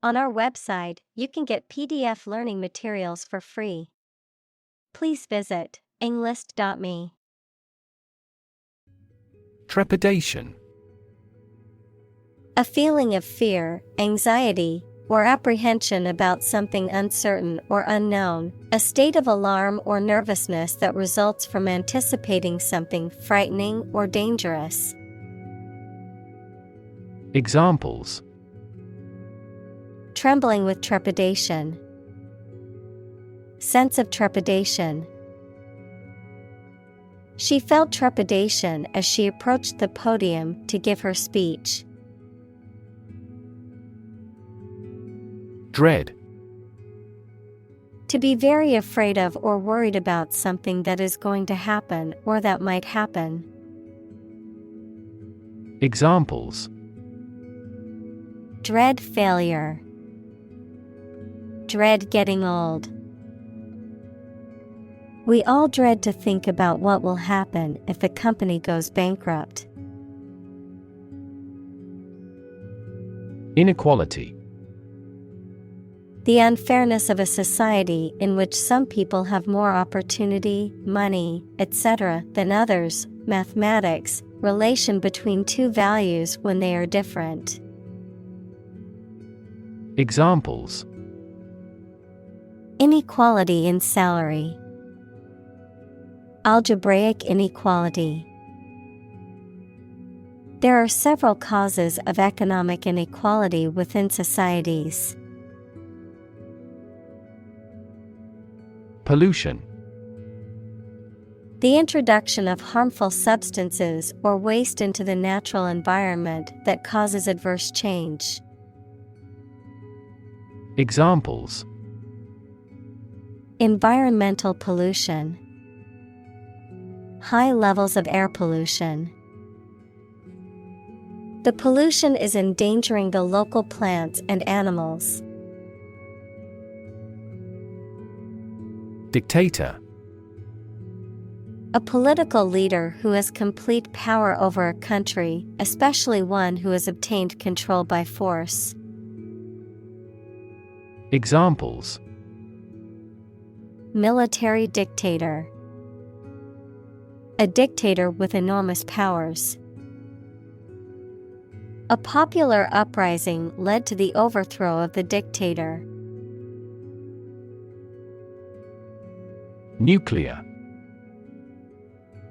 On our website, you can get PDF learning materials for free. Please visit englist.me. Trepidation. A feeling of fear, anxiety, or apprehension about something uncertain or unknown, a state of alarm or nervousness that results from anticipating something frightening or dangerous. Examples: Trembling with trepidation. Sense of trepidation. She felt trepidation as she approached the podium to give her speech. Dread. To be very afraid of or worried about something that is going to happen or that might happen. Examples: Dread failure. Dread getting old. We all dread to think about what will happen if the company goes bankrupt. Inequality. The unfairness of a society in which some people have more opportunity, money, etc. than others. Mathematics, relation between two values when they are different. Examples: Inequality in salary. Algebraic inequality. There are several causes of economic inequality within societies. Pollution. The introduction of harmful substances or waste into the natural environment that causes adverse change. Examples: Environmental pollution. High levels of air pollution. The pollution is endangering the local plants and animals. Dictator. A political leader who has complete power over a country, especially one who has obtained control by force. Examples: Military dictator. A dictator with enormous powers. A popular uprising led to the overthrow of the dictator. Nuclear.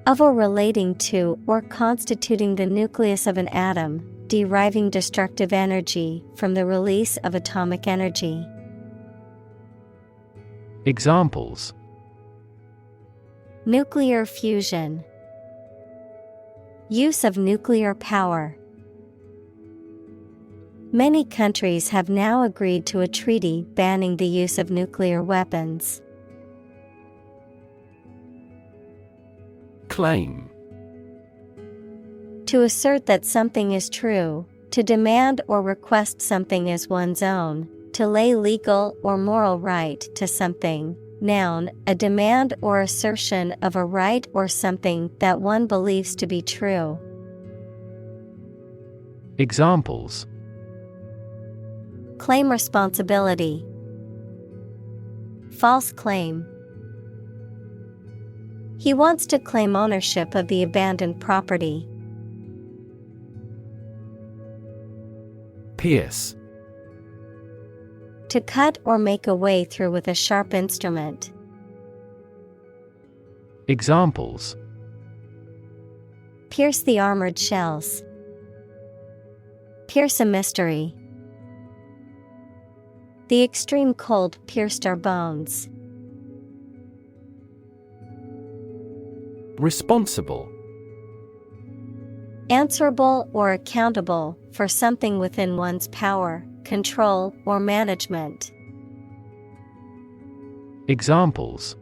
Of or relating to or constituting the nucleus of an atom, deriving destructive energy from the release of atomic energy. Examples: Nuclear fusion. Use of nuclear power. Many countries have now agreed to a treaty banning the use of nuclear weapons. Claim. To assert that something is true, to demand or request something as one's own, to lay legal or moral right to something. Noun, a demand or assertion of a right or something that one believes to be true. Examples: Claim responsibility. False claim. He wants to claim ownership of the abandoned property. Pierce. To cut or make a way through with a sharp instrument. Examples: Pierce the armored shells. Pierce a mystery. The extreme cold pierced our bones. Responsible. Answerable or accountable for something within one's power, control, or management. Examples: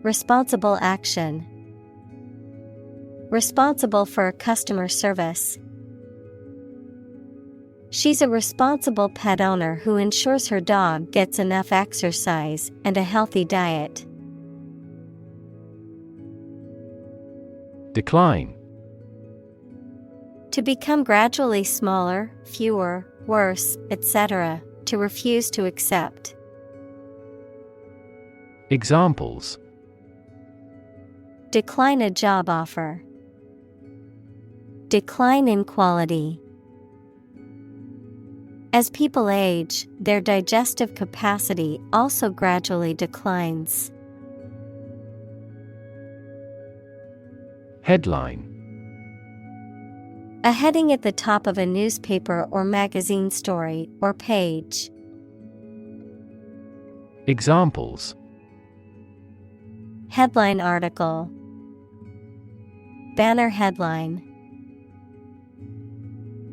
Responsible action. Responsible for customer service. She's a responsible pet owner who ensures her dog gets enough exercise and a healthy diet. Decline. To become gradually smaller, fewer, worse, etc., to refuse to accept. Examples: Decline a job offer. Decline in quality. As people age, their digestive capacity also gradually declines. Headline: A heading at the top of a newspaper or magazine story or page. Examples: Headline article. Banner headline.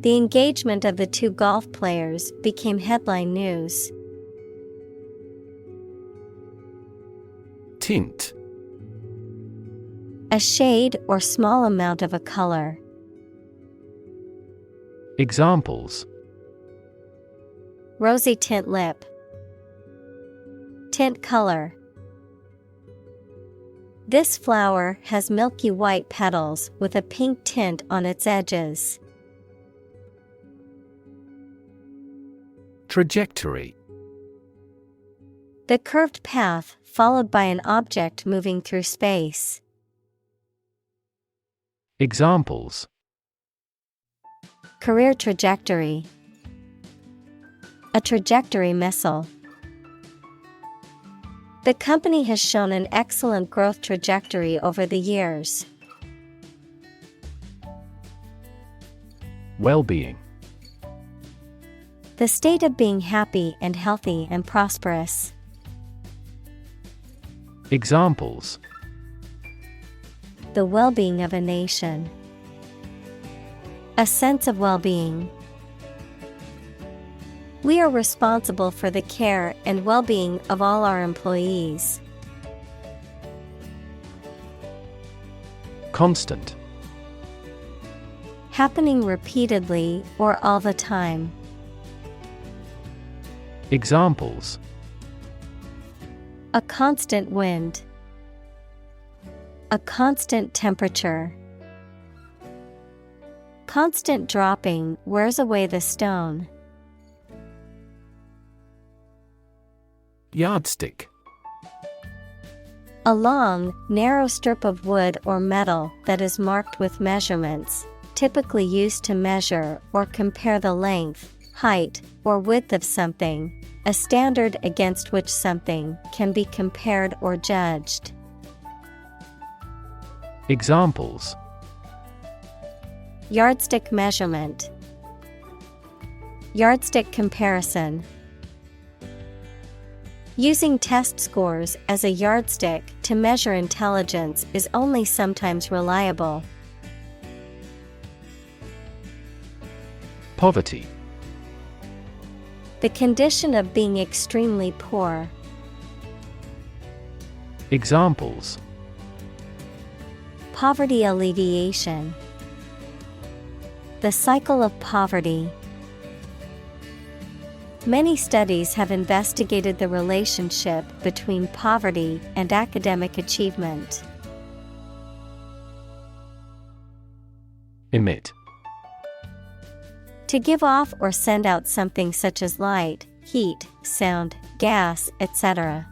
The engagement of the two golf players became headline news. Tint: A shade or small amount of a color. Examples: Rosy tint lip. Tint color. This flower has milky white petals with a pink tint on its edges. Trajectory: The curved path followed by an object moving through space. Examples: Career trajectory. A trajectory missile. The company has shown an excellent growth trajectory over the years. Well-being: The state of being happy and healthy and prosperous. Examples: The well-being of a nation. A sense of well-being. We are responsible for the care and well-being of all our employees. Constant: Happening repeatedly or all the time. Examples: A constant wind. A constant temperature. Constant dropping wears away the stone. Yardstick: A long, narrow strip of wood or metal that is marked with measurements, typically used to measure or compare the length, height, or width of something, a standard against which something can be compared or judged. Examples: Yardstick measurement. Yardstick comparison. Using test scores as a yardstick to measure intelligence is only sometimes reliable. Poverty: The condition of being extremely poor. Examples: Poverty alleviation. The cycle of poverty. Many studies have investigated the relationship between poverty and academic achievement. Emit: To give off or send out something such as light, heat, sound, gas, etc.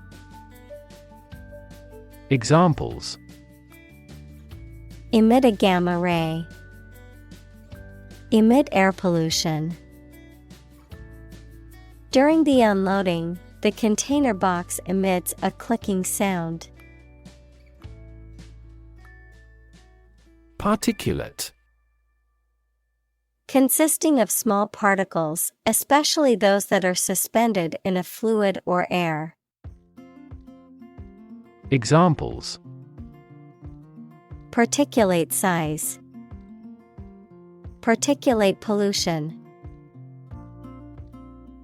Examples: Emit a gamma ray. Emit air pollution. During the unloading, the container box emits a clicking sound. Particulate: Consisting of small particles, especially those that are suspended in a fluid or air. Examples: Particulate size. Particulate pollution.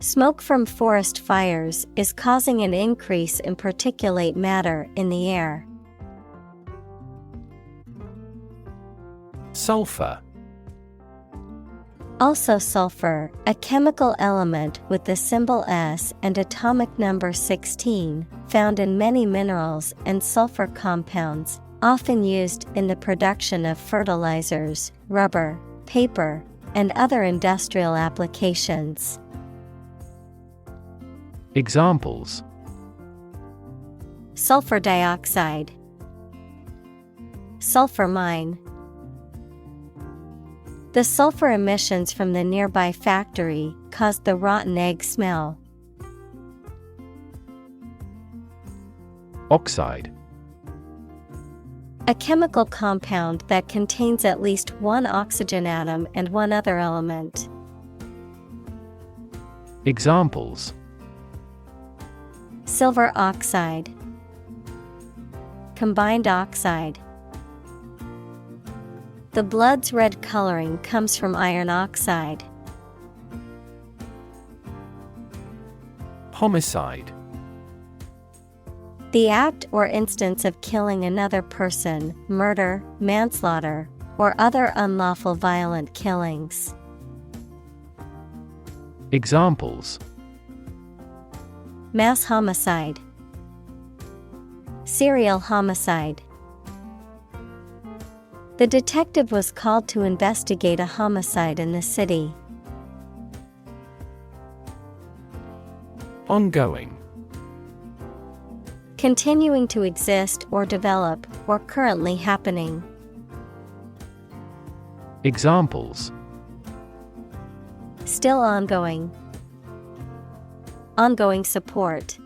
Smoke from forest fires is causing an increase in particulate matter in the air. Sulfur: Also sulfur, a chemical element with the symbol S and atomic number 16, found in many minerals and sulfur compounds, often used in the production of fertilizers, rubber, paper, and other industrial applications. Examples: Sulfur dioxide, sulfur mine. The sulfur emissions from the nearby factory caused the rotten egg smell. Oxide. A chemical compound that contains at least one oxygen atom and one other element. Examples: Silver oxide, combined oxide. The blood's red coloring comes from iron oxide. Homicide. The act or instance of killing another person, murder, manslaughter, or other unlawful violent killings. Examples: Mass homicide, serial homicide. The detective was called to investigate a homicide in the city. Ongoing. Continuing to exist or develop, or currently happening. Examples: Still ongoing. Ongoing support.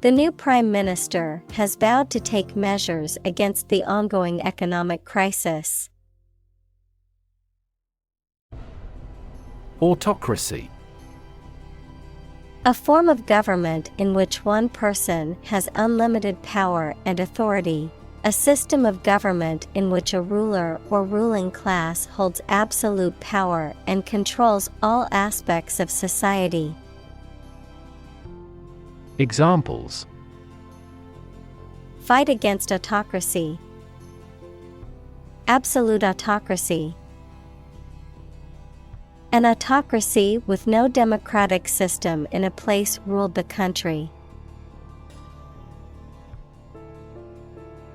The new Prime Minister has vowed to take measures against the ongoing economic crisis. Autocracy. A form of government in which one person has unlimited power and authority. A system of government in which a ruler or ruling class holds absolute power and controls all aspects of society. Examples: Fight against autocracy. Absolute autocracy. An autocracy with no democratic system in a place ruled the country.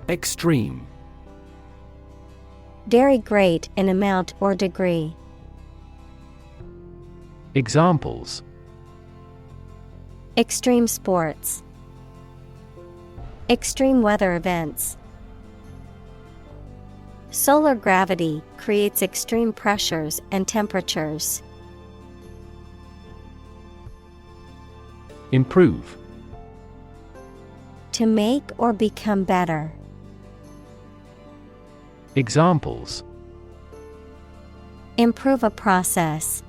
Extreme. Very great in amount or degree. Examples: Extreme sports. Extreme weather events. Solar gravity creates extreme pressures and temperatures. Improve. To make or become better. Examples: Improve a process.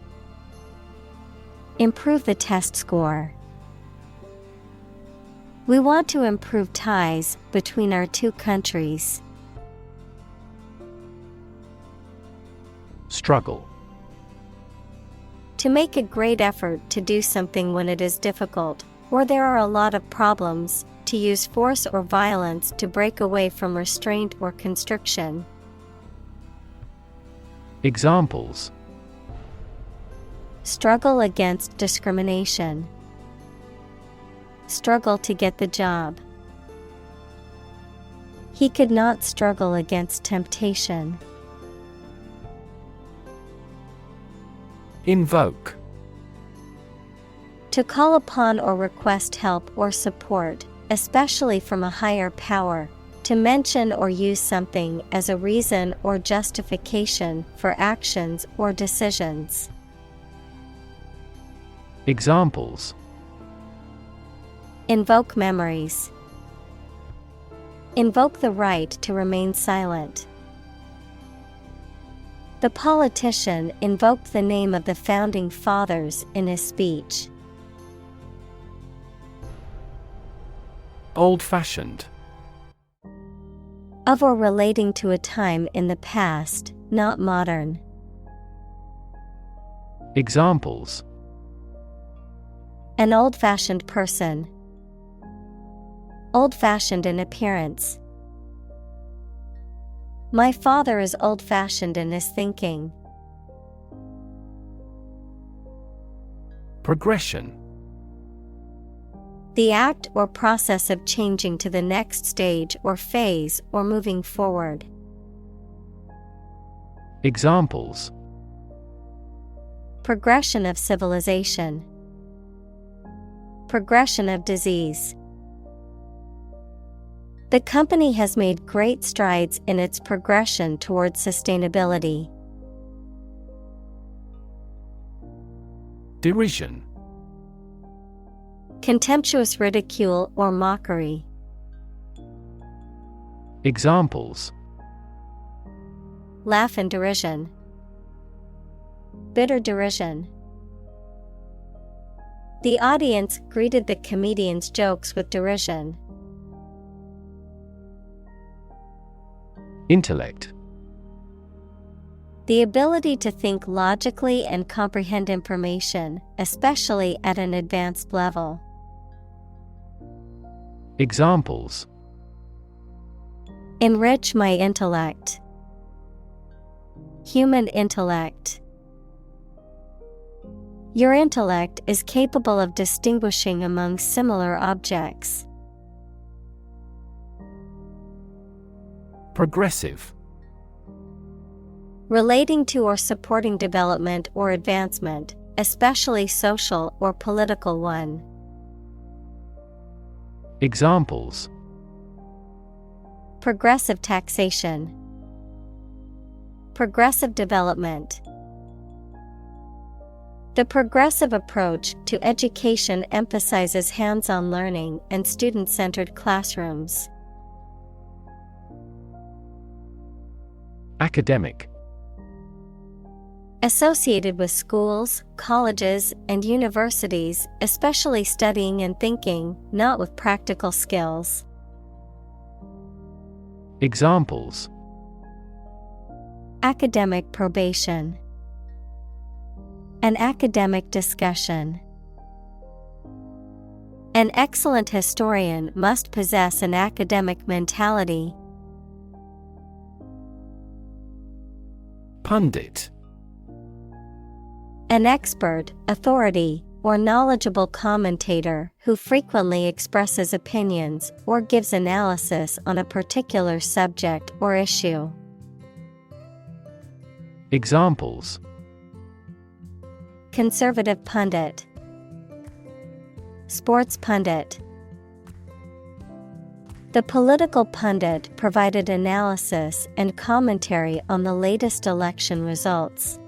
Improve the test score. We want to improve ties between our two countries. Struggle. To make a great effort to do something when it is difficult, or there are a lot of problems, to use force or violence to break away from restraint or constriction. Examples: Struggle against discrimination. Struggle to get the job. He could not struggle against temptation. Invoke. To call upon or request help or support, especially from a higher power. To mention or use something as a reason or justification for actions or decisions. Examples: Invoke memories. Invoke the right to remain silent. The politician invoked the name of the founding fathers in his speech. Old-fashioned. Of or relating to a time in the past, not modern. Examples: An old-fashioned person. Old-fashioned in appearance. My father is old-fashioned in his thinking. Progression. The act or process of changing to the next stage or phase or moving forward. Examples. Progression of civilization. Progression of disease. The company has made great strides in its progression towards sustainability. Derision. Contemptuous ridicule or mockery. Examples. Laugh in derision. Bitter derision. The audience greeted the comedian's jokes with derision. Intellect. The ability to think logically and comprehend information, especially at an advanced level. Examples. Enrich my intellect. Human intellect. Your intellect is capable of distinguishing among similar objects. Progressive. Relating to or supporting development or advancement, especially social or political one. Examples. Progressive taxation. Progressive development. The progressive approach to education emphasizes hands-on learning and student-centered classrooms. Academic. Associated with schools, colleges, and universities, especially studying and thinking, not with practical skills. Examples. Academic probation. An academic discussion. An excellent historian must possess an academic mentality. Pundit. An expert, authority, or knowledgeable commentator who frequently expresses opinions or gives analysis on a particular subject or issue. Examples. Conservative pundit. Sports pundit. The political pundit provided analysis and commentary on the latest election results.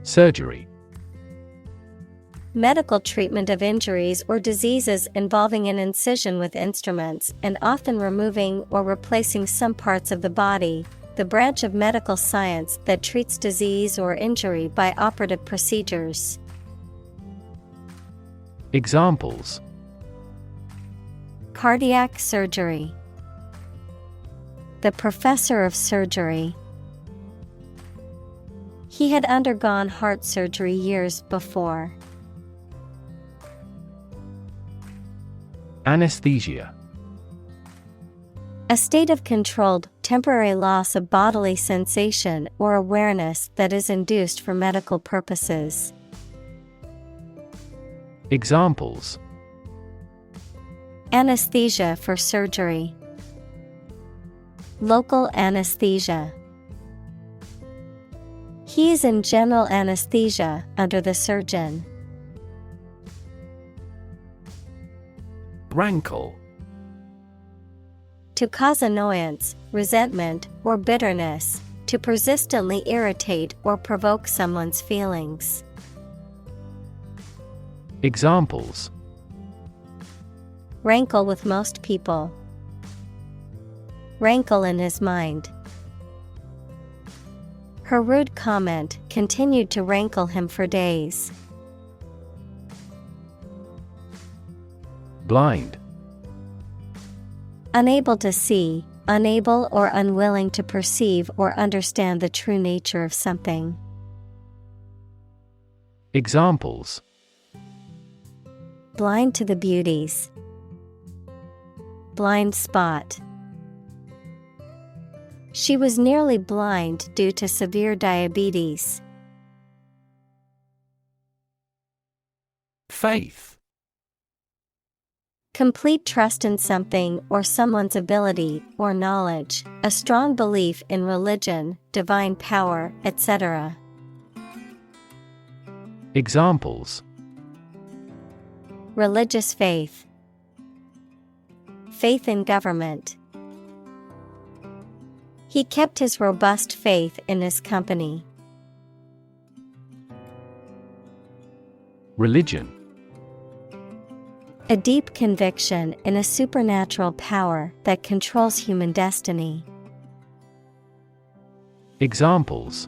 Surgery. Medical treatment of injuries or diseases involving an incision with instruments and often removing or replacing some parts of the body, the branch of medical science that treats disease or injury by operative procedures. Examples. Cardiac surgery. The professor of surgery. He had undergone heart surgery years before. Anesthesia. A state of controlled, temporary loss of bodily sensation or awareness that is induced for medical purposes. Examples. Anesthesia for surgery. Local anesthesia. He is in general anesthesia under the surgeon. Rankle. To cause annoyance, resentment, or bitterness, to persistently irritate or provoke someone's feelings. Examples. Rankle with most people. Rankle in his mind. Her rude comment continued to rankle him for days. Blind. Unable to see, unable or unwilling to perceive or understand the true nature of something. Examples. Blind to the beauties. Blind spot. She was nearly blind due to severe diabetes. Faith. Complete trust in something or someone's ability or knowledge, a strong belief in religion, divine power, etc. Examples: Religious faith. Faith in government. He kept his robust faith in his company. Religion. A deep conviction in a supernatural power that controls human destiny. Examples: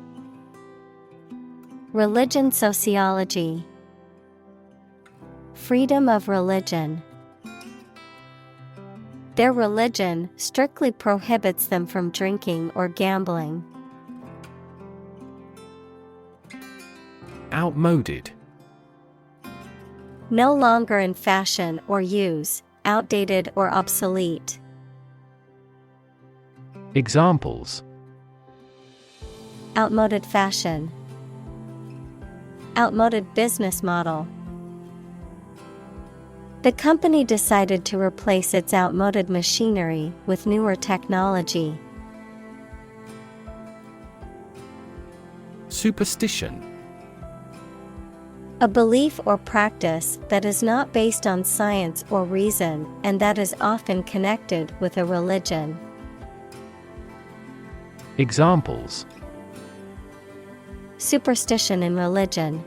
Religion sociology. Freedom of religion. Their religion strictly prohibits them from drinking or gambling. Outmoded. No longer in fashion or use, outdated or obsolete. Examples: Outmoded fashion. Outmoded business model. The company decided to replace its outmoded machinery with newer technology. Superstition. A belief or practice that is not based on science or reason and that is often connected with a religion. Examples: Superstition in religion.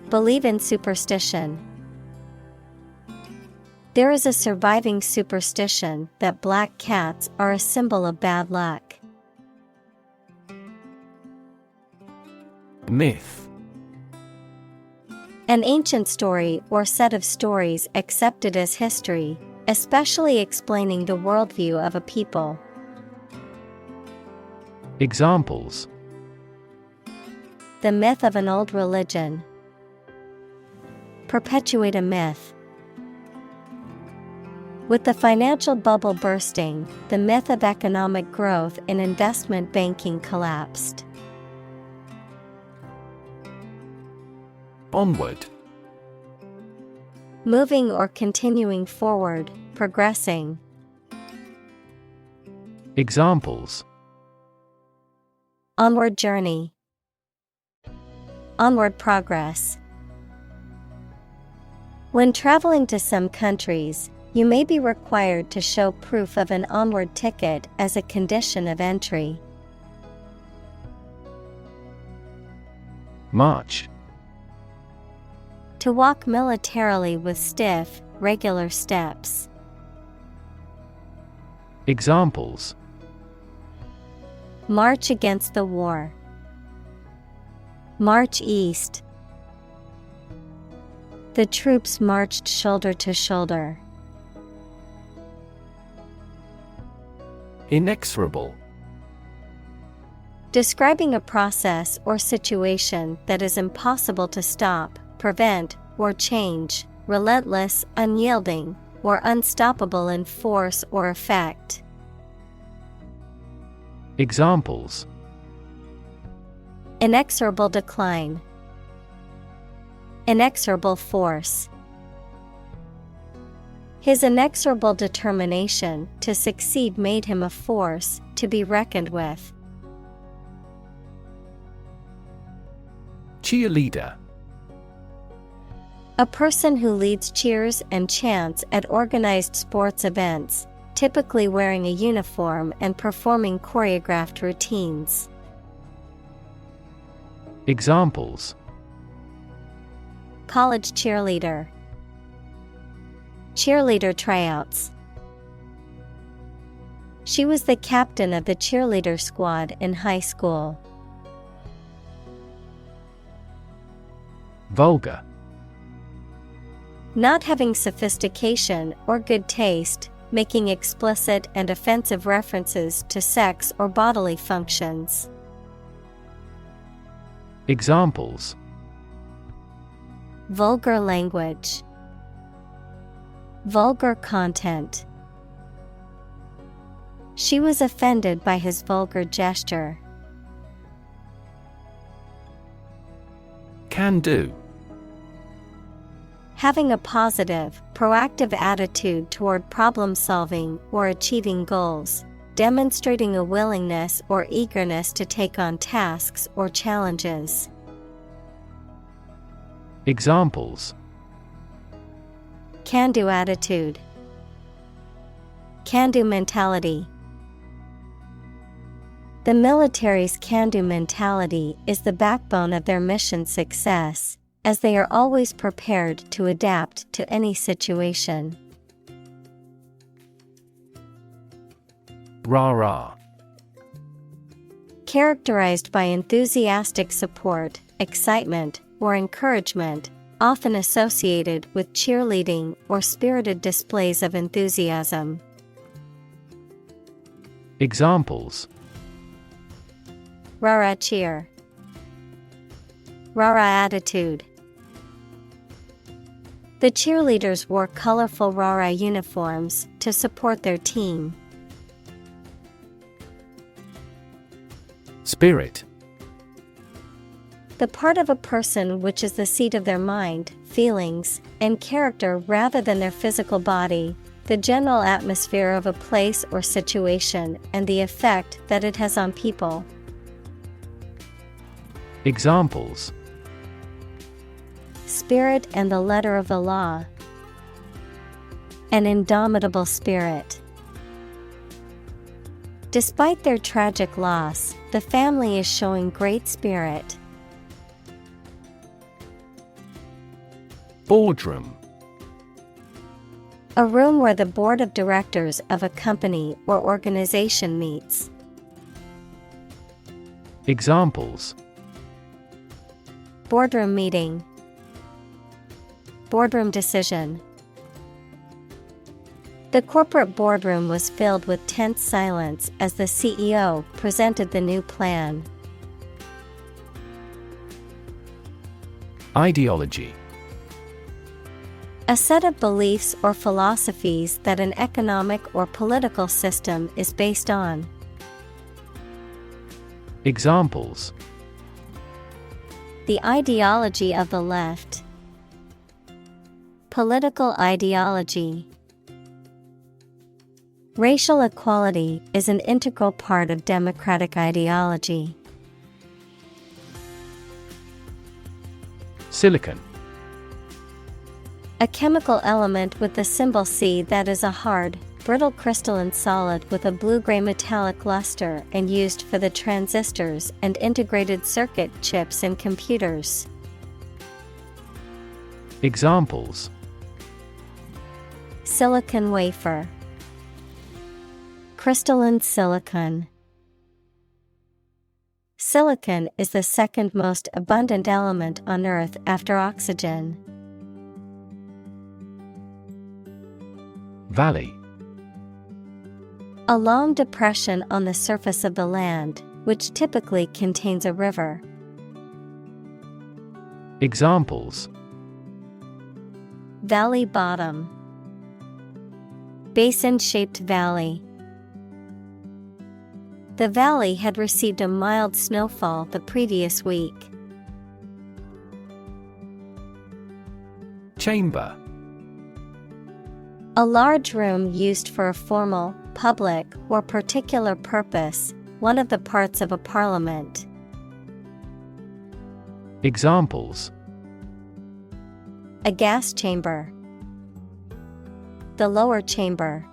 Believe in superstition. There is a surviving superstition that black cats are a symbol of bad luck. Myth. An ancient story or set of stories accepted as history, especially explaining the worldview of a people. Examples: The myth of an old religion. Perpetuate a myth. With the financial bubble bursting, the myth of economic growth in investment banking collapsed. Onward. Moving or continuing forward, progressing. Examples: Onward journey. Onward progress. When traveling to some countries, you may be required to show proof of an onward ticket as a condition of entry. March. To walk militarily with stiff, regular steps. Examples: March against the war. March east. The troops marched shoulder to shoulder. Inexorable. Describing a process or situation that is impossible to stop, prevent, or change, relentless, unyielding, or unstoppable in force or effect. Examples: Inexorable decline. Inexorable force. His inexorable determination to succeed made him a force to be reckoned with. Cheerleader. A person who leads cheers and chants at organized sports events, typically wearing a uniform and performing choreographed routines. Examples: College cheerleader. Cheerleader tryouts. She was the captain of the cheerleader squad in high school. Vulgar. Not having sophistication or good taste, making explicit and offensive references to sex or bodily functions. Examples: Vulgar language. Vulgar content. She was offended by his vulgar gesture. Can do. Having a positive, proactive attitude toward problem solving or achieving goals, demonstrating a willingness or eagerness to take on tasks or challenges. Examples: Can-do attitude. Can-do mentality. The military's can-do mentality is the backbone of their mission success, as they are always prepared to adapt to any situation. Rah-rah. Characterized by enthusiastic support, excitement, or encouragement, often associated with cheerleading or spirited displays of enthusiasm. Examples: Rah-rah cheer. Rah-rah attitude. The cheerleaders wore colorful rah-rah uniforms to support their team. Spirit. The part of a person which is the seat of their mind, feelings, and character rather than their physical body, the general atmosphere of a place or situation, and the effect that it has on people. Examples: Spirit and the letter of the law. An indomitable spirit. Despite their tragic loss, the family is showing great spirit. Boardroom. A room where the board of directors of a company or organization meets. Examples: Boardroom meeting. Boardroom decision. The corporate boardroom was filled with tense silence as the CEO presented the new plan. Ideology. A set of beliefs or philosophies that an economic or political system is based on. Examples: The ideology of the left. Political ideology. Racial equality is an integral part of democratic ideology. Silicon. A chemical element with the symbol C that is a hard, brittle crystalline solid with a blue-gray metallic luster and used for the transistors and integrated circuit chips in computers. Examples: Silicon wafer. Crystalline silicon. Silicon is the second most abundant element on Earth after oxygen. Valley. A long depression on the surface of the land, which typically contains a river. Examples: Valley bottom. Basin-shaped valley. The valley had received a mild snowfall the previous week. Chamber. A large room used for a formal, public, or particular purpose, one of the parts of a parliament. Examples: A gas chamber. The lower chamber.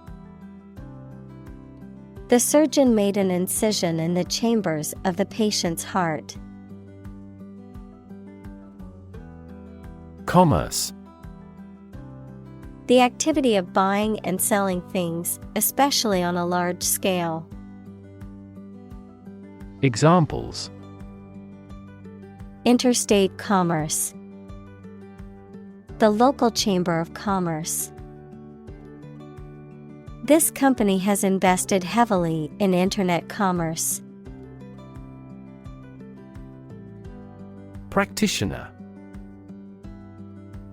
The surgeon made an incision in the chambers of the patient's heart. Commerce. The activity of buying and selling things, especially on a large scale. Examples: Interstate commerce. The local chamber of commerce. This company has invested heavily in internet commerce. Practitioner.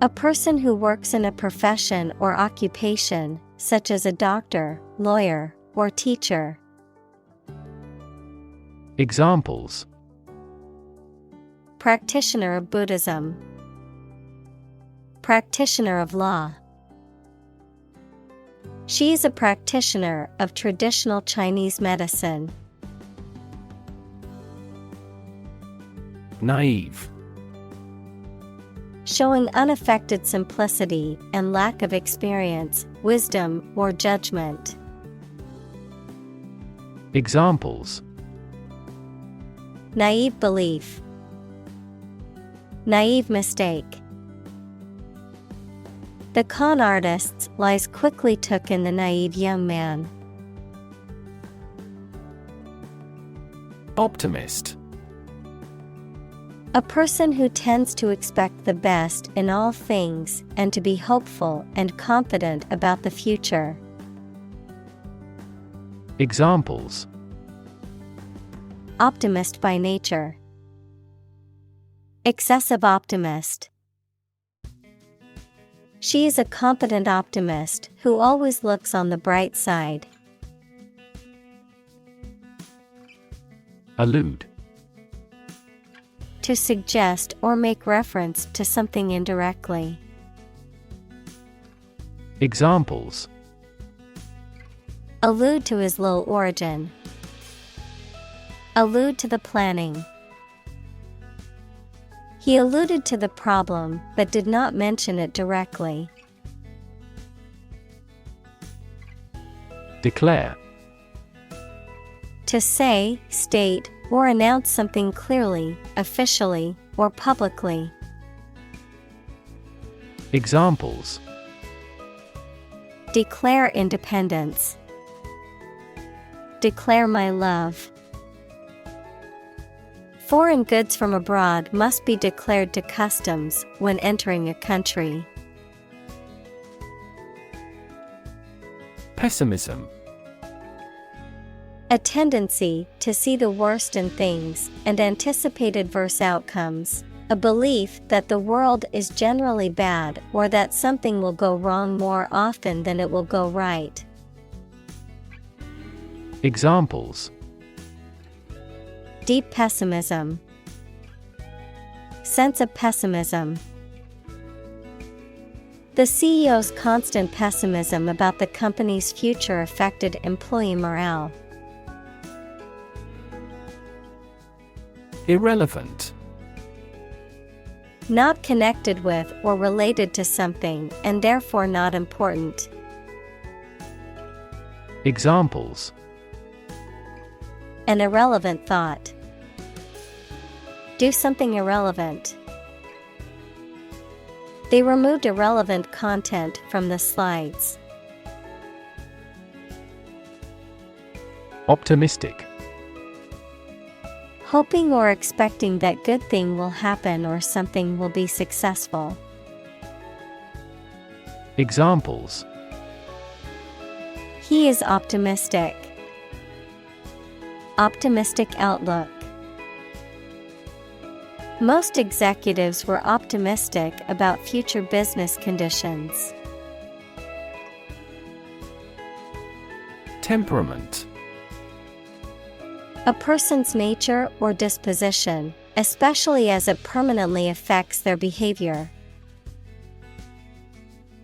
A person who works in a profession or occupation, such as a doctor, lawyer, or teacher. Examples: Practitioner of Buddhism. practitioner of law. She is a practitioner of traditional Chinese medicine. Naive. Showing unaffected simplicity and lack of experience, wisdom, or judgment. Examples: Naive belief. Naive mistake. The con artist's lies quickly took in the naive young man. Optimist. A person who tends to expect the best in all things and to be hopeful and confident about the future. Examples: Optimist by nature. Excessive optimist. She is a confident optimist who always looks on the bright side. Allude. To suggest or make reference to something indirectly. Examples: Allude to his low origin. Allude to the planning. He alluded to the problem but did not mention it directly. Declare. To say, state, or announce something clearly, officially, or publicly. Examples: Declare independence. Declare my love. Foreign goods from abroad must be declared to customs when entering a country. Pessimism. A tendency to see the worst in things and anticipate adverse outcomes. A belief that the world is generally bad or that something will go wrong more often than it will go right. Examples: Deep pessimism. Sense of pessimism. The CEO's constant pessimism about the company's future affected employee morale. Irrelevant. Not connected with or related to something and therefore not important. Examples: An irrelevant thought. Do something irrelevant. They removed irrelevant content from the slides. Optimistic. Hoping or expecting that good thing will happen or something will be successful. Examples: He is optimistic. Optimistic outlook. Most executives were optimistic about future business conditions. Temperament. A person's nature or disposition, especially as it permanently affects their behavior.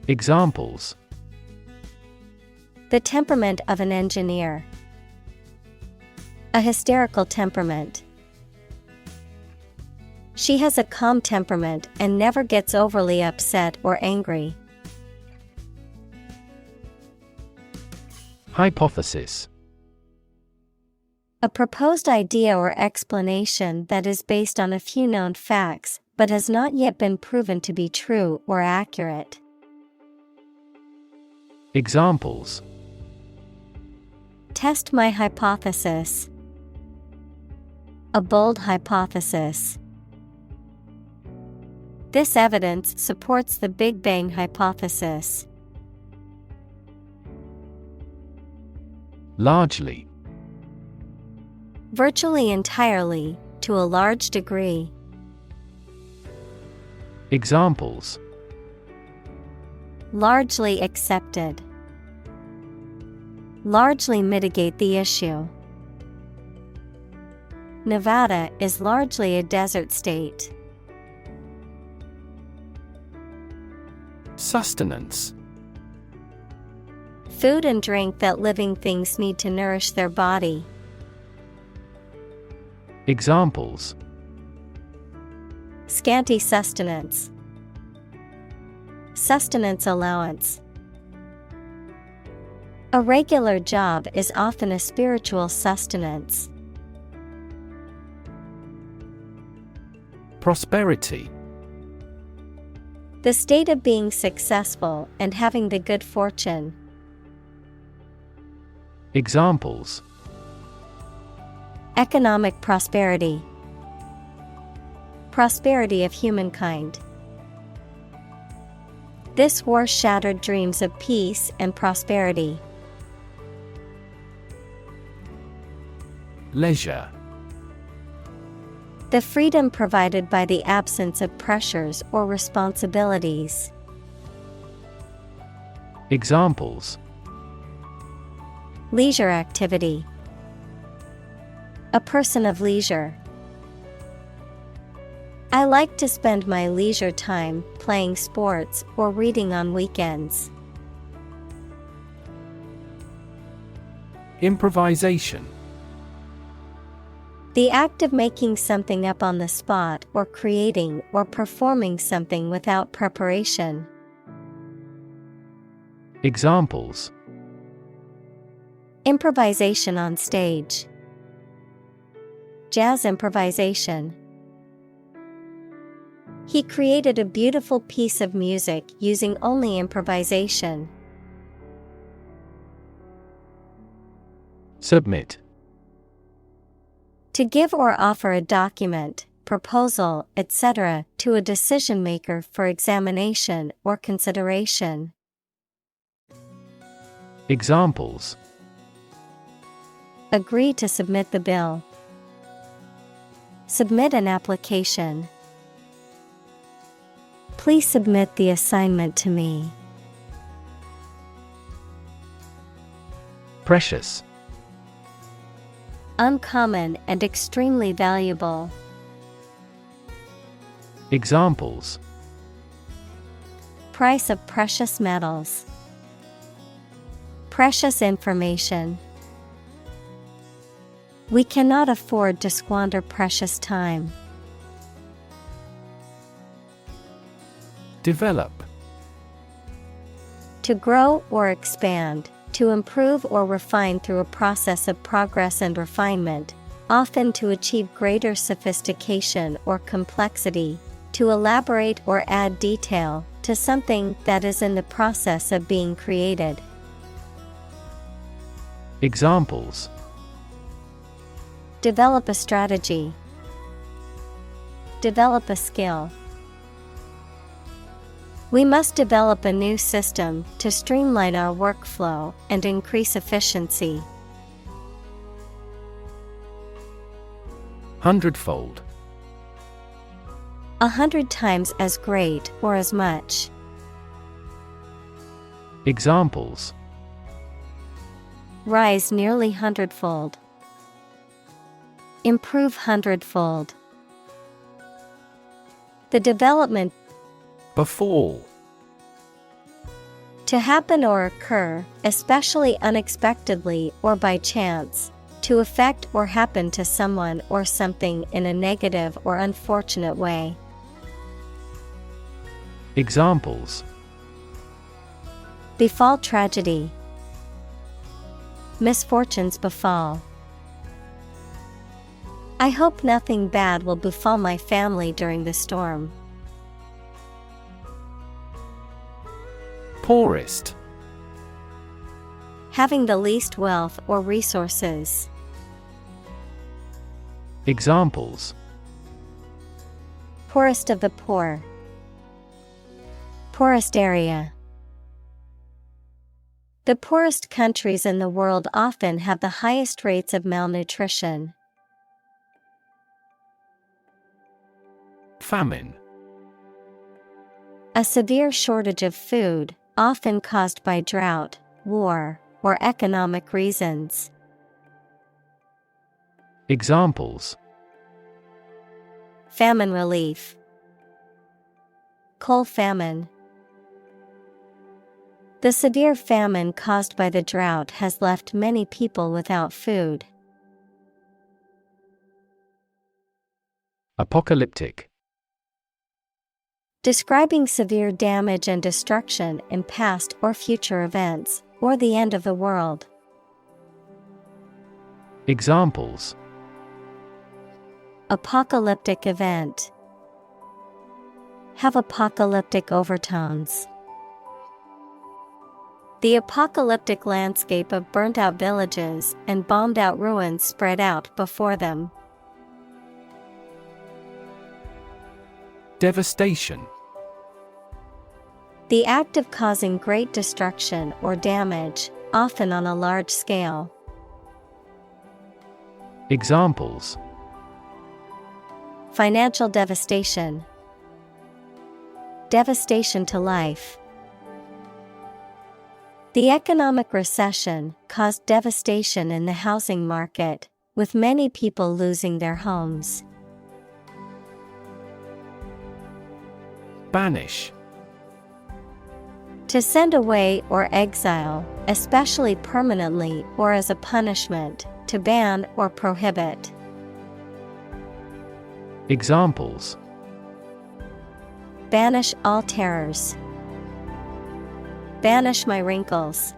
Examples: The temperament of an engineer. A hysterical temperament. She has a calm temperament and never gets overly upset or angry. Hypothesis. A proposed idea or explanation that is based on a few known facts, but has not yet been proven to be true or accurate. Examples: Test my hypothesis. A bold hypothesis. This evidence supports the Big Bang hypothesis. Largely. Virtually entirely, to a large degree. Examples: Largely accepted. Largely mitigate the issue. Nevada is largely a desert state. Sustenance. Food and drink that living things need to nourish their body. Examples: Scanty sustenance. Sustenance allowance. A regular job is often a spiritual sustenance. Prosperity. The state of being successful and having the good fortune. Examples: Economic prosperity. Prosperity of humankind. This war shattered dreams of peace and prosperity. Leisure. The freedom provided by the absence of pressures or responsibilities. Examples: Leisure activity. A person of leisure. I like to spend my leisure time playing sports or reading on weekends. Improvisation. The act of making something up on the spot or creating or performing something without preparation. Examples: Improvisation on stage. Jazz improvisation. He created a beautiful piece of music using only improvisation. Submit. To give or offer a document, proposal, etc. to a decision maker for examination or consideration. Examples: Agree to submit the bill. Submit an application. Please submit the assignment to me. Precious. Uncommon and extremely valuable. Examples: Price of precious metals. Precious information. We cannot afford to squander precious time. Develop. To grow or expand, to improve or refine through a process of progress and refinement, often to achieve greater sophistication or complexity, to elaborate or add detail to something that is in the process of being created. Examples: Develop a strategy. Develop a skill. We must develop a new system to streamline our workflow and increase efficiency. Hundredfold. 100 times as great or as much. Examples: Rise nearly hundredfold. Improve hundredfold. The development. Befall. To happen or occur, especially unexpectedly or by chance, to affect or happen to someone or something in a negative or unfortunate way. Examples: Befall tragedy. Misfortunes befall. I hope nothing bad will befall my family during the storm. Poorest. Having the least wealth or resources. Examples: Poorest of the poor. Poorest area. The poorest countries in the world often have the highest rates of malnutrition. Famine. A severe shortage of food, often caused by drought, war, or economic reasons. Examples: Famine relief. Coal famine. The severe famine caused by the drought has left many people without food. Apocalyptic. Describing severe damage and destruction in past or future events, or the end of the world. Examples: Apocalyptic event. Have apocalyptic overtones. The apocalyptic landscape of burnt-out villages and bombed-out ruins spread out before them. Devastation. The act of causing great destruction or damage, often on a large scale. Examples: Financial devastation. Devastation to life. The economic recession caused devastation in the housing market, with many people losing their homes. Banish. To send away or exile, especially permanently or as a punishment, to ban or prohibit. Examples: Banish all terrors. Banish my wrinkles.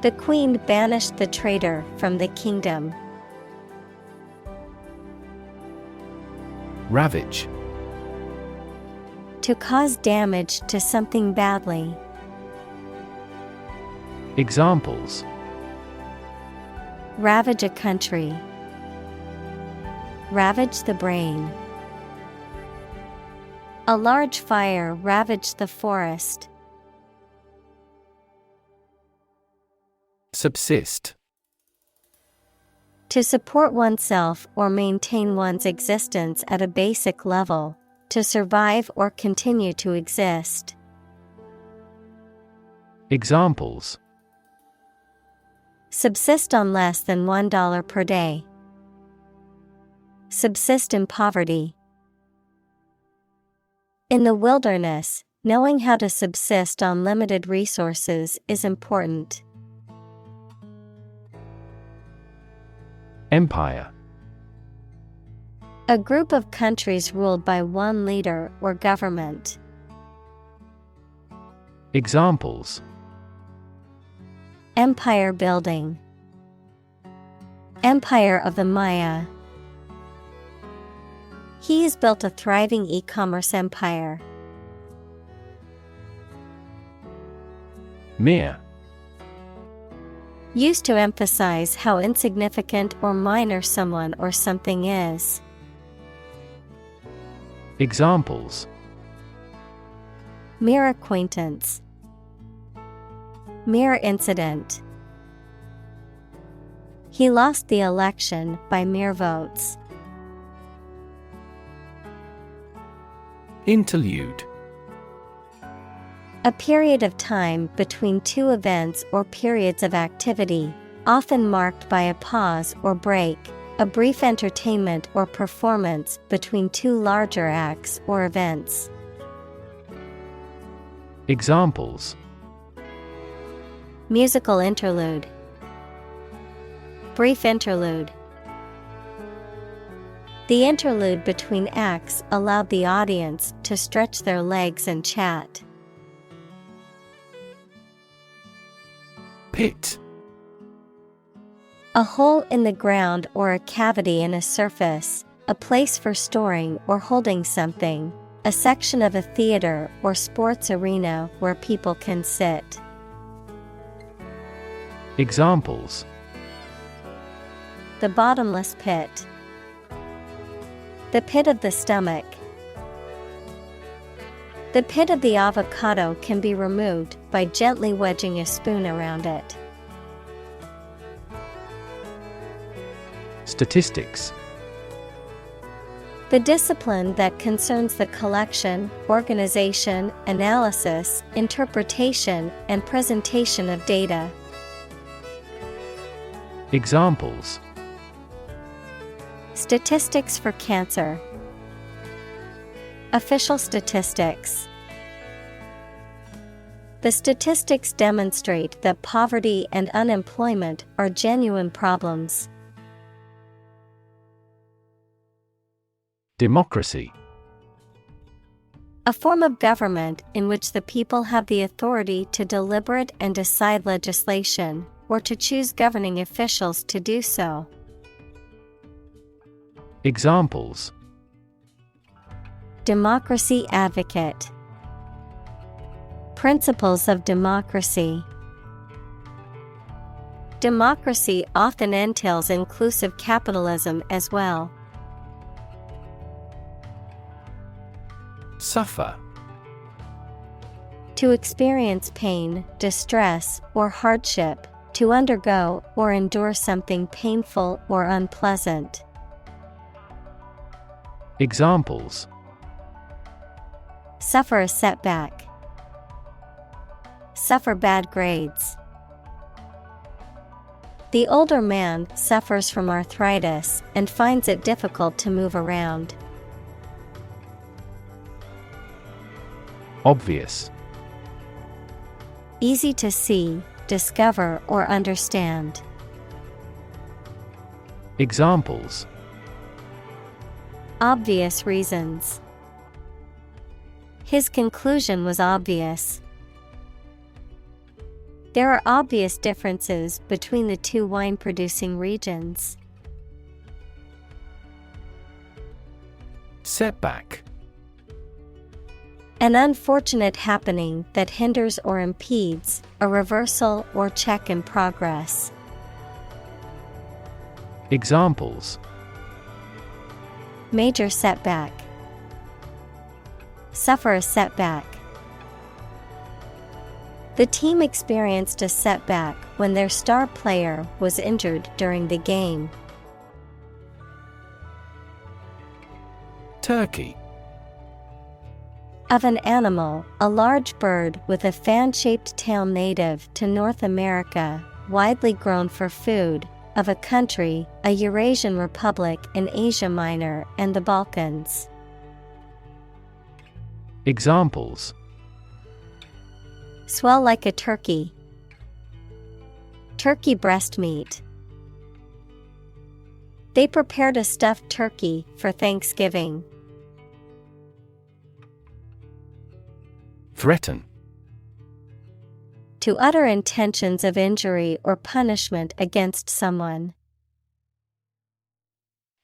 The queen banished the traitor from the kingdom. Ravage. To cause damage to something badly. Examples: Ravage a country. Ravage the brain. A large fire ravaged the forest. Subsist. To support oneself or maintain one's existence at a basic level, to survive or continue to exist. Examples: Subsist on less than $1 per day. Subsist in poverty. In the wilderness, knowing how to subsist on limited resources is important. Empire. A group of countries ruled by one leader or government. Examples: Empire building. Empire of the Maya. He has built a thriving e-commerce empire. Mere. Used to emphasize how insignificant or minor someone or something is. Examples: Mere acquaintance. Mere incident. He lost the election by mere votes. Interlude. A period of time between two events or periods of activity, often marked by a pause or break, a brief entertainment or performance between two larger acts or events. Examples: Musical interlude. Brief interlude. The interlude between acts allowed the audience to stretch their legs and chat. Pit. A hole in the ground or a cavity in a surface, a place for storing or holding something, a section of a theater or sports arena where people can sit. Examples: The bottomless pit. The pit of the stomach. The pit of the avocado can be removed by gently wedging a spoon around it. Statistics. The discipline that concerns the collection, organization, analysis, interpretation, and presentation of data. Examples: Statistics for cancer. Official statistics. The statistics demonstrate that poverty and unemployment are genuine problems. Democracy. A form of government in which the people have the authority to deliberate and decide legislation, or to choose governing officials to do so. Examples: Democracy advocate. Principles of democracy. Democracy often entails inclusive capitalism as well. Suffer. To experience pain, distress, or hardship, to undergo or endure something painful or unpleasant. Examples: Suffer a setback. Suffer bad grades. The older man suffers from arthritis and finds it difficult to move around. Obvious. Easy to see, discover, or understand. Examples: Obvious reasons. His conclusion was obvious. There are obvious differences between the two wine-producing regions. Setback. An unfortunate happening that hinders or impedes a reversal or check in progress. Examples: Major setback. Suffer a setback. The team experienced a setback when their star player was injured during the game. Turkey. Of an animal, a large bird with a fan-shaped tail native to North America, widely grown for food. Of a country, a Eurasian republic in Asia Minor and the Balkans. Examples: Swell like a turkey. Turkey breast meat. They prepared a stuffed turkey for Thanksgiving. Threaten. To utter intentions of injury or punishment against someone.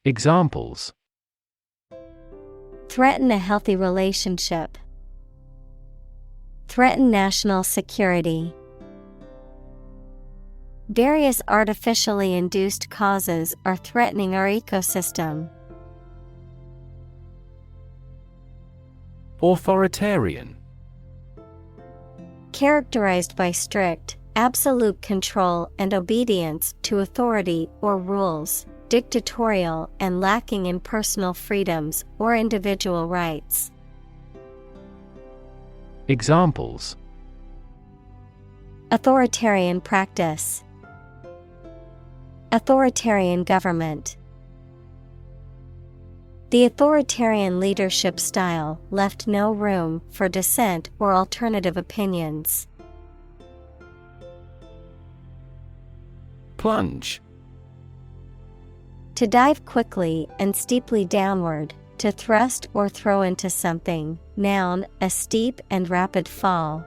Examples: Threaten a healthy relationship. Threaten national security. Various artificially induced causes are threatening our ecosystem. Authoritarian. Characterized by strict, absolute control and obedience to authority or rules, dictatorial and lacking in personal freedoms or individual rights. Examples: Authoritarian practice. Authoritarian government. The authoritarian leadership style left no room for dissent or alternative opinions. Plunge. To dive quickly and steeply downward, to thrust or throw into something. Noun, a steep and rapid fall.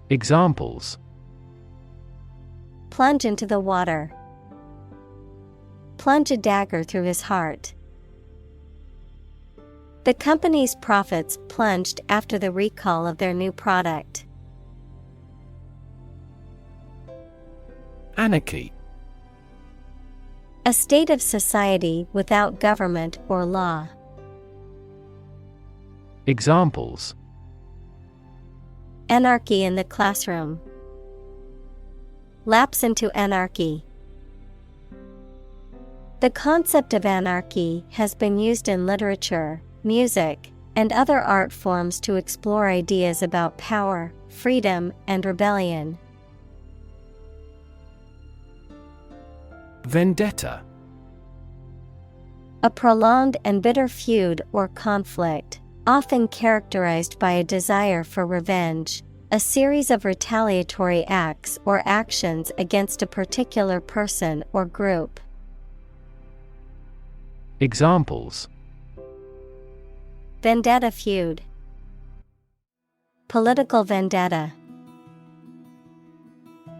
Examples: Plunge into the water. Plunge a dagger through his heart. The company's profits plunged after the recall of their new product. Anarchy. A state of society without government or law. Examples: Anarchy in the classroom. Lapse into anarchy. The concept of anarchy has been used in literature, music, and other art forms to explore ideas about power, freedom, and rebellion. Vendetta. A prolonged and bitter feud or conflict, Often characterized by a desire for revenge, a series of retaliatory acts or actions against a particular person or group. Examples: Vendetta feud. Political vendetta.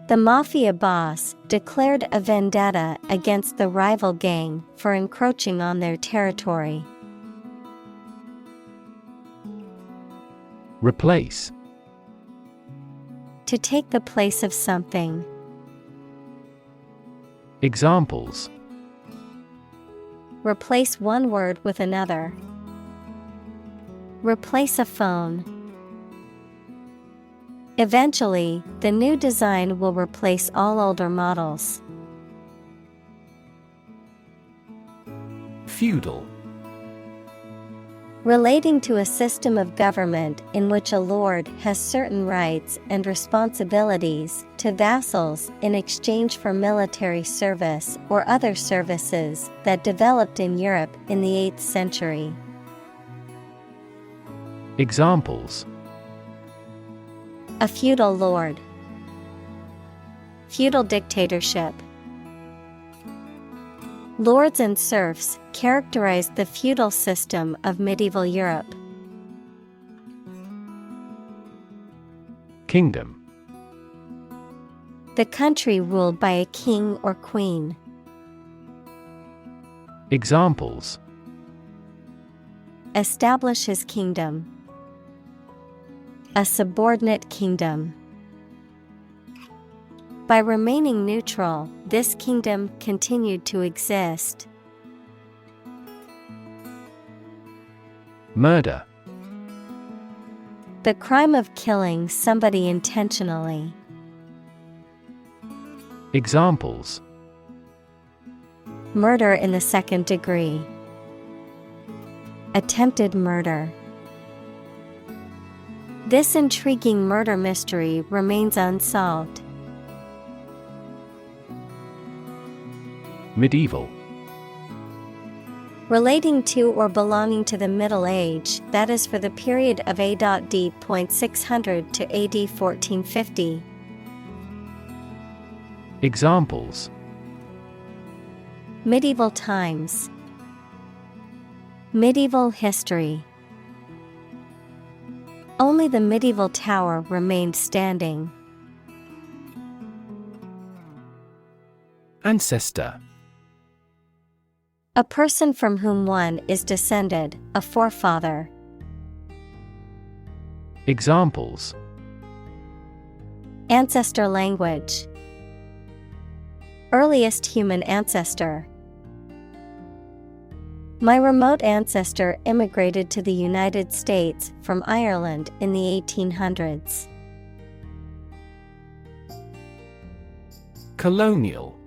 The mafia boss declared a vendetta against the rival gang for encroaching on their territory. Replace. To take the place of something. Examples: Replace one word with another. Replace a phone. Eventually, the new design will replace all older models. Feudal. Relating to a system of government in which a lord has certain rights and responsibilities to vassals in exchange for military service or other services that developed in Europe in the 8th century. Examples: A feudal lord. Feudal dictatorship. Lords and serfs characterized the feudal system of medieval Europe. Kingdom. The country ruled by a king or queen. Examples: Establish his kingdom. A subordinate kingdom. By remaining neutral, this kingdom continued to exist. Murder. The crime of killing somebody intentionally. Examples: Murder in the second degree. Attempted murder. This intriguing murder mystery remains unsolved. Medieval. Relating to or belonging to the Middle Age, that is for the period of A.D. 600 to AD 1450. Examples: Medieval times. Medieval history. Only the medieval tower remained standing. Ancestor. A person from whom one is descended, a forefather. Examples: Ancestor language. Earliest human ancestor. My remote ancestor immigrated to the United States from Ireland in the 1800s. Colonial.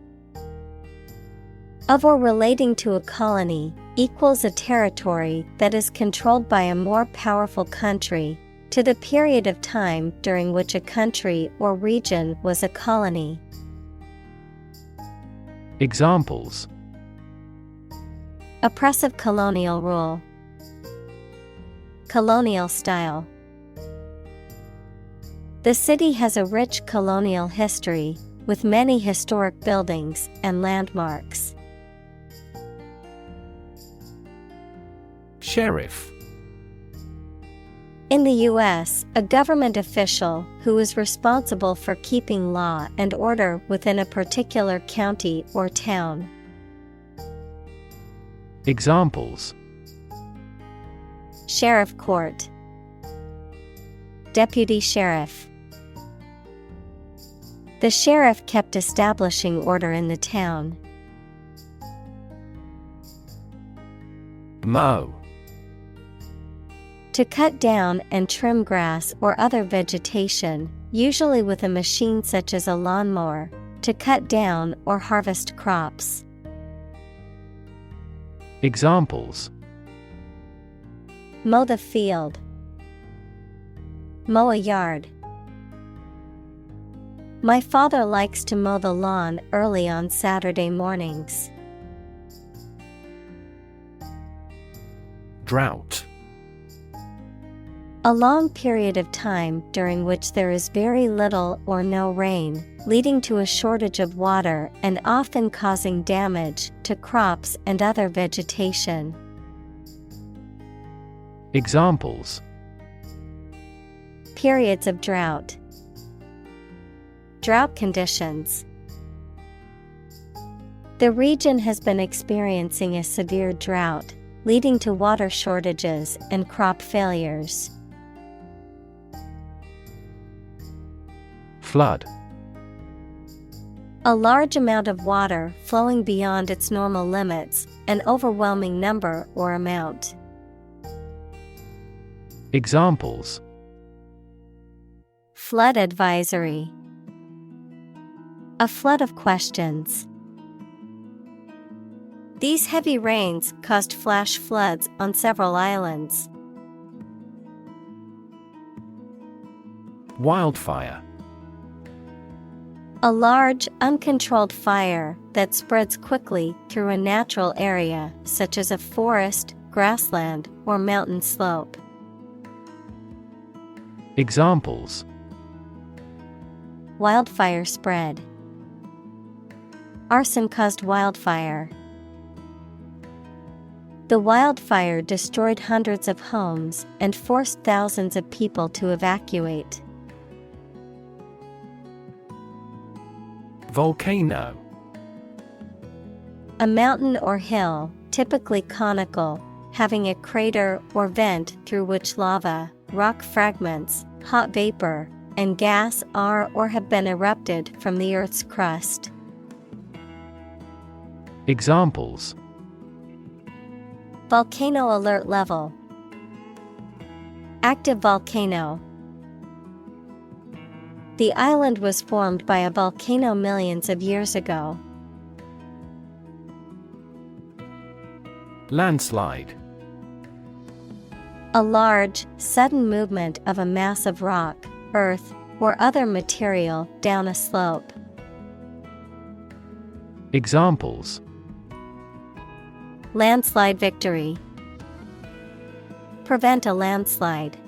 Of or relating to a colony, equals a territory that is controlled by a more powerful country, to the period of time during which a country or region was a colony. Examples: Oppressive colonial rule. Colonial style. The city has a rich colonial history, with many historic buildings and landmarks. Sheriff. In the U.S., a government official who is responsible for keeping law and order within a particular county or town. Examples: Sheriff court. Deputy sheriff. The sheriff kept establishing order in the town. Mow. To cut down and trim grass or other vegetation, usually with a machine such as a lawnmower, to cut down or harvest crops. Examples: Mow the field. Mow a yard. My father likes to mow the lawn early on Saturday mornings. Drought. A long period of time during which there is very little or no rain, leading to a shortage of water and often causing damage to crops and other vegetation. Examples: Periods of drought. Drought conditions. The region has been experiencing a severe drought, leading to water shortages and crop failures. Flood. A large amount of water flowing beyond its normal limits, an overwhelming number or amount. Examples: Flood advisory. A flood of questions. These heavy rains caused flash floods on several islands. Wildfire. A large, uncontrolled fire that spreads quickly through a natural area, such as a forest, grassland, or mountain slope. Examples: Wildfire spread. Arson caused wildfire. The wildfire destroyed hundreds of homes and forced thousands of people to evacuate. Volcano. A mountain or hill, typically conical, having a crater or vent through which lava, rock fragments, hot vapor, and gas are or have been erupted from the Earth's crust. Examples: Volcano alert level. Active volcano. The island was formed by a volcano millions of years ago. Landslide. A large, sudden movement of a mass of rock, earth, or other material down a slope. Examples: Landslide victory. Prevent a landslide.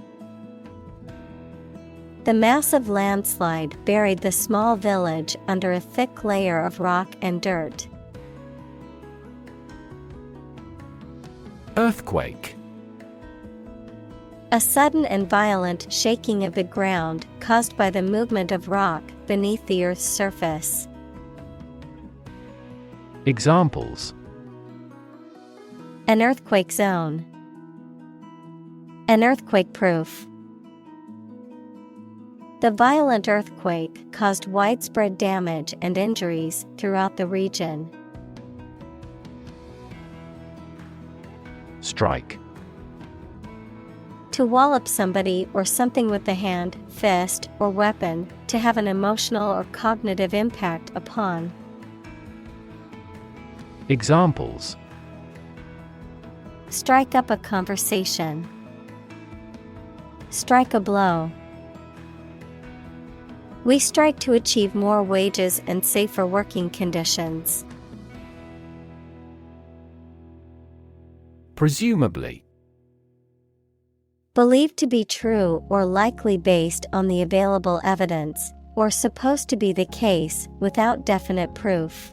The massive landslide buried the small village under a thick layer of rock and dirt. Earthquake. A sudden and violent shaking of the ground caused by the movement of rock beneath the Earth's surface. Examples: An earthquake zone. An earthquake proof. The violent earthquake caused widespread damage and injuries throughout the region. Strike. To wallop somebody or something with the hand, fist, or weapon, to have an emotional or cognitive impact upon. Examples: Strike up a conversation. Strike a blow. We strike to achieve more wages and safer working conditions. Presumably. Believed to be true or likely based on the available evidence, or supposed to be the case without definite proof.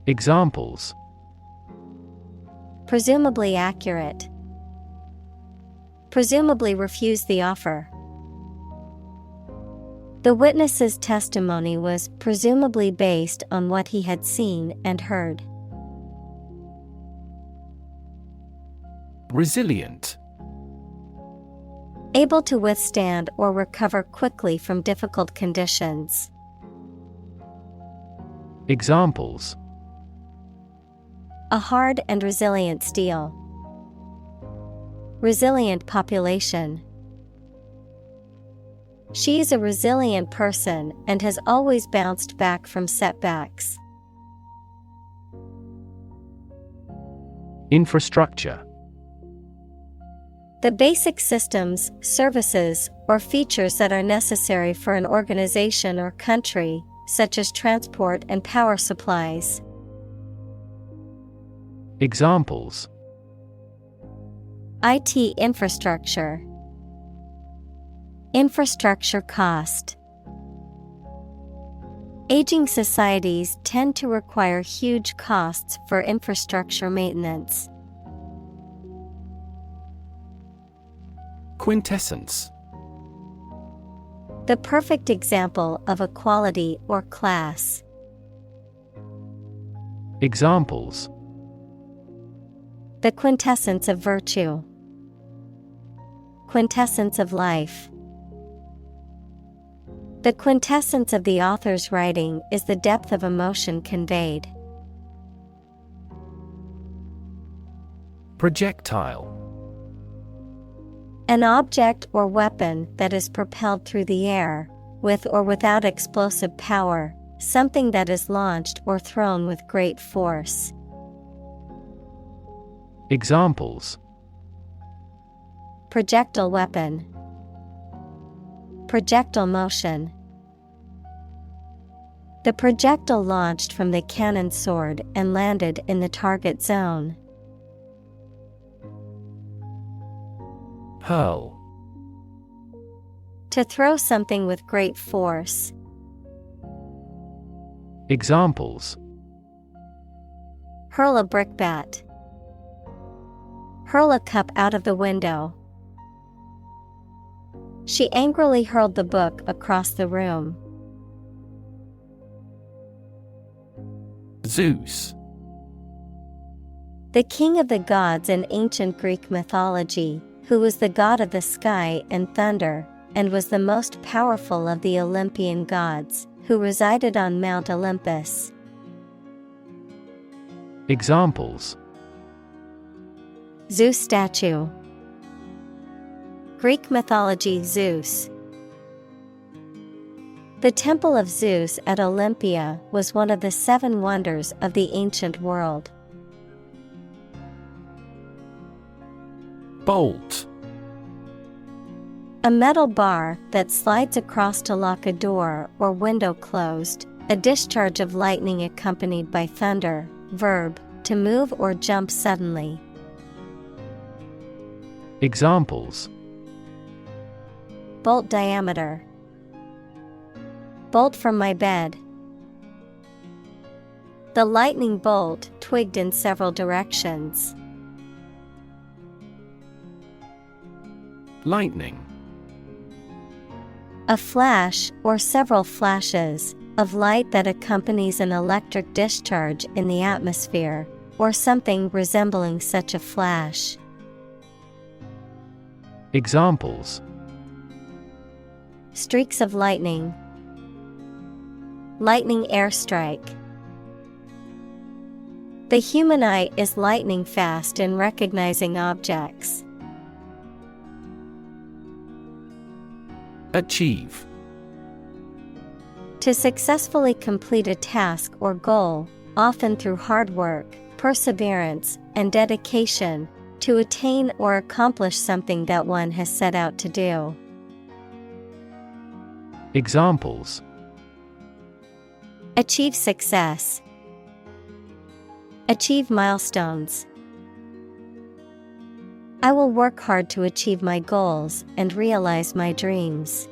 Examples: Presumably accurate. Presumably refuse the offer. The witness's testimony was presumably based on what he had seen and heard. Resilient. Able to withstand or recover quickly from difficult conditions. Examples: A hard and resilient steel. Resilient population. She is a resilient person and has always bounced back from setbacks. Infrastructure. The basic systems, services, or features that are necessary for an organization or country, such as transport and power supplies. Examples: IT infrastructure. Infrastructure cost. Aging societies tend to require huge costs for infrastructure maintenance. Quintessence. The perfect example of a quality or class. Examples. The quintessence of virtue. Quintessence of life. The quintessence of the author's writing is the depth of emotion conveyed. Projectile. An object or weapon that is propelled through the air, with or without explosive power, something that is launched or thrown with great force. Examples. Projectile weapon. Projectile motion. The projectile launched from the cannon sword and landed in the target zone. Hurl. To throw something with great force. Examples. Hurl a brickbat. Hurl a cup out of the window. She angrily hurled the book across the room. Zeus. The king of the gods in ancient Greek mythology, who was the god of the sky and thunder, and was the most powerful of the Olympian gods, who resided on Mount Olympus. Examples. Zeus statue. Greek mythology Zeus. The Temple of Zeus at Olympia was one of the 7 wonders of the ancient world. Bolt. A metal bar that slides across to lock a door or window closed, a discharge of lightning accompanied by thunder. Verb, to move or jump suddenly. Examples. Bolt diameter. Bolt from my bed. The lightning bolt twigged in several directions. Lightning. A flash or several flashes of light that accompanies an electric discharge in the atmosphere, or something resembling such a flash. Examples. Streaks of lightning. Lightning airstrike. The human eye is lightning fast in recognizing objects. Achieve. To successfully complete a task or goal, often through hard work, perseverance, and dedication, to attain or accomplish something that one has set out to do. Examples. Achieve success. Achieve milestones. I will work hard to achieve my goals and realize my dreams.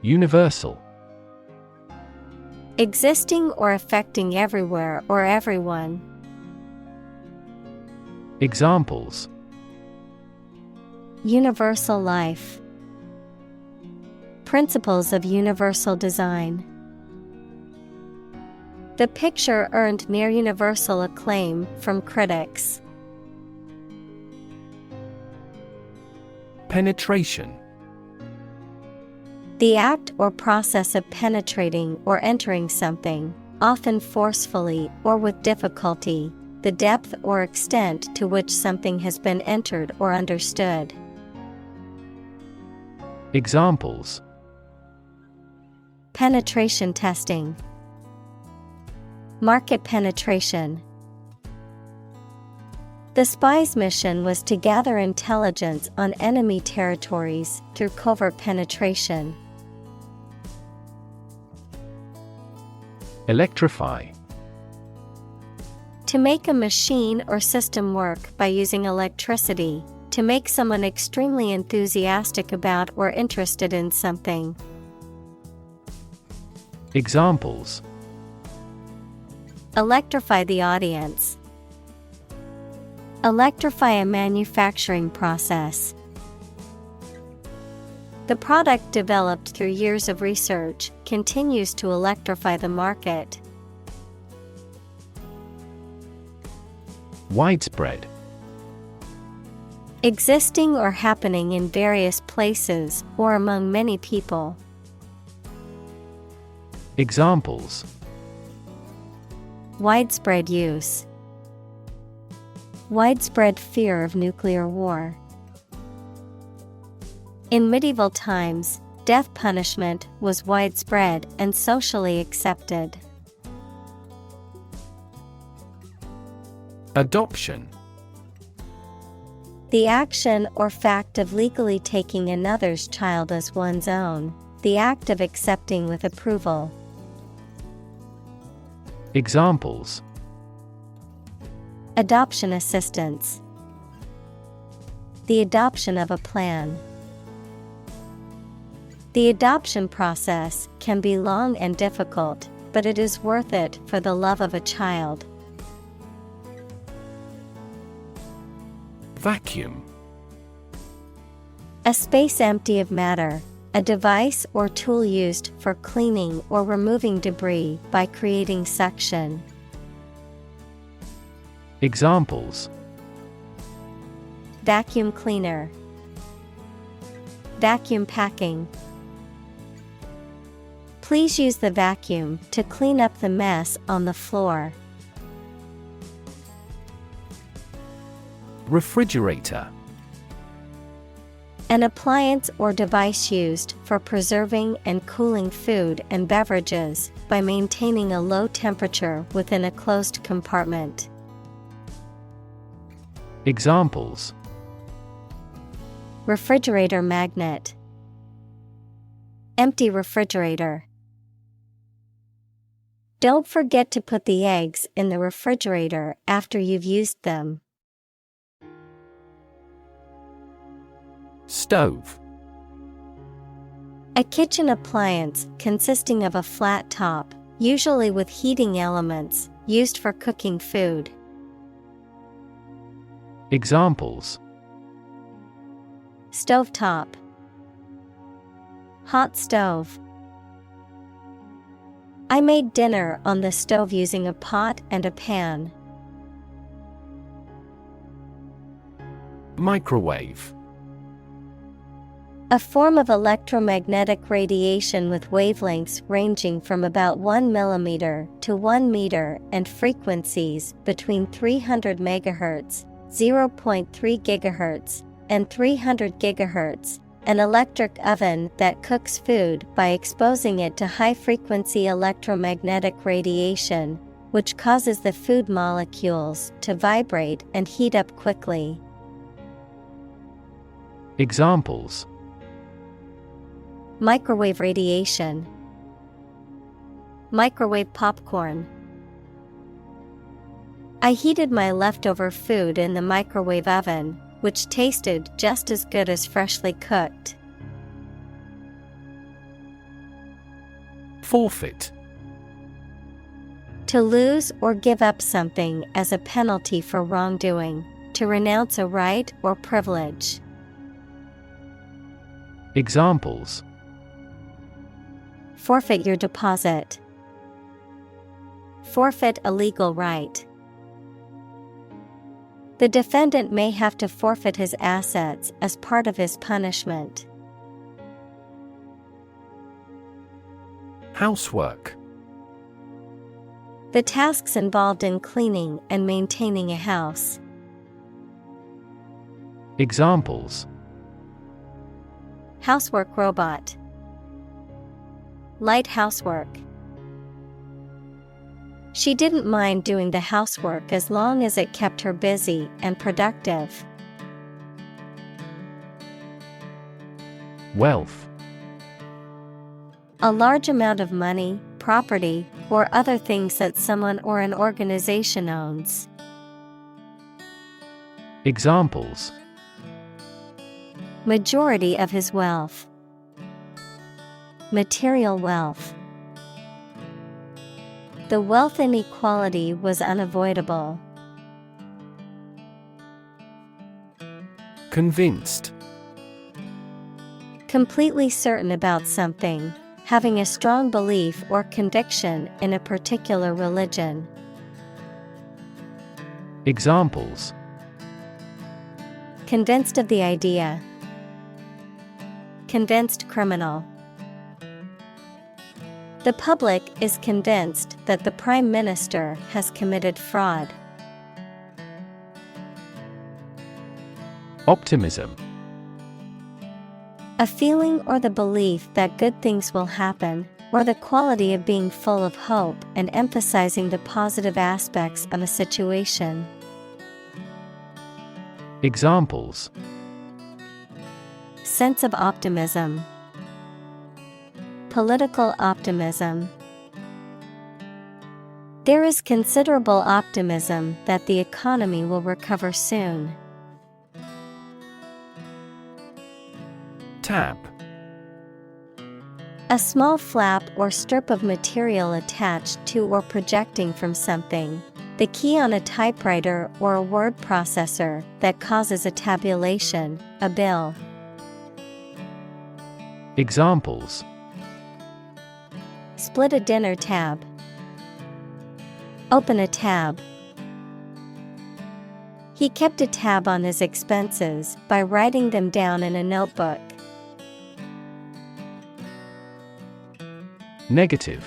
Universal. Existing or affecting everywhere or everyone. Examples. Universal life. Principles of universal design. The picture earned near universal acclaim from critics. Penetration. The act or process of penetrating or entering something, often forcefully or with difficulty, the depth or extent to which something has been entered or understood. Examples. Penetration testing. Market penetration. The spy's mission was to gather intelligence on enemy territories through covert penetration. Electrify. To make a machine or system work by using electricity, to make someone extremely enthusiastic about or interested in something. Examples: Electrify the audience. Electrify a manufacturing process. The product developed through years of research continues to electrify the market. Widespread. Existing or happening in various places or among many people. Examples: Widespread use. Widespread fear of nuclear war. In medieval times, death punishment was widespread and socially accepted. Adoption. The action or fact of legally taking another's child as one's own, the act of accepting with approval. Examples: Adoption assistance. The adoption of a plan. The adoption process can be long and difficult, but it is worth it for the love of a child. Vacuum. A space empty of matter, a device or tool used for cleaning or removing debris by creating suction. Examples: Vacuum cleaner. Vacuum packing. Please use the vacuum to clean up the mess on the floor. Refrigerator. An appliance or device used for preserving and cooling food and beverages by maintaining a low temperature within a closed compartment. Examples: Refrigerator magnet. Empty refrigerator. Don't forget to put the eggs in the refrigerator after you've used them. Stove. A kitchen appliance consisting of a flat top, usually with heating elements, used for cooking food. Examples: Stovetop. Hot stove. I made dinner on the stove using a pot and a pan. Microwave. A form of electromagnetic radiation with wavelengths ranging from about 1 mm to 1 meter and frequencies between 300 MHz, 0.3 GHz, and 300 GHz. An electric oven that cooks food by exposing it to high-frequency electromagnetic radiation, which causes the food molecules to vibrate and heat up quickly. Examples: Microwave radiation. Microwave popcorn. I heated my leftover food in the microwave oven, which tasted just as good as freshly cooked. Forfeit. To lose or give up something as a penalty for wrongdoing, to renounce a right or privilege. Examples: Forfeit your deposit. Forfeit a legal right. The defendant may have to forfeit his assets as part of his punishment. Housework. The tasks involved in cleaning and maintaining a house. Examples: Housework robot. Light housework. She didn't mind doing the housework as long as it kept her busy and productive. Wealth. A large amount of money, property, or other things that someone or an organization owns. Examples: Majority of his wealth. Material wealth. The wealth inequality was unavoidable. Convinced. Completely certain about something, having a strong belief or conviction in a particular religion. Examples: Convinced of the idea. Convinced criminal. The public is convinced that the Prime Minister has committed fraud. Optimism. A feeling or the belief that good things will happen, or the quality of being full of hope and emphasizing the positive aspects of a situation. Examples: Sense of optimism. Political optimism. There is considerable optimism that the economy will recover soon. Tab. A small flap or strip of material attached to or projecting from something. The key on a typewriter or a word processor that causes a tabulation, a bill. Examples: Split a dinner tab. Open a tab. He kept a tab on his expenses by writing them down in a notebook. Negative.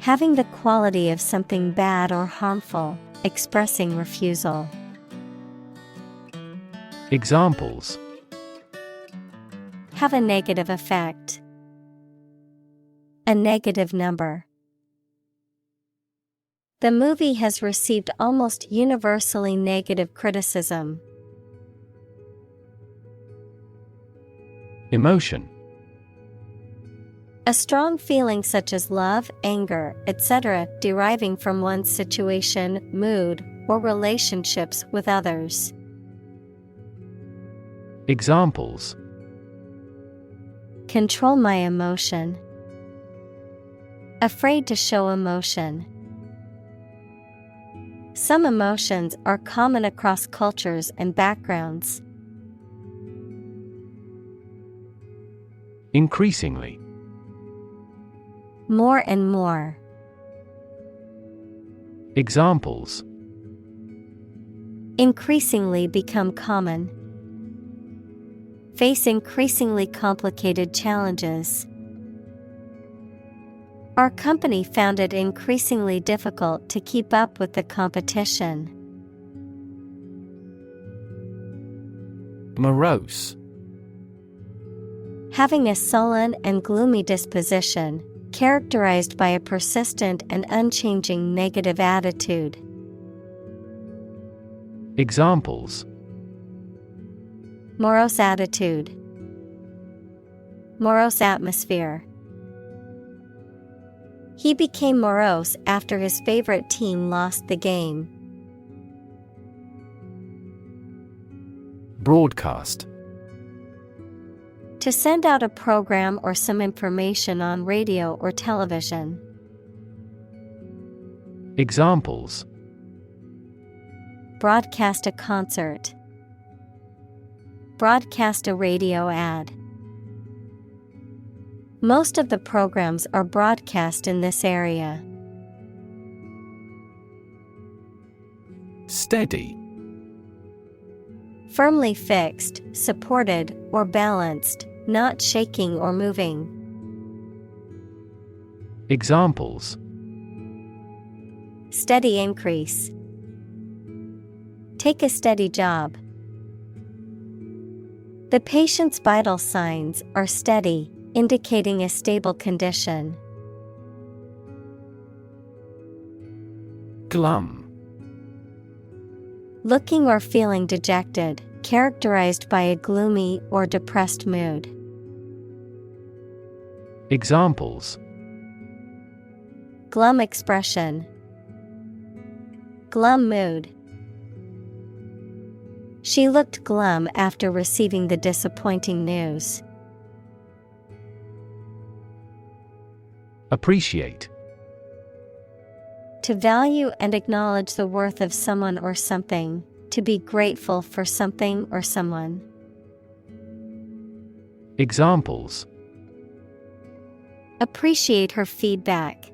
Having the quality of something bad or harmful, expressing refusal. Examples: Have a negative effect. A negative number. The movie has received almost universally negative criticism. Emotion. A strong feeling such as love, anger, etc., deriving from one's situation, mood, or relationships with others. Examples: Control my emotion. Afraid to show emotion. Some emotions are common across cultures and backgrounds. Increasingly. More and more. Examples: Increasingly become common. Face increasingly complicated challenges. Our company found it increasingly difficult to keep up with the competition. Morose. Having a sullen and gloomy disposition, characterized by a persistent and unchanging negative attitude. Examples: Morose attitude. Morose atmosphere. He became morose after his favorite team lost the game. Broadcast. To send out a program or some information on radio or television. Examples: Broadcast a concert. Broadcast a radio ad. Most of the programs are broadcast in this area. Steady. Firmly fixed, supported, or balanced, not shaking or moving. Examples: Steady increase. Take a steady job. The patient's vital signs are steady, indicating a stable condition. Glum. Looking or feeling dejected, characterized by a gloomy or depressed mood. Examples: Glum expression. Glum mood. She looked glum after receiving the disappointing news. Appreciate. To value and acknowledge the worth of someone or something, to be grateful for something or someone. Examples: Appreciate her feedback.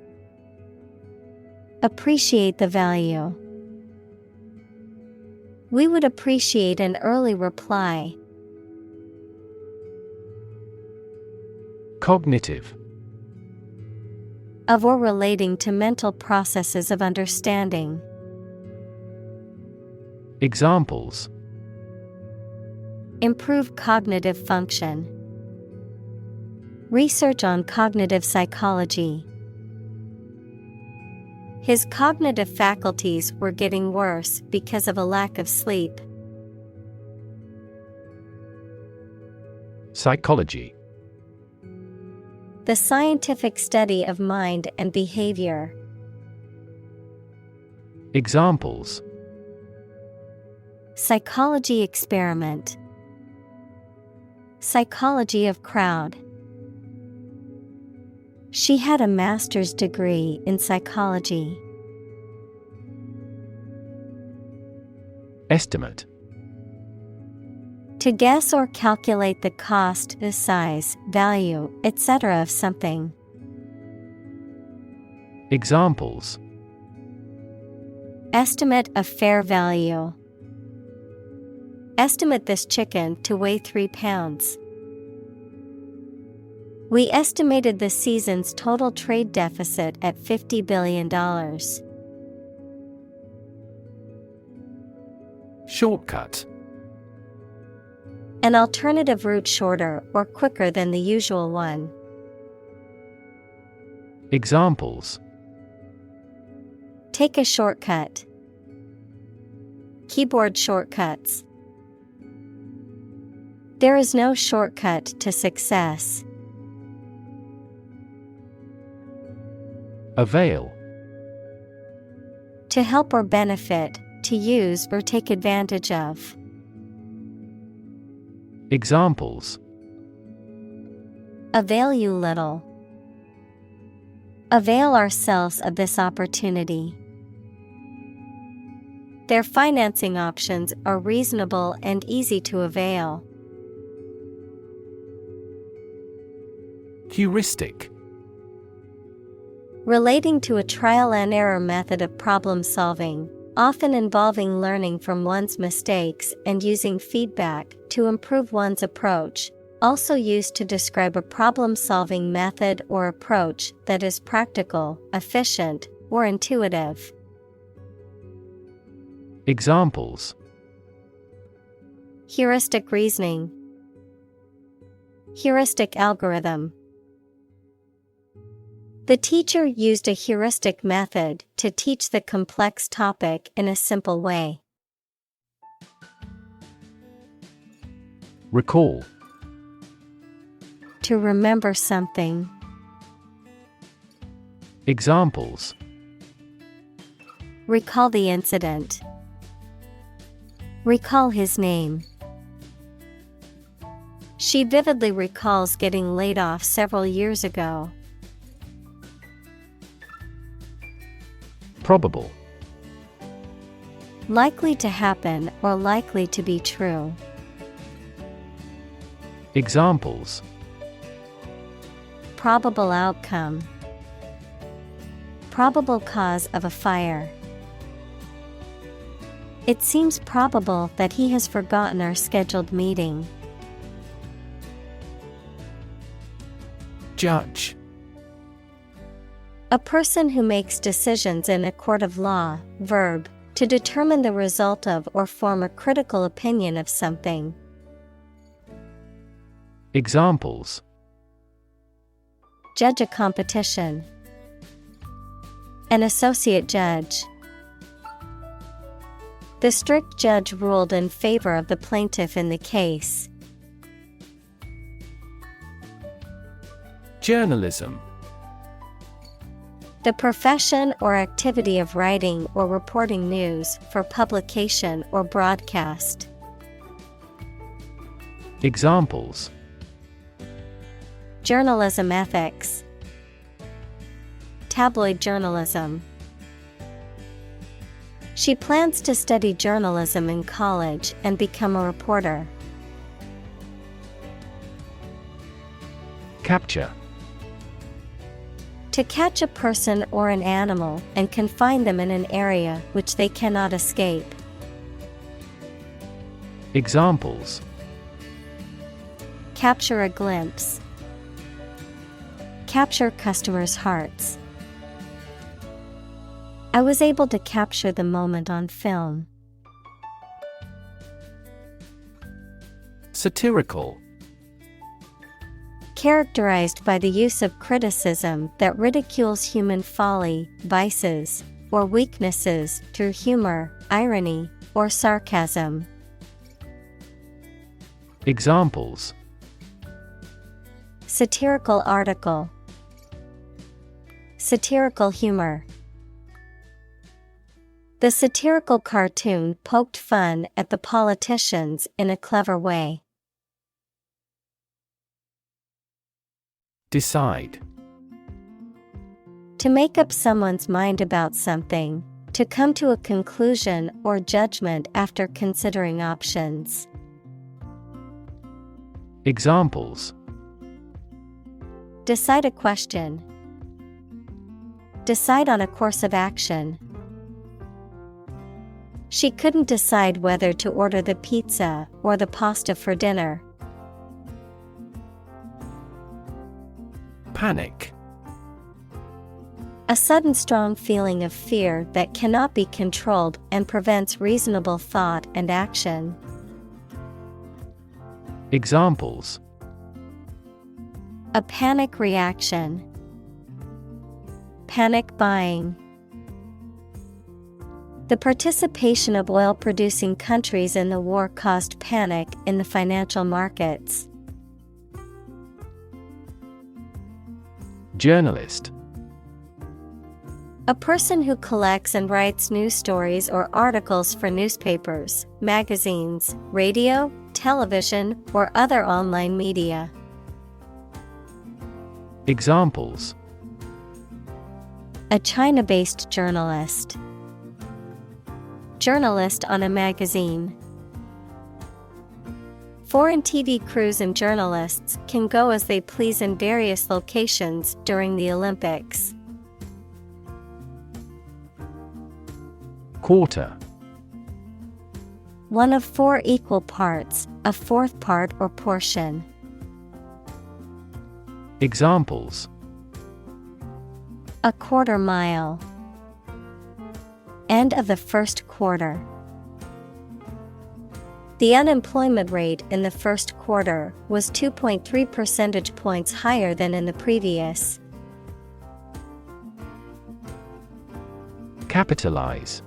Appreciate the value. We would appreciate an early reply. Cognitive. Of or relating to mental processes of understanding. Examples: Improve cognitive function. Research on cognitive psychology. His cognitive faculties were getting worse because of a lack of sleep. Psychology. The scientific study of mind and behavior. Examples: Psychology experiment. Psychology of crowd. She had a master's degree in psychology. Estimate. To guess or calculate the cost, the size, value, etc. of something. Examples: Estimate of fair value. Estimate this chicken to weigh 3 pounds. We estimated the season's total trade deficit at $50 billion. Shortcut. An alternative route shorter or quicker than the usual one. Examples: Take a shortcut. Keyboard shortcuts. There is no shortcut to success. Avail. To help or benefit, to use or take advantage of. Examples: Avail you little. Avail ourselves of this opportunity. Their financing options are reasonable and easy to avail. Heuristic. Relating to a trial and error method of problem solving, often involving learning from one's mistakes and using feedback to improve one's approach, also used to describe a problem-solving method or approach that is practical, efficient, or intuitive. Examples: Heuristic reasoning. Heuristic algorithm. The teacher used a heuristic method to teach the complex topic in a simple way. Recall. To remember something. Examples: Recall the incident. Recall his name. She vividly recalls getting laid off several years ago. Probable. Likely to happen or likely to be true. Examples: Probable outcome. Probable cause of a fire. It seems probable that he has forgotten our scheduled meeting. Judge. A person who makes decisions in a court of law. Verb, to determine the result of or form a critical opinion of something. Examples: Judge a competition. An associate judge. The strict judge ruled in favor of the plaintiff in the case. Journalism. The profession or activity of writing or reporting news for publication or broadcast. Examples: Journalism ethics. Tabloid journalism. She plans to study journalism in college and become a reporter. Capture. To catch a person or an animal and confine them in an area which they cannot escape. Examples: Capture a glimpse. Capture customers' hearts. I was able to capture the moment on film. Satirical. Characterized by the use of criticism that ridicules human folly, vices, or weaknesses through humor, irony, or sarcasm. Examples: Satirical article. Satirical humor. The satirical cartoon poked fun at the politicians in a clever way. Decide. To make up someone's mind about something, to come to a conclusion or judgment after considering options. Examples: Decide a question. Decide on a course of action. She couldn't decide whether to order the pizza or the pasta for dinner. Panic. A sudden strong feeling of fear that cannot be controlled and prevents reasonable thought and action. Examples: A panic reaction. Panic buying. The participation of oil-producing countries in the war caused panic in the financial markets. Journalist. A person who collects and writes news stories or articles for newspapers, magazines, radio, television, or other online media. Examples: A China-based journalist. Journalist on a magazine. Foreign TV crews and journalists can go as they please in various locations during the Olympics. Quarter. One of 4 equal parts, a fourth part or portion. Examples: A quarter mile. End of the first quarter. The unemployment rate in the first quarter was 2.3 percentage points higher than in the previous. Capitalize.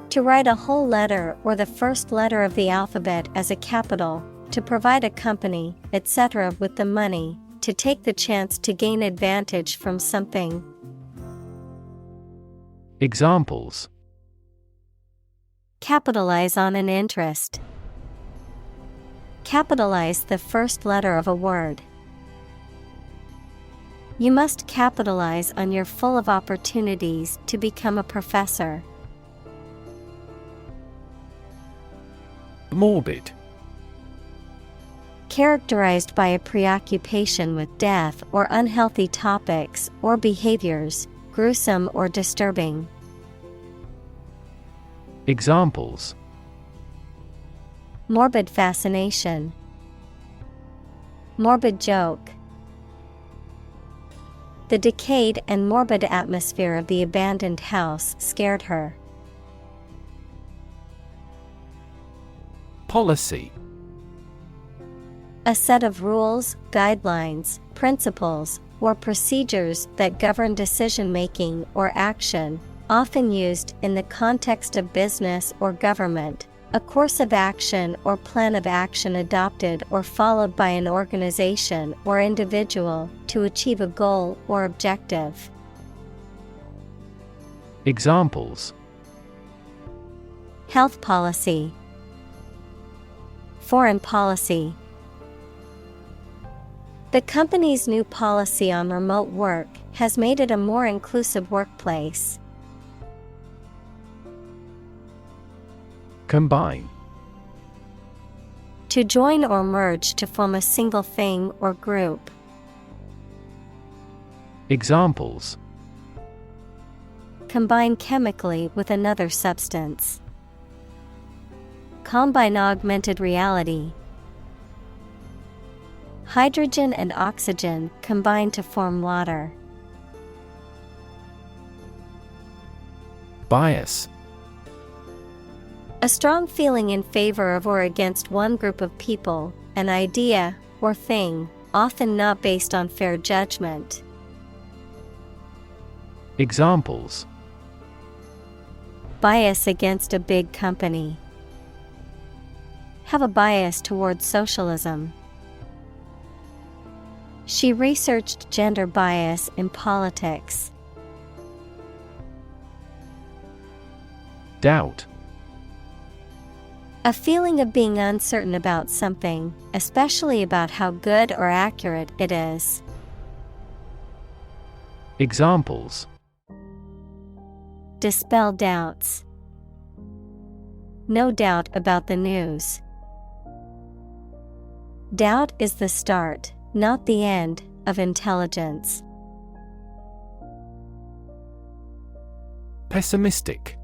To write a whole letter or the first letter of the alphabet as a capital, to provide a company, etc. with the money, to take the chance to gain advantage from something. Examples: Capitalize on an interest. Capitalize the first letter of a word. You must capitalize on your full of opportunities to become a professor. Morbid. Characterized by a preoccupation with death or unhealthy topics or behaviors, gruesome or disturbing. Examples: Morbid fascination. Morbid joke. The decayed and morbid atmosphere of the abandoned house scared her. Policy. A set of rules, guidelines, principles, or procedures that govern decision-making or action, often used in the context of business or government, A course of action or plan of action adopted or followed by an organization or individual to achieve a goal or objective. Examples: Health policy, foreign policy. The company's new policy on remote work has made it a more inclusive workplace. Combine. To join or merge to form a single thing or group. Examples: Combine chemically with another substance. Combine augmented reality. Hydrogen and oxygen combine to form water. Bias. A strong feeling in favor of or against one group of people, an idea, or thing, often not based on fair judgment. Examples: Bias against a big company. Have a bias towards socialism. She researched gender bias in politics. Doubt. A feeling of being uncertain about something, especially about how good or accurate it is. Examples: Dispel doubts. No doubt about the news. Doubt is the start, not the end, of intelligence. Pessimistic.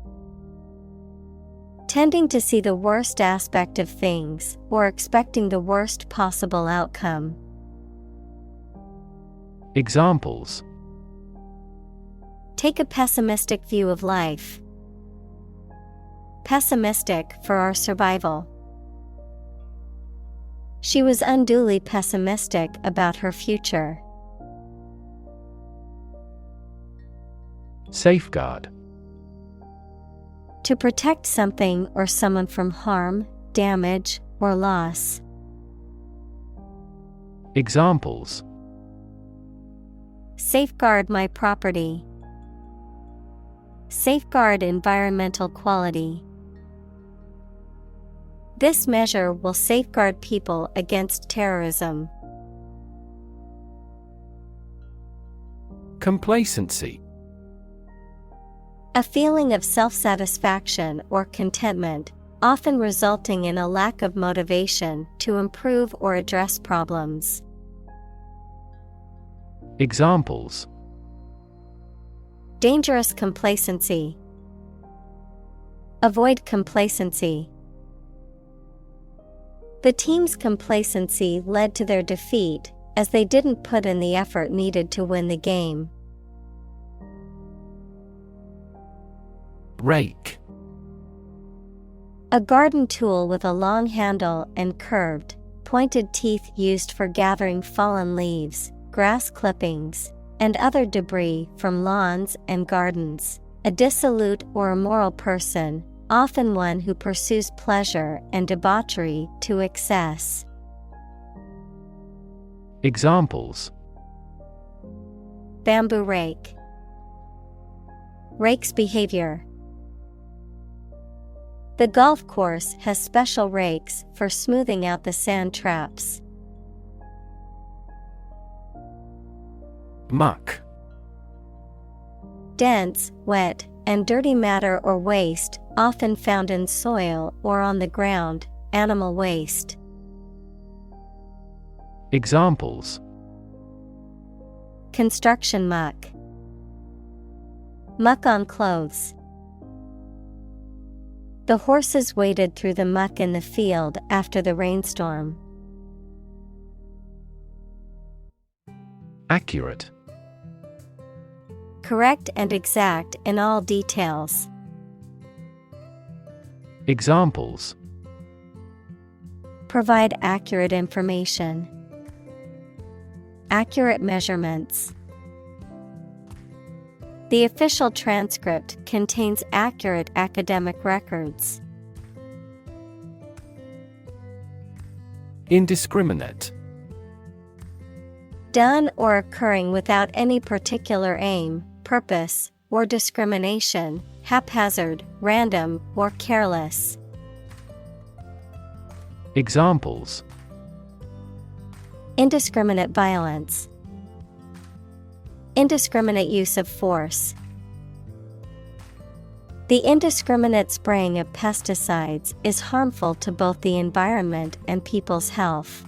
Tending to see the worst aspect of things, or expecting the worst possible outcome. Examples: Take a pessimistic view of life. Pessimistic for our survival. She was unduly pessimistic about her future. Safeguard. To protect something or someone from harm, damage, or loss. Examples: Safeguard my property. Safeguard environmental quality. This measure will safeguard people against terrorism. Complacency. A feeling of self-satisfaction or contentment, often resulting in a lack of motivation to improve or address problems. Examples: Dangerous complacency. Avoid complacency. The team's complacency led to their defeat, as they didn't put in the effort needed to win the game. Rake. A garden tool with a long handle and curved, pointed teeth used for gathering fallen leaves, grass clippings, and other debris from lawns and gardens. A dissolute or immoral person, often one who pursues pleasure and debauchery to excess. Examples: Bamboo rake. Rake's behavior. The golf course has special rakes for smoothing out the sand traps. Muck. Dense, wet, and dirty matter or waste, often found in soil or on the ground, animal waste. Examples: Construction muck. Muck on clothes. The horses waded through the muck in the field after the rainstorm. Accurate. Correct and exact in all details. Examples: Provide accurate information. Accurate measurements. The official transcript contains accurate academic records. Indiscriminate. Done or occurring without any particular aim, purpose, or discrimination, haphazard, random, or careless. Examples: Indiscriminate violence. Indiscriminate use of force. The indiscriminate spraying of pesticides is harmful to both the environment and people's health.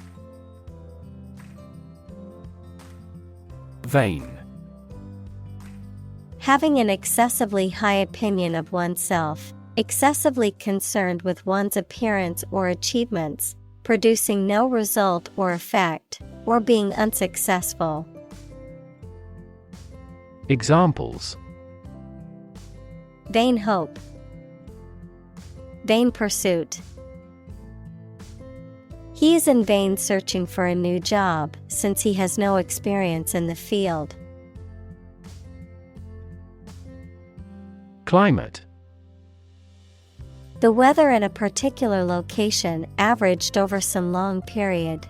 Vain. Having an excessively high opinion of oneself, excessively concerned with one's appearance or achievements, producing no result or effect, or being unsuccessful. Examples: Vain hope. Vain pursuit. He is in vain searching for a new job since he has no experience in the field. Climate. The weather at a particular location averaged over some long period.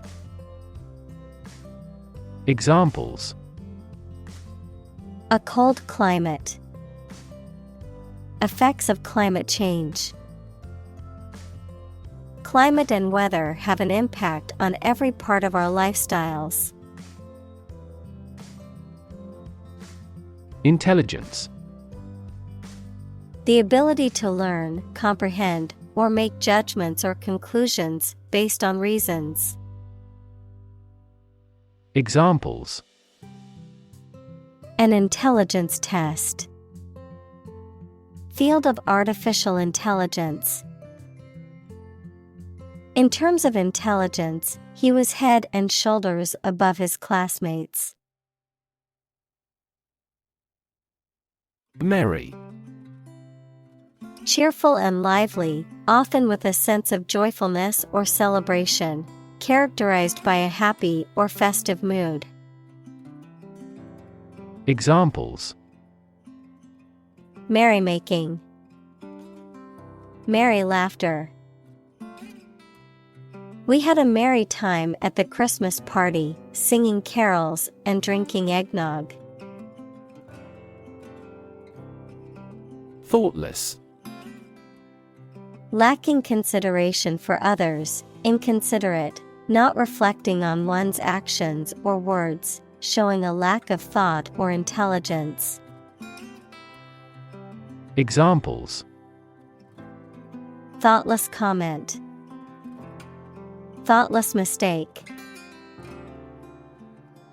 Examples: A cold climate. Effects of climate change. Climate and weather have an impact on every part of our lifestyles. Intelligence. The ability to learn, comprehend, or make judgments or conclusions based on reasons. Examples: An intelligence test. Field of artificial intelligence. In terms of intelligence, he was head and shoulders above his classmates. Merry. Cheerful and lively, often with a sense of joyfulness or celebration, characterized by a happy or festive mood. Examples: Merrymaking. Merry laughter. We had a merry time at the Christmas party, singing carols and drinking eggnog. Thoughtless. Lacking consideration for others, inconsiderate, not reflecting on one's actions or words, showing a lack of thought or intelligence. Examples: Thoughtless comment. Thoughtless mistake.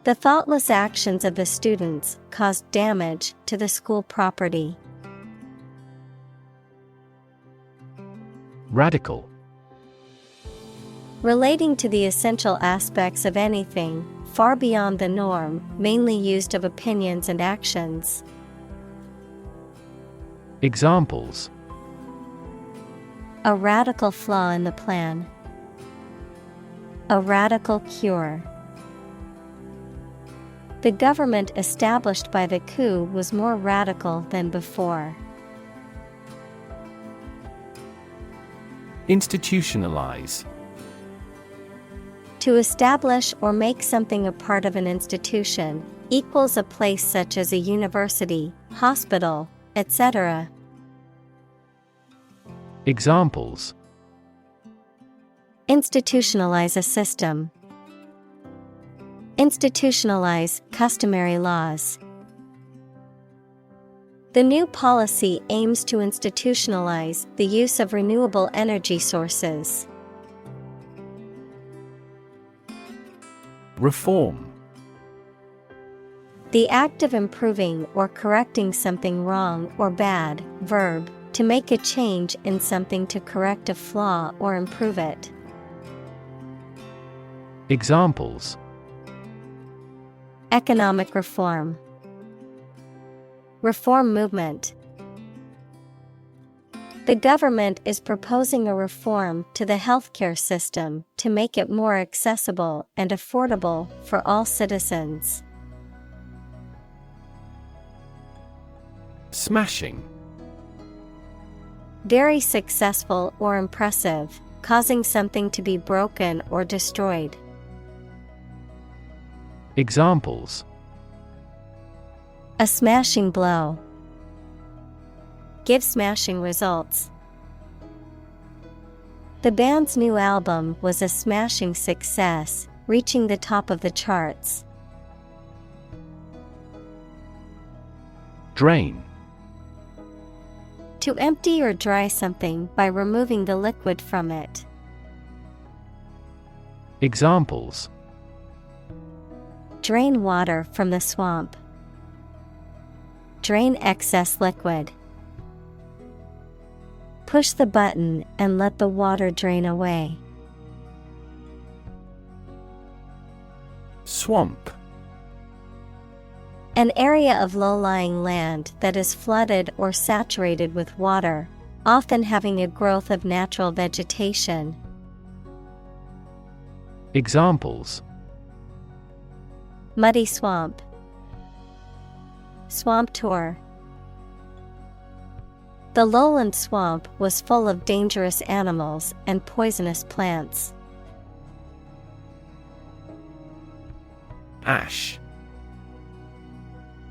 The thoughtless actions of the students caused damage to the school property. Radical. Relating to the essential aspects of anything, far beyond the norm, mainly used of opinions and actions. Examples: A radical flaw in the plan. A radical cure. The government established by the coup was more radical than before. Institutionalize. To establish or make something a part of an institution, equals a place such as a university, hospital, etc. Examples: Institutionalize a system. Institutionalize customary laws. The new policy aims to institutionalize the use of renewable energy sources. Reform. The act of improving or correcting something wrong or bad. Verb, to make a change in something to correct a flaw or improve it. Examples: Economic reform. Reform movement. The government is proposing a reform to the healthcare system to make it more accessible and affordable for all citizens. Smashing. Very successful or impressive, causing something to be broken or destroyed. Examples: A smashing blow. Give smashing results. The band's new album was a smashing success, reaching the top of the charts. Drain. To empty or dry something by removing the liquid from it. Examples: Drain water from the swamp. Drain excess liquid. Push the button and let the water drain away. Swamp. An area of low-lying land that is flooded or saturated with water, often having a growth of natural vegetation. Examples: Muddy swamp. Swamp tour. The lowland swamp was full of dangerous animals and poisonous plants. Ash.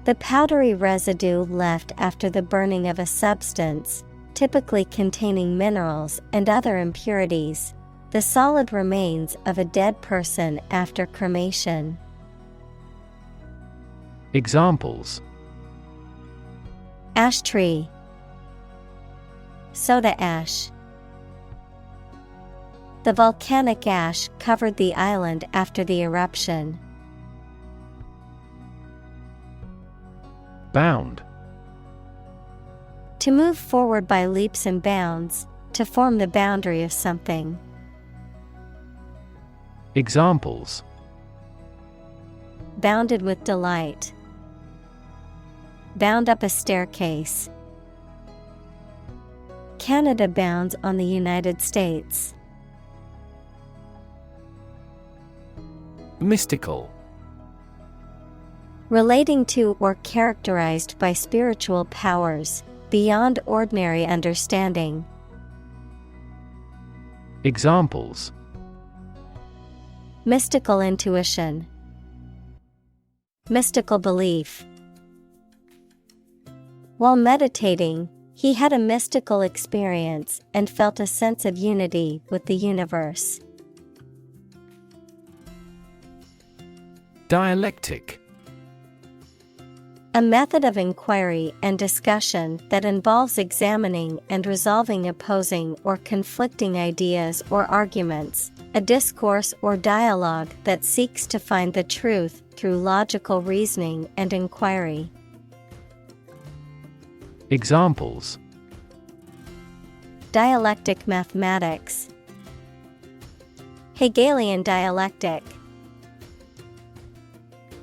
The powdery residue left after the burning of a substance, typically containing minerals and other impurities, the solid remains of a dead person after cremation. Examples: Ash tree. Soda ash. The volcanic ash covered the island after the eruption. Bound. To move forward by leaps and bounds, to form the boundary of something. Examples: Bounded with delight. Bound up a staircase. Canada bounds on the United States. Mystical. Relating to or characterized by spiritual powers, beyond ordinary understanding. Examples: Mystical intuition. Mystical belief. While meditating, he had a mystical experience and felt a sense of unity with the universe. Dialectic. A method of inquiry and discussion that involves examining and resolving opposing or conflicting ideas or arguments, a discourse or dialogue that seeks to find the truth through logical reasoning and inquiry. Examples: Dialectic mathematics. Hegelian dialectic.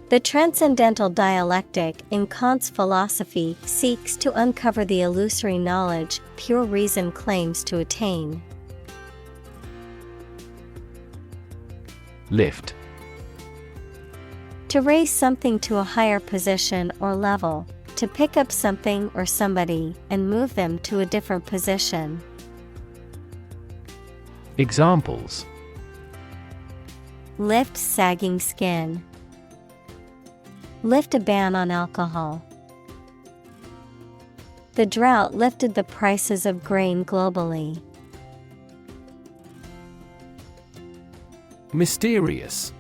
The transcendental dialectic in Kant's philosophy seeks to uncover the illusory knowledge pure reason claims to attain. Lift. To raise something to a higher position or level, to pick up something or somebody and move them to a different position. Examples: Lift sagging skin. Lift a ban on alcohol. The drought lifted the prices of grain globally. Mysterious.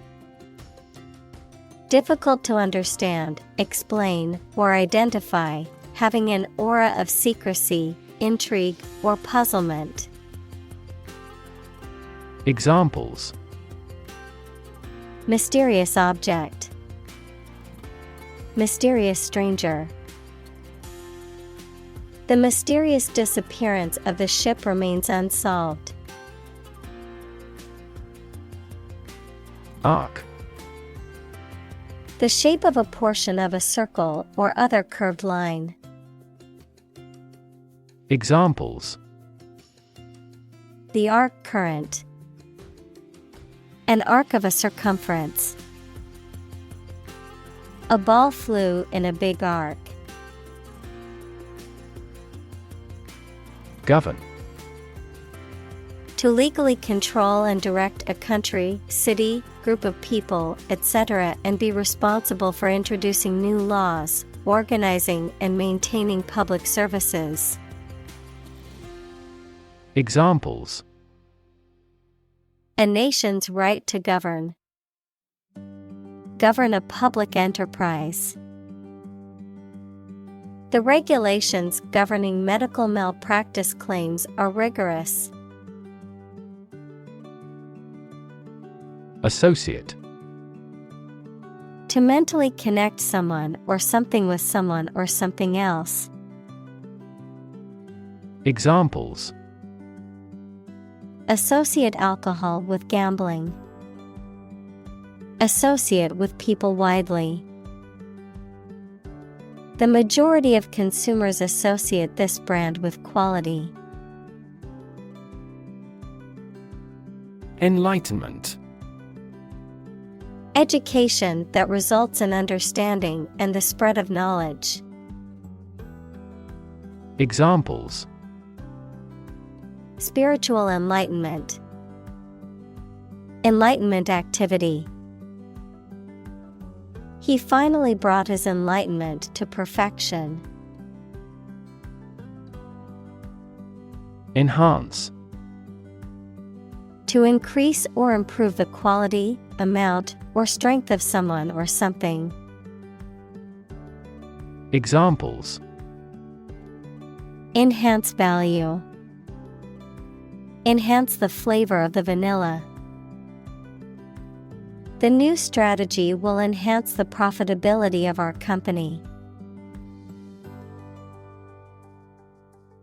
Difficult to understand, explain, or identify, having an aura of secrecy, intrigue, or puzzlement. Examples: Mysterious object. Mysterious stranger. The mysterious disappearance of the ship remains unsolved. Arc. The shape of a portion of a circle or other curved line. Examples: The arc current. An arc of a circumference. A ball flew in a big arc. To To legally control and direct a country, city, group of people, etc., and be responsible for introducing new laws, organizing and maintaining public services. Examples: A nation's right to govern. Govern a public enterprise. The regulations governing medical malpractice claims are rigorous. Associate. To mentally connect someone or something with someone or something else. Examples: Associate alcohol with gambling. Associate with people widely. The majority of consumers associate this brand with quality. Enlightenment. Education that results in understanding and the spread of knowledge. Examples: Spiritual enlightenment. Enlightenment activity. He finally brought his enlightenment to perfection. Enhance. To increase or improve the quality, amount, or strength of someone or something. Examples: Enhance value. Enhance the flavor of the vanilla. The new strategy will enhance the profitability of our company.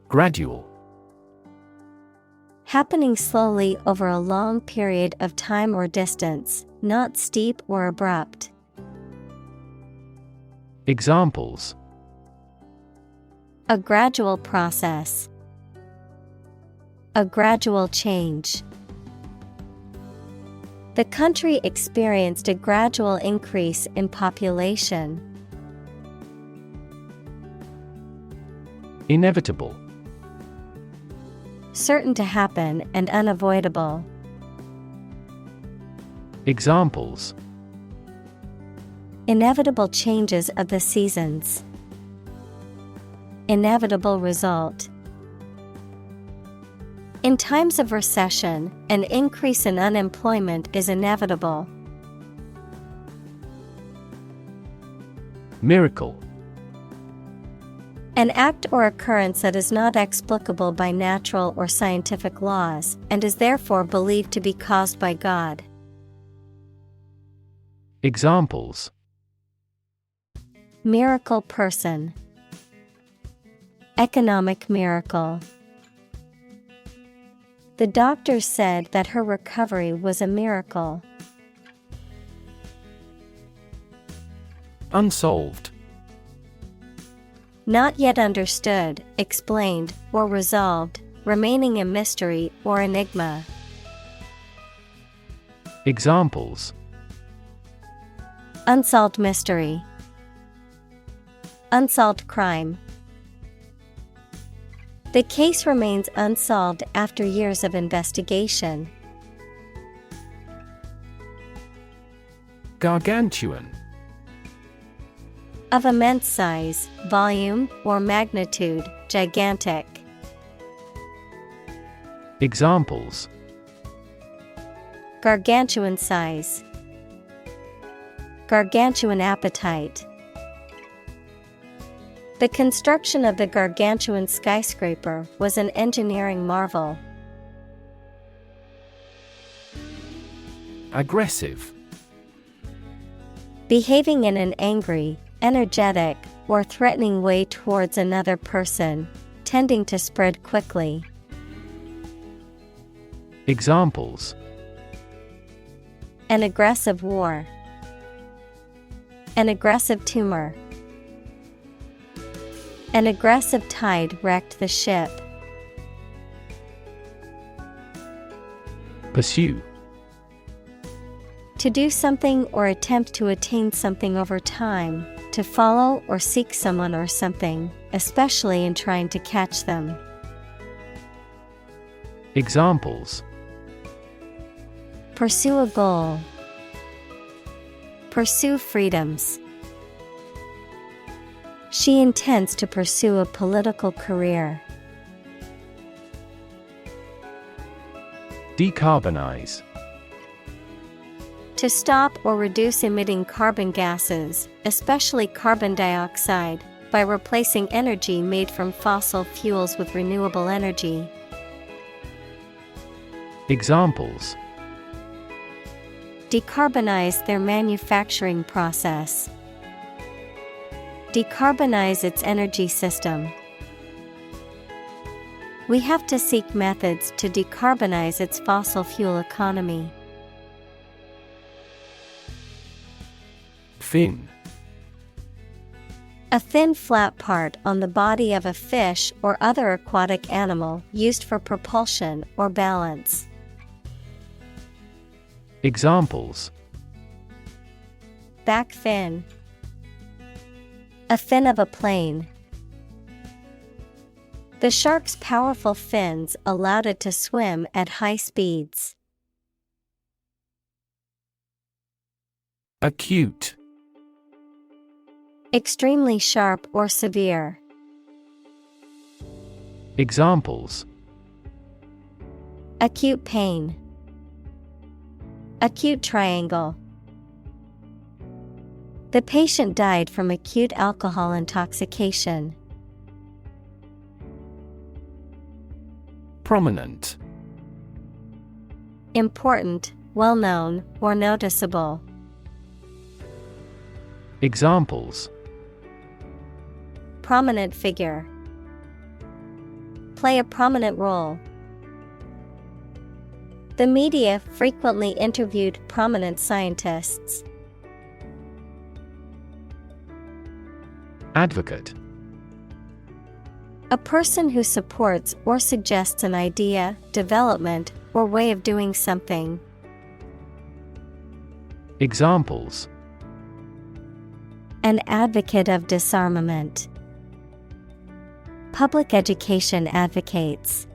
Gradual. Happening slowly over a long period of time or distance, not steep or abrupt. Examples: A gradual process. A gradual change. The country experienced a gradual increase in population. Inevitable. Certain to happen and unavoidable. Examples: Inevitable changes of the seasons. Inevitable result. In times of recession, an increase in unemployment is inevitable. Miracle. An act or occurrence that is not explicable by natural or scientific laws, and is therefore believed to be caused by God. Examples: Miracle person. Economic miracle. The doctor said that her recovery was a miracle. Unsolved. Not yet understood, explained, or resolved, remaining a mystery or enigma. Examples: Unsolved mystery. Unsolved crime. The case remains unsolved after years of investigation. Gargantuan. Of immense size, volume, or magnitude, gigantic. Examples: Gargantuan size. Gargantuan appetite. The construction of the gargantuan skyscraper was an engineering marvel. Aggressive. Behaving in an angry, energetic, or threatening way towards another person, tending to spread quickly. Examples: An aggressive war. An aggressive tumor. An aggressive tide wrecked the ship. Pursue. To do something or attempt to attain something over time, to follow or seek someone or something, especially in trying to catch them. Examples: pursue a goal, pursue freedoms. She intends to pursue a political career. Decarbonize. To stop or reduce emitting carbon gases, especially carbon dioxide, by replacing energy made from fossil fuels with renewable energy. Examples: decarbonize their manufacturing process. Decarbonize its energy system. We have to seek methods to decarbonize its fossil fuel economy. Fin. A thin flat part on the body of a fish or other aquatic animal used for propulsion or balance. Examples: back fin. A fin of a plane. The shark's powerful fins allowed it to swim at high speeds. Acute. Extremely sharp or severe. Examples: acute pain. Acute triangle. The patient died from acute alcohol intoxication. Prominent. Important, well-known, or noticeable. Examples: prominent figure. Play a prominent role. The media frequently interviewed prominent scientists. Advocate. A person who supports or suggests an idea, development, or way of doing something. Examples: an advocate of disarmament. Public education advocates.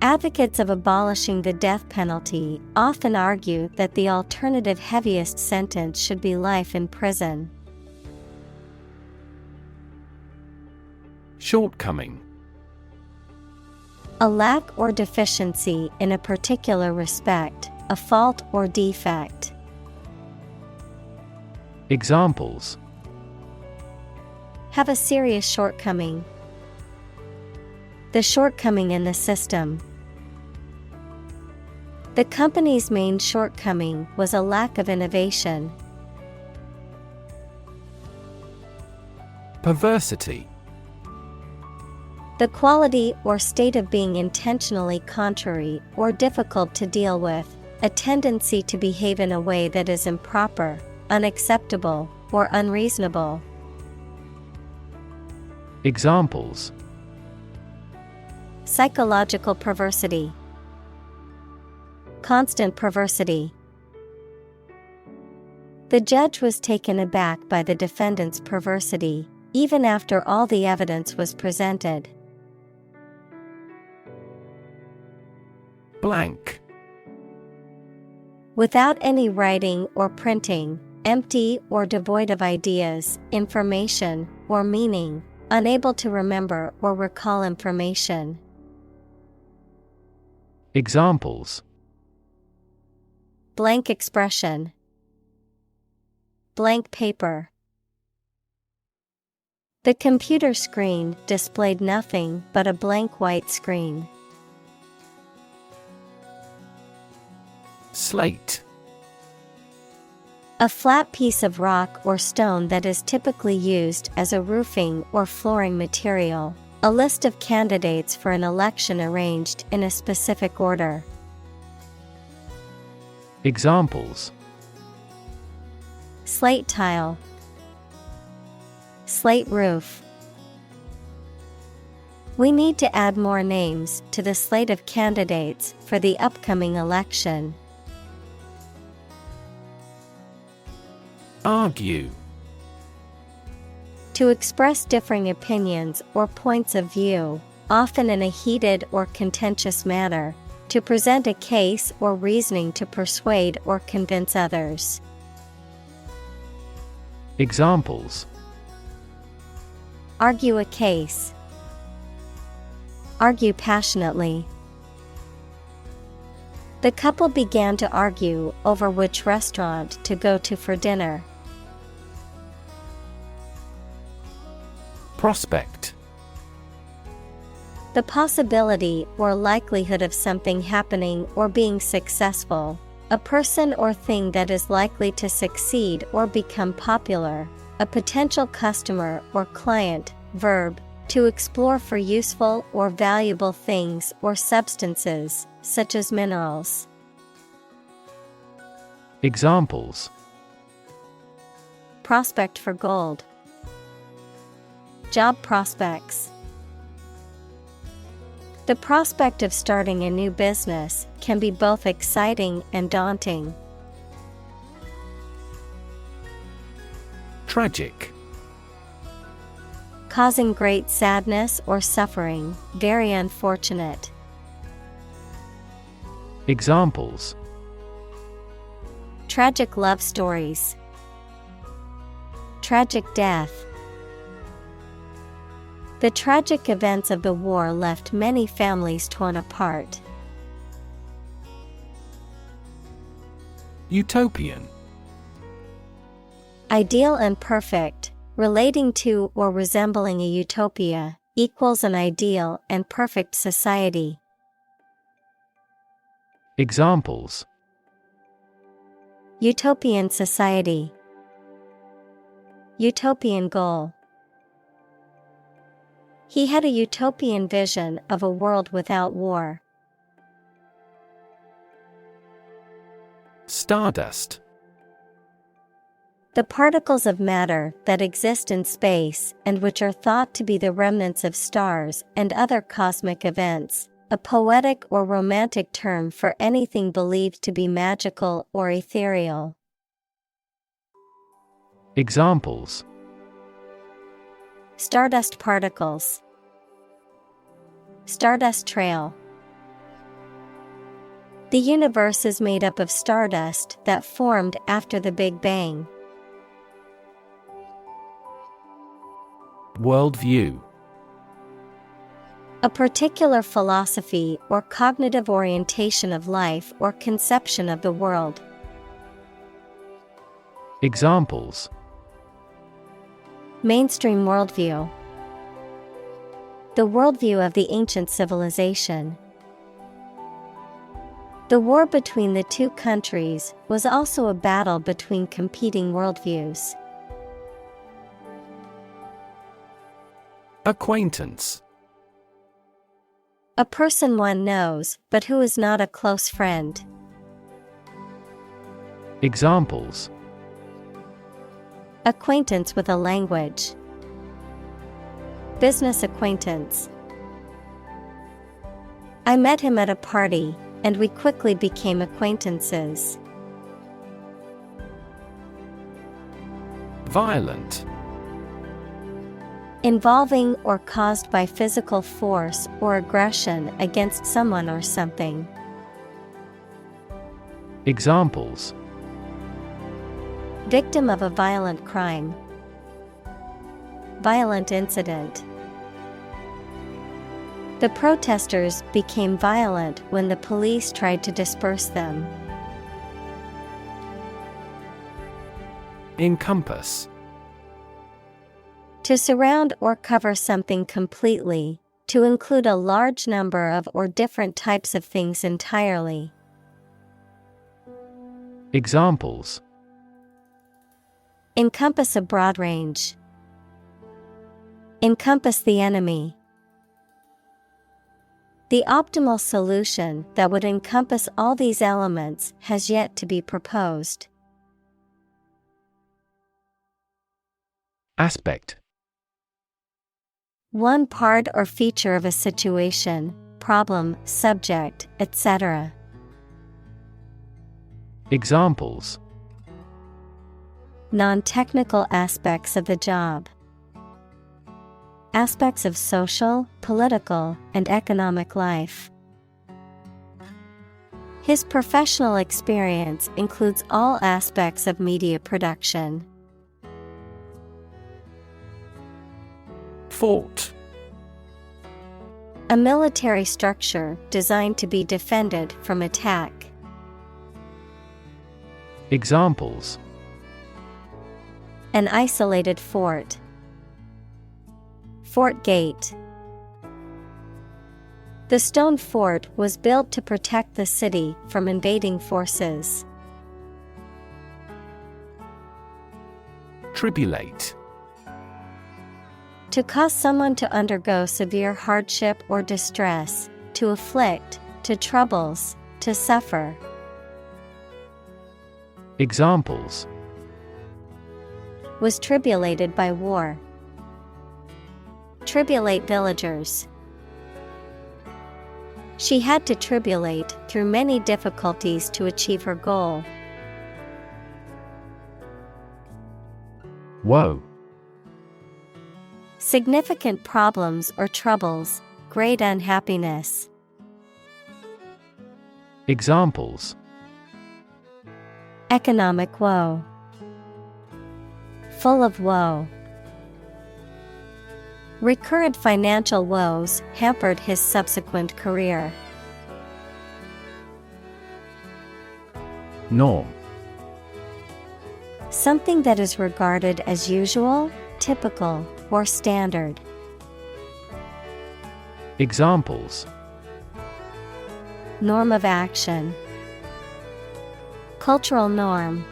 Advocates of abolishing the death penalty often argue that the alternative heaviest sentence should be life in prison. Shortcoming. A lack or deficiency in a particular respect, a fault or defect. Examples: have a serious shortcoming. The shortcoming in the system. The company's main shortcoming was a lack of innovation. Perversity. The quality or state of being intentionally contrary or difficult to deal with, a tendency to behave in a way that is improper, unacceptable, or unreasonable. Examples: psychological perversity. Constant perversity. The judge was taken aback by the defendant's perversity, even after all the evidence was presented. Blank. Without any writing or printing, empty or devoid of ideas, information, or meaning, unable to remember or recall information. Examples: blank expression. Blank paper. The computer screen displayed nothing but a blank white screen. Slate. A flat piece of rock or stone that is typically used as a roofing or flooring material. A list of candidates for an election arranged in a specific order. Examples: slate tile. Slate roof. We need to add more names to the slate of candidates for the upcoming election. Argue. To express differing opinions or points of view, often in a heated or contentious manner, to present a case or reasoning to persuade or convince others. Examples: argue a case, argue passionately. The couple began to argue over which restaurant to go to for dinner. Prospect. The possibility or likelihood of something happening or being successful, a person or thing that is likely to succeed or become popular, a potential customer or client. Verb, to explore for useful or valuable things or substances, such as minerals. Examples: prospect for gold, job prospects. The prospect of starting a new business can be both exciting and daunting. Tragic. Causing great sadness or suffering, very unfortunate. Examples: tragic love stories, tragic death. The tragic events of the war left many families torn apart. Utopian. Ideal and perfect, relating to or resembling a utopia, equals an ideal and perfect society. Examples: utopian society, utopian goal. He had a utopian vision of a world without war. Stardust. The particles of matter that exist in space and which are thought to be the remnants of stars and other cosmic events, a poetic or romantic term for anything believed to be magical or ethereal. Examples: stardust particles, stardust trail. The universe is made up of stardust that formed after the Big Bang. Worldview. A particular philosophy or cognitive orientation of life or conception of the world. Examples: mainstream worldview, the worldview of the ancient civilization. The war between the two countries was also a battle between competing worldviews. Acquaintance. A person one knows, but who is not a close friend. Examples: acquaintance with a language, business acquaintance. I met him at a party, and we quickly became acquaintances. Violent. Involving or caused by physical force or aggression against someone or something. Examples: victim of a violent crime, violent incident. The protesters became violent when the police tried to disperse them. Encompass. To surround or cover something completely, to include a large number of or different types of things entirely. Examples: encompass a broad range, encompass the enemy. The optimal solution that would encompass all these elements has yet to be proposed. Aspect. One part or feature of a situation, problem, subject, etc. Examples: non-technical aspects of the job, aspects of social, political, and economic life. His professional experience includes all aspects of media production. Fort. A military structure designed to be defended from attack. Examples: An isolated fort. Fort gate. The stone fort was built to protect the city from invading forces. Tribulate. To cause someone to undergo severe hardship or distress, to afflict, to troubles, to suffer. Examples: Was tribulated by war. Tribulate villagers. She had to tribulate through many difficulties to achieve her goal. Woe. Significant problems or troubles, great unhappiness. Examples: Economic woe. Full of woe. Recurrent financial woes hampered his subsequent career. Norm. Something that is regarded as usual, typical, or standard. Examples: Norm of action. Cultural norm.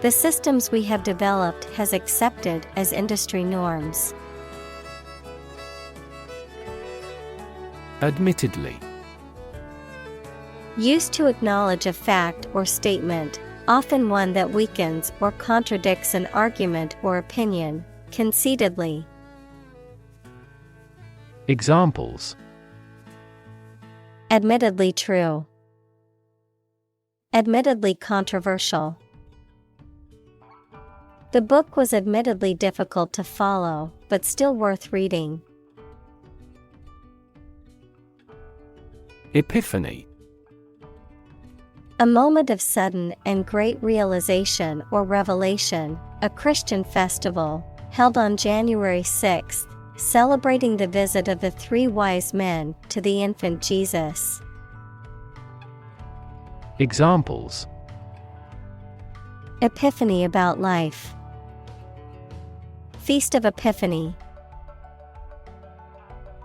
The systems we have developed has accepted as industry norms. Admittedly. Used to acknowledge a fact or statement, often one that weakens or contradicts an argument or opinion, conceitedly. Examples: Admittedly true. Admittedly controversial. The book was admittedly difficult to follow, but still worth reading. Epiphany. A moment of sudden and great realization or revelation, a Christian festival, held on January 6th, celebrating the visit of the three wise men to the infant Jesus. Examples: Epiphany about life. Feast of Epiphany.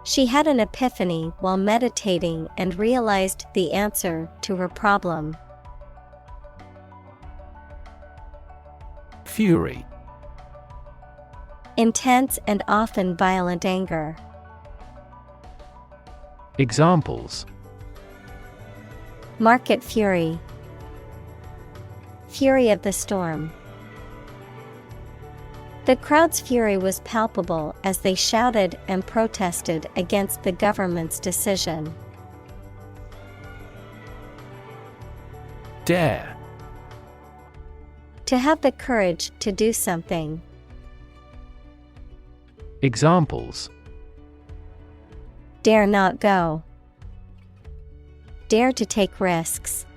She had an epiphany while meditating and realized the answer to her problem. Fury. Intense and often violent anger. Examples: Market fury. Fury of the storm. The crowd's fury was palpable as they shouted and protested against the government's decision. Dare. To have the courage to do something. Examples: Dare not go. Dare to take risks.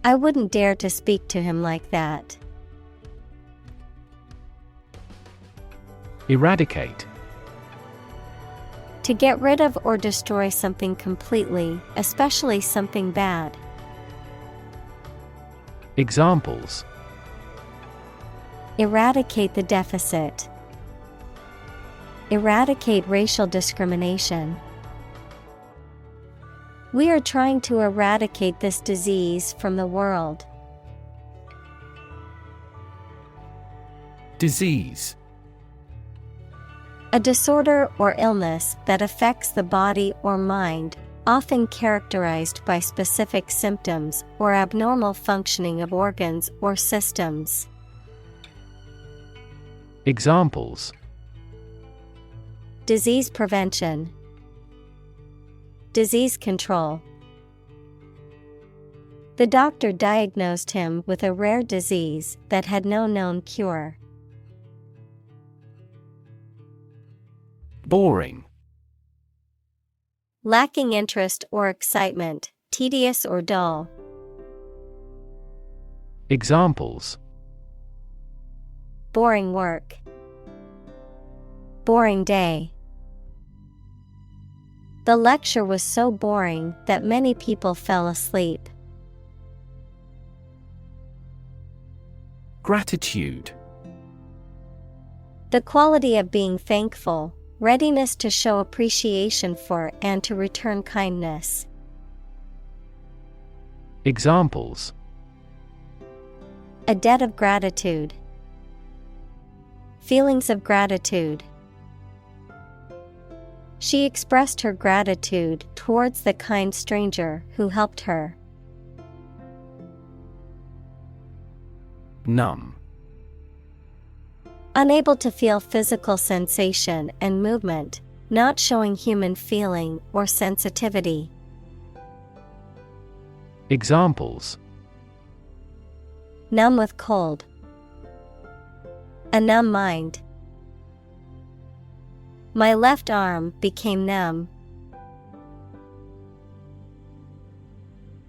I wouldn't dare to speak to him like that. Eradicate. To get rid of or destroy something completely, especially something bad. Examples: Eradicate the deficit. Eradicate racial discrimination. We are trying to eradicate this disease from the world. Disease. A disorder or illness that affects the body or mind, often characterized by specific symptoms or abnormal functioning of organs or systems. Examples: Disease prevention. Disease control. The doctor diagnosed him with a rare disease that had no known cure. Boring. Lacking interest or excitement, tedious or dull. Examples: Boring work. Boring day. The lecture was so boring that many people fell asleep. Gratitude. The quality of being thankful, readiness to show appreciation for and to return kindness. Examples: A debt of gratitude. Feelings of gratitude. She expressed her gratitude towards the kind stranger who helped her. Numb. Unable to feel physical sensation and movement, not showing human feeling or sensitivity. Examples: Numb with cold. A numb mind. My left arm became numb.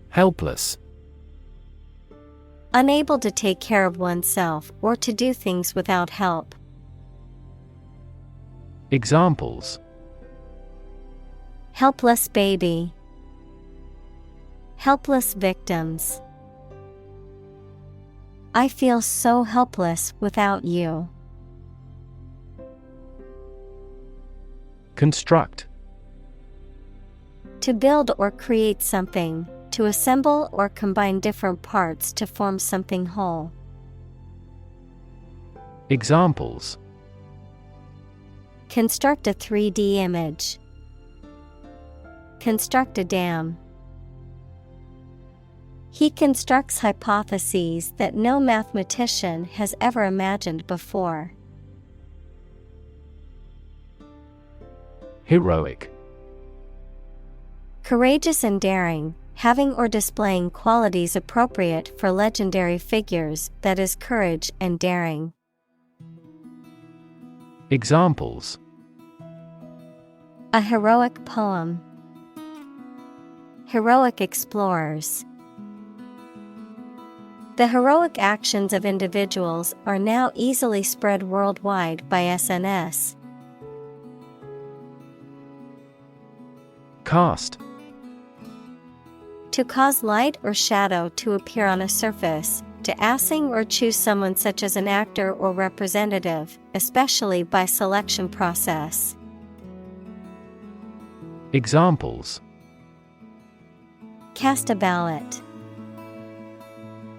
Helpless. Unable to take care of oneself or to do things without help. Examples: Helpless baby. Helpless victims. I feel so helpless without you. Construct. To build or create something, to assemble or combine different parts to form something whole. Examples: Construct a 3D image. Construct a dam. He constructs hypotheses that no mathematician has ever imagined before. Heroic. Courageous and daring, having or displaying qualities appropriate for legendary figures, that is, courage and daring. Examples: A heroic poem. Heroic explorers. The heroic actions of individuals are now easily spread worldwide by SNS. Cast. To cause light or shadow to appear on a surface, to assign or choose someone such as an actor or representative, especially by selection process. Examples: Cast a ballot.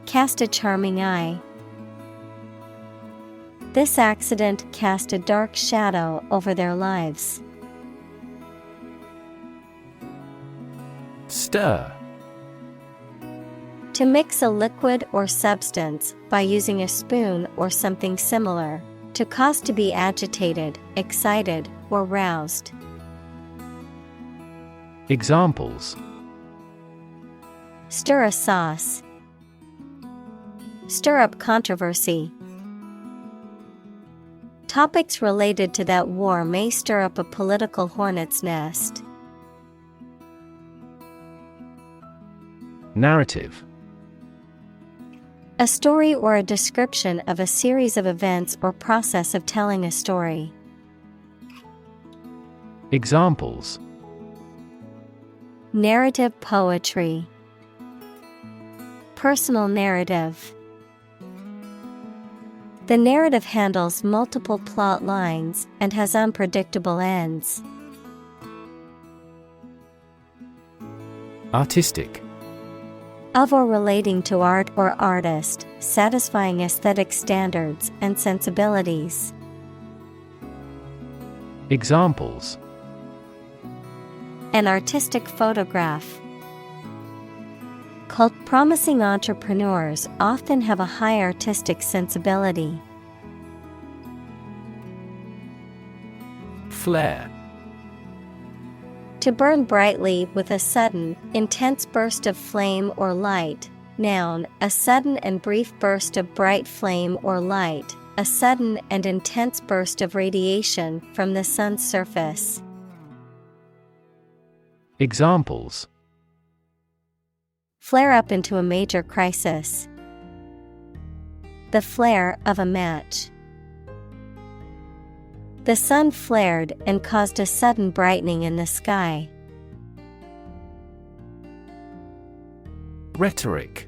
Cast a charming eye. This accident cast a dark shadow over their lives. Stir. To mix a liquid or substance by using a spoon or something similar, to cause to be agitated, excited, or roused. Examples: Stir a sauce. Stir up controversy. Topics related to that war may stir up a political hornet's nest. Narrative. A story or a description of a series of events or process of telling a story. Examples: Narrative poetry. Personal narrative. The narrative handles multiple plot lines and has unpredictable ends. Artistic. Of or relating to art or artist, satisfying aesthetic standards and sensibilities. Examples: An artistic photograph. Called promising entrepreneurs often have a high artistic sensibility. Flare. To burn brightly with a sudden, intense burst of flame or light. Noun, a sudden and brief burst of bright flame or light, a sudden and intense burst of radiation from the sun's surface. Examples: Flare up into a major crisis. The flare of a match. The sun flared and caused a sudden brightening in the sky. Rhetoric.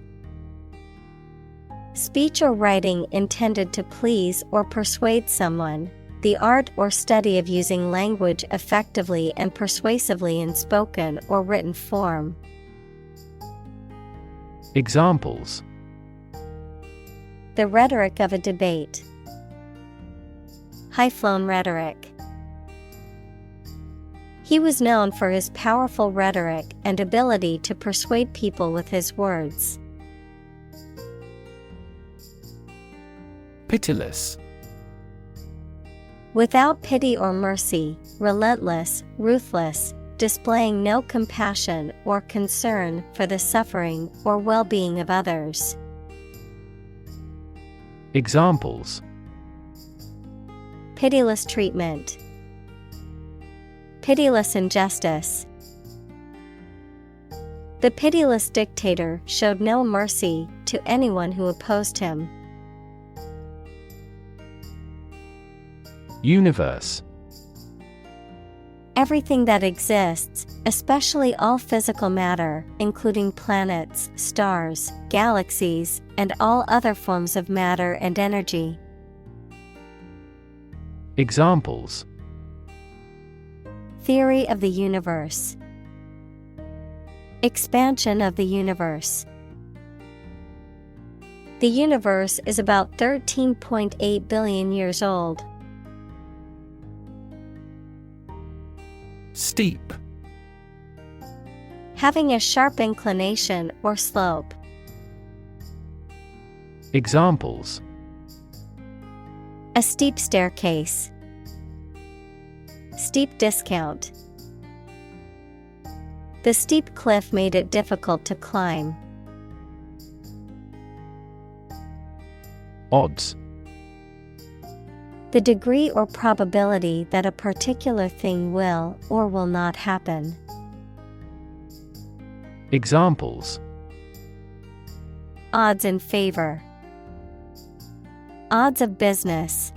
Speech or writing intended to please or persuade someone, the art or study of using language effectively and persuasively in spoken or written form. Examples: The rhetoric of a debate. High-flown rhetoric. He was known for his powerful rhetoric and ability to persuade people with his words. Pitiless. Without pity or mercy, relentless, ruthless, displaying no compassion or concern for the suffering or well-being of others. Examples: Pitiless treatment. Pitiless injustice. The pitiless dictator showed no mercy to anyone who opposed him. Universe. Everything that exists, especially all physical matter, including planets, stars, galaxies, and all other forms of matter and energy. Examples: Theory of the universe. Expansion of the universe. The universe is about 13.8 billion years old. Steep. Having a sharp inclination or slope. Examples: A steep staircase. Steep discount. The steep cliff made it difficult to climb. Odds. The degree or probability that a particular thing will or will not happen. Examples: Odds in favor. Odds of business.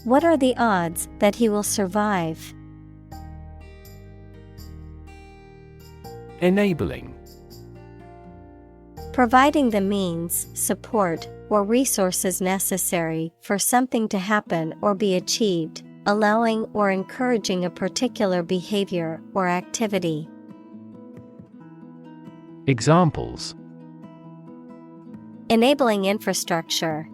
What are the odds that he will survive? Enabling. Providing the means, support, or resources necessary for something to happen or be achieved, allowing or encouraging a particular behavior or activity. Examples: Enabling infrastructure.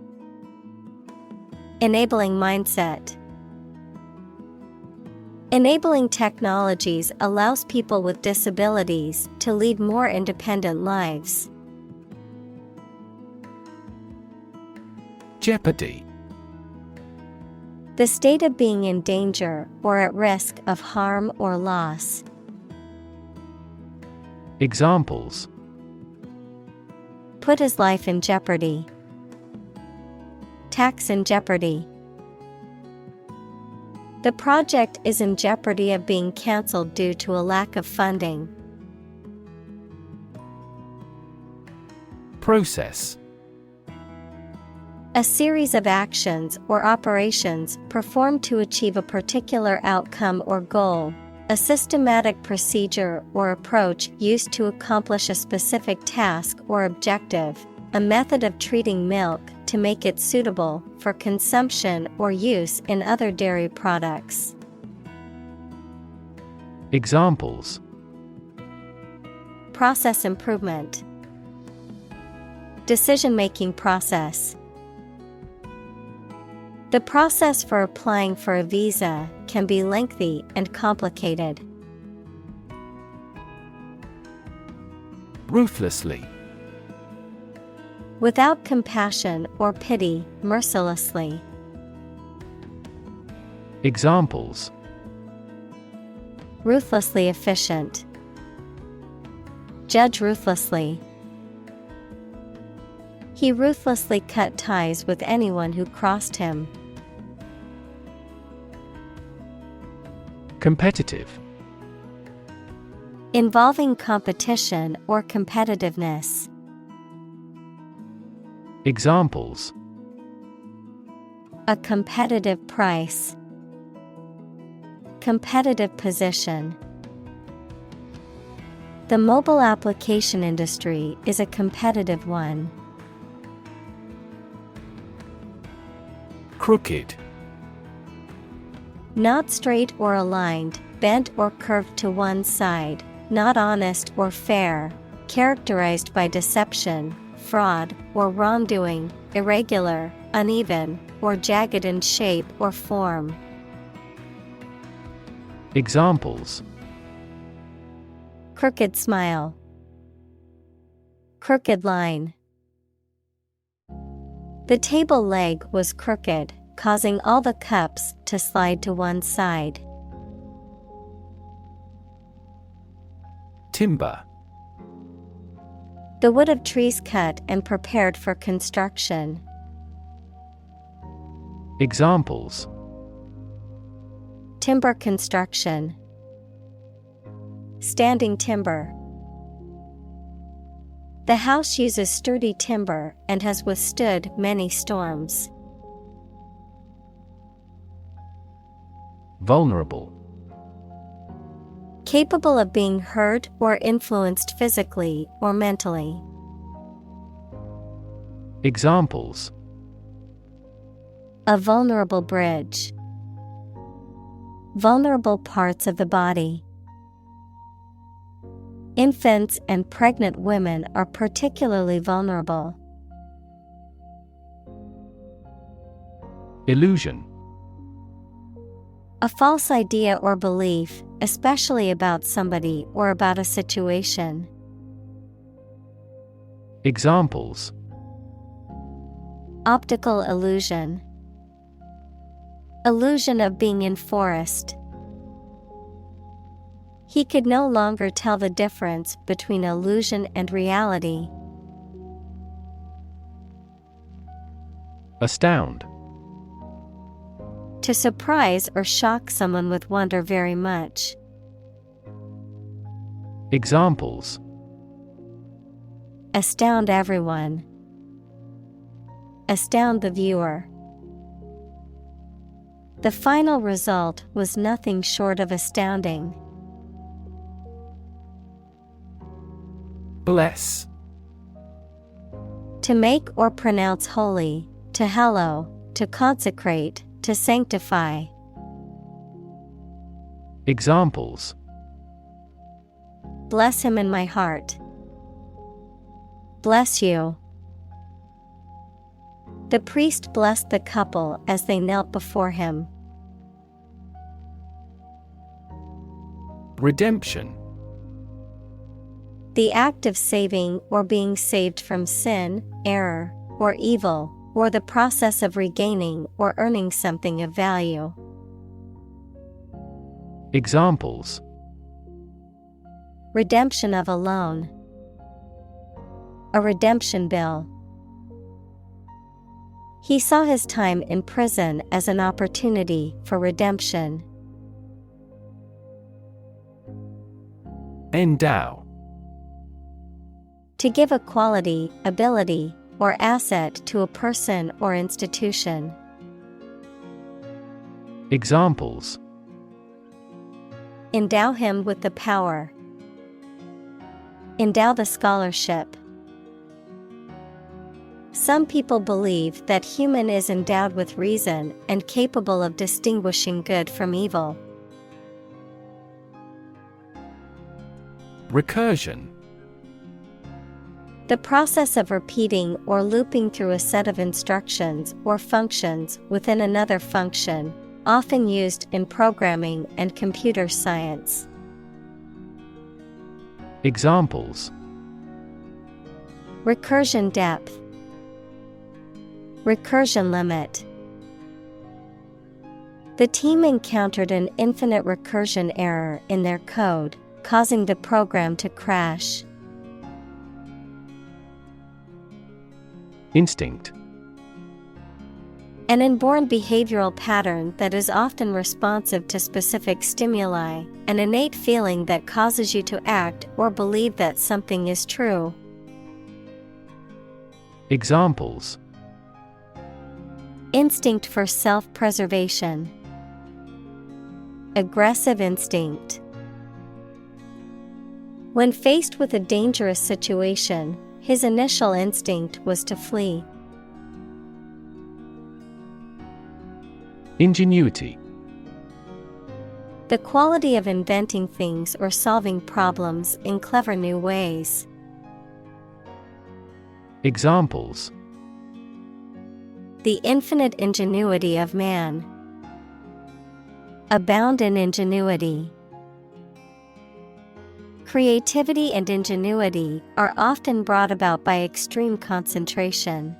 Enabling mindset. Enabling technologies allows people with disabilities to lead more independent lives. Jeopardy. The state of being in danger or at risk of harm or loss. Examples: Put his life in jeopardy. Tax in jeopardy. The project is in jeopardy of being cancelled due to a lack of funding. Process. A series of actions or operations performed to achieve a particular outcome or goal. A systematic procedure or approach used to accomplish a specific task or objective. A method of treating milk to make it suitable for consumption or use in other dairy products. Examples: Process improvement. Decision-making process. The process for applying for a visa can be lengthy and complicated. Ruthlessly. Without compassion or pity, mercilessly. Examples: Ruthlessly efficient. Judge ruthlessly. He ruthlessly cut ties with anyone who crossed him. Competitive. Involving competition or competitiveness. Examples: A competitive price. Competitive position. The mobile application industry is a competitive one. Crooked. Not straight or aligned, bent or curved to one side, not honest or fair, characterized by deception, fraud, or wrongdoing, irregular, uneven, or jagged in shape or form. Examples: Crooked smile. Crooked line. The table leg was crooked, causing all the cups to slide to one side. Timber. The wood of trees cut and prepared for construction. Examples: Timber construction. Standing timber. The house uses sturdy timber and has withstood many storms. Vulnerable. Capable of being hurt or influenced physically or mentally. Examples: A vulnerable bridge. Vulnerable parts of the body. Infants and pregnant women are particularly vulnerable. Illusion. A false idea or belief, especially about somebody or about a situation. Examples: Optical illusion. Illusion of being in forest. He could no longer tell the difference between illusion and reality. Astound. To surprise or shock someone with wonder very much. Examples: Astound everyone. Astound the viewer. The final result was nothing short of astounding. Bless. To make or pronounce holy, to hallow, to consecrate, to sanctify. Examples: Bless him in my heart. Bless you. The priest blessed the couple as they knelt before him. Redemption. The act of saving or being saved from sin, error, or evil, or the process of regaining or earning something of value. Examples: Redemption of a loan. A redemption bill. He saw his time in prison as an opportunity for redemption. Endow. To give a quality, ability, or asset to a person or institution. Examples: Endow him with the power. Endow the scholarship. Some people believe that human is endowed with reason and capable of distinguishing good from evil. Recursion. The process of repeating or looping through a set of instructions or functions within another function, often used in programming and computer science. Examples: Recursion depth. Recursion limit. The team encountered an infinite recursion error in their code, causing the program to crash. Instinct. An inborn behavioral pattern that is often responsive to specific stimuli, an innate feeling that causes you to act or believe that something is true. Examples: Instinct for self-preservation. Aggressive instinct. When faced with a dangerous situation, his initial instinct was to flee. Ingenuity. The quality of inventing things or solving problems in clever new ways. Examples: The infinite ingenuity of man. Abound in ingenuity. Creativity and ingenuity are often brought about by extreme concentration.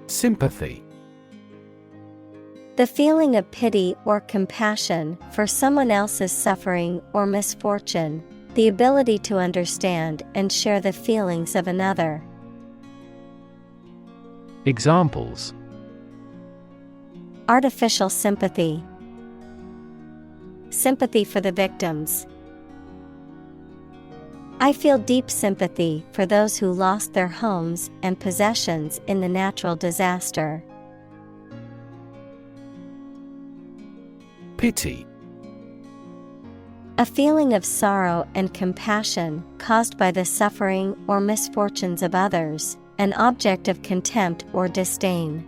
Sympathy. The feeling of pity or compassion for someone else's suffering or misfortune, the ability to understand and share the feelings of another. Examples: Artificial sympathy. Sympathy for the victims. I feel deep sympathy for those who lost their homes and possessions in the natural disaster. Pity. A feeling of sorrow and compassion caused by the suffering or misfortunes of others, an object of contempt or disdain.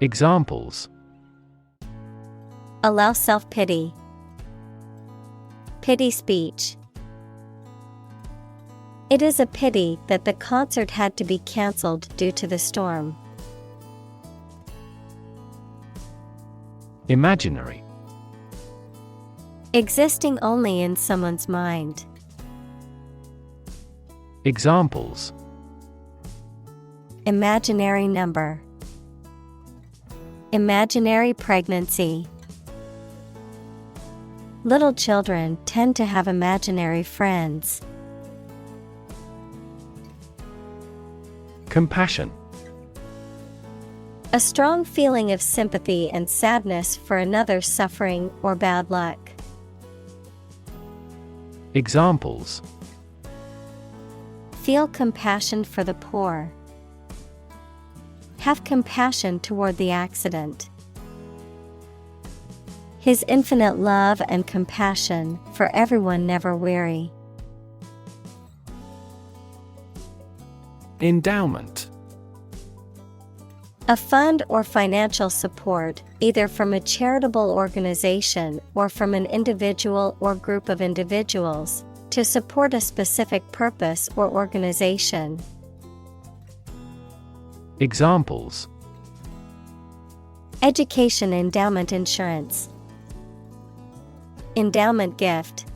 Examples: Allow self-pity. Pity speech. It is a pity that the concert had to be cancelled due to the storm. Imaginary. Existing only in someone's mind. Examples: Imaginary number. Imaginary pregnancy. Little children tend to have imaginary friends. Compassion. A strong feeling of sympathy and sadness for another's suffering or bad luck. Examples: Feel compassion for the poor. Have compassion toward the accident. His infinite love and compassion for everyone never weary. Endowment. A fund or financial support, either from a charitable organization or from an individual or group of individuals, to support a specific purpose or organization. Examples: Education endowment insurance. Endowment gift.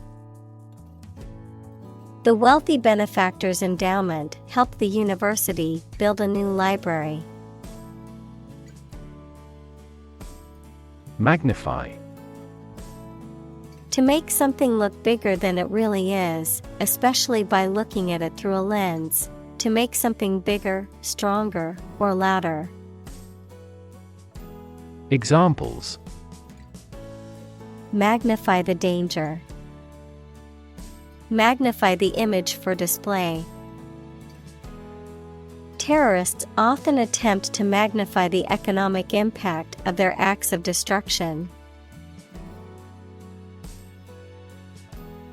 The wealthy benefactor's endowment helped the university build a new library. Magnify. To make something look bigger than it really is, especially by looking at it through a lens. To make something bigger, stronger, or louder. Examples: Magnify the danger. Magnify the image for display. Terrorists often attempt to magnify the economic impact of their acts of destruction.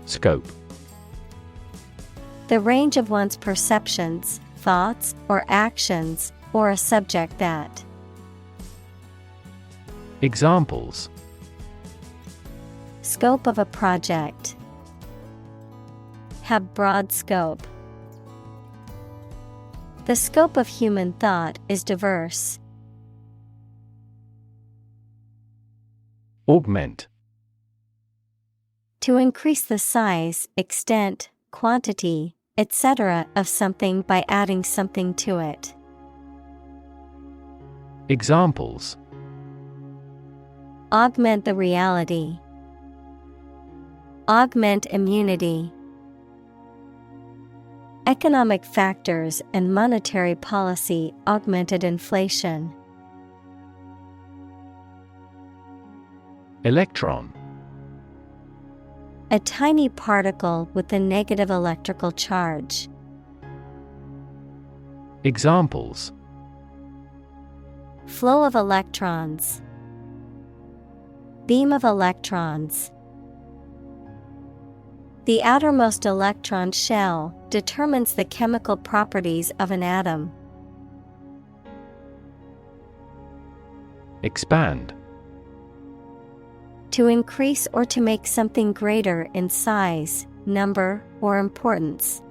Scope. The range of one's perceptions, thoughts, or actions, or a subject that. Examples: Scope of a project. Have broad scope. The scope of human thought is diverse. Augment. To increase the size, extent, quantity, etc. of something by adding something to it. Examples: Augment the reality. Augment immunity. Economic factors and monetary policy augmented inflation. Electron. A tiny particle with a negative electrical charge. Examples: Flow of electrons. Beam of electrons. The outermost electron shell determines the chemical properties of an atom. Expand. To increase or to make something greater in size, number, or importance.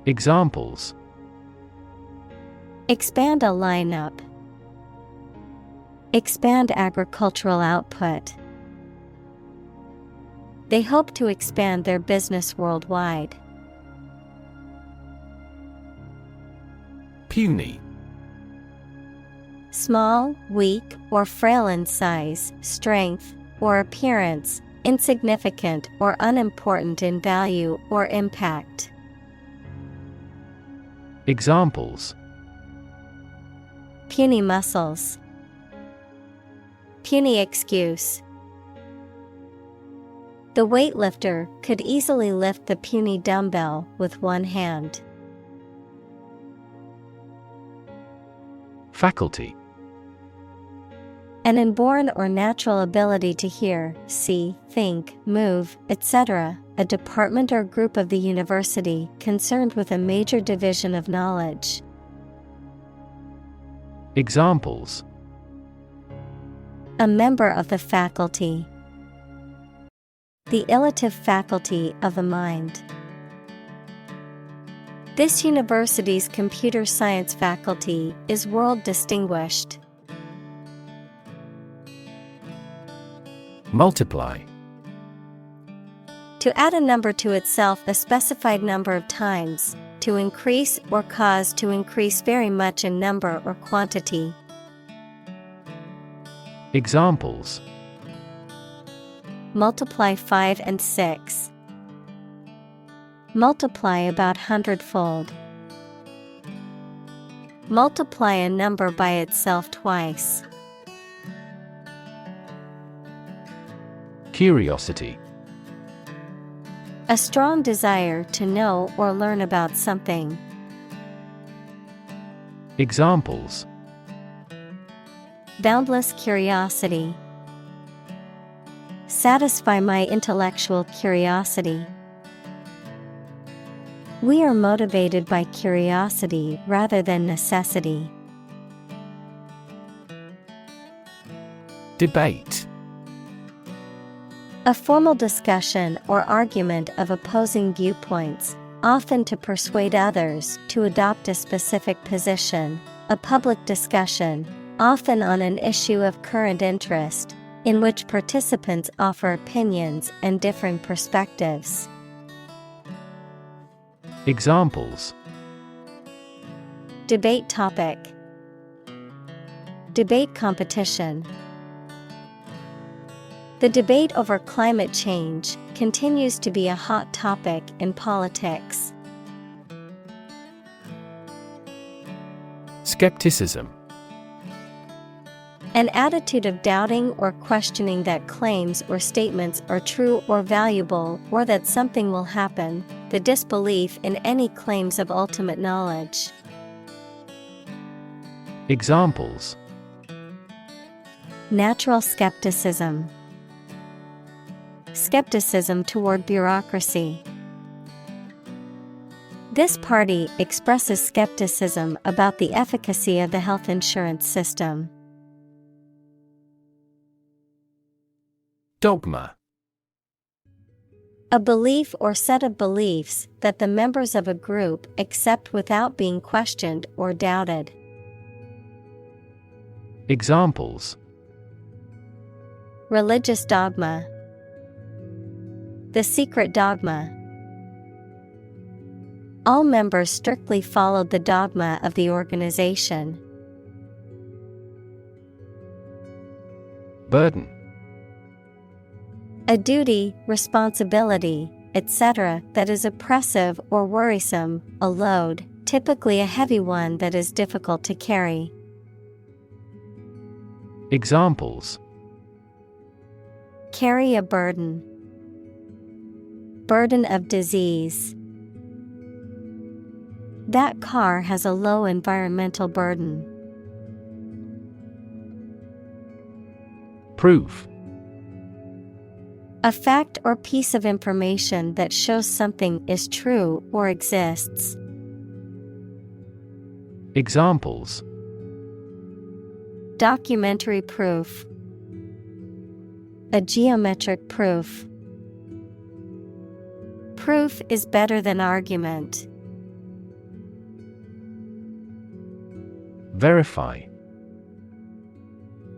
Examples: Expand a lineup. Expand agricultural output. They hope to expand their business worldwide. Puny. Small, weak, or frail in size, strength, or appearance, insignificant or unimportant in value or impact. Examples: Puny muscles. Puny excuse. The weightlifter could easily lift the puny dumbbell with one hand. Faculty. An inborn or natural ability to hear, see, think, move, etc., a department or group of the university concerned with a major division of knowledge. Examples: A member of the faculty. The illative faculty of the mind. This university's computer science faculty is world distinguished. Multiply. To add a number to itself a specified number of times, to increase or cause to increase very much in number or quantity. Examples: Multiply 5 and 6. Multiply about 100-fold. Multiply a number by itself twice. Curiosity. A strong desire to know or learn about something. Examples: Boundless curiosity. Satisfy my intellectual curiosity. We are motivated by curiosity rather than necessity. Debate. A formal discussion or argument of opposing viewpoints, often to persuade others to adopt a specific position, a public discussion, often on an issue of current interest, in which participants offer opinions and differing perspectives. Examples: Debate topic. Debate competition. The debate over climate change continues to be a hot topic in politics. Skepticism. An attitude of doubting or questioning that claims or statements are true or valuable or that something will happen, the disbelief in any claims of ultimate knowledge. Examples: Natural skepticism. Skepticism toward bureaucracy. This party expresses skepticism about the efficacy of the health insurance system. Dogma. A belief or set of beliefs that the members of a group accept without being questioned or doubted. Examples: Religious dogma. The secret dogma. All members strictly followed the dogma of the organization. Burden. A duty, responsibility, etc., that is oppressive or worrisome, a load, typically a heavy one that is difficult to carry. Examples: Carry a burden. Burden of disease. That car has a low environmental burden. Proof. A fact or piece of information that shows something is true or exists. Examples: Documentary proof. A geometric proof. Proof is better than argument. Verify.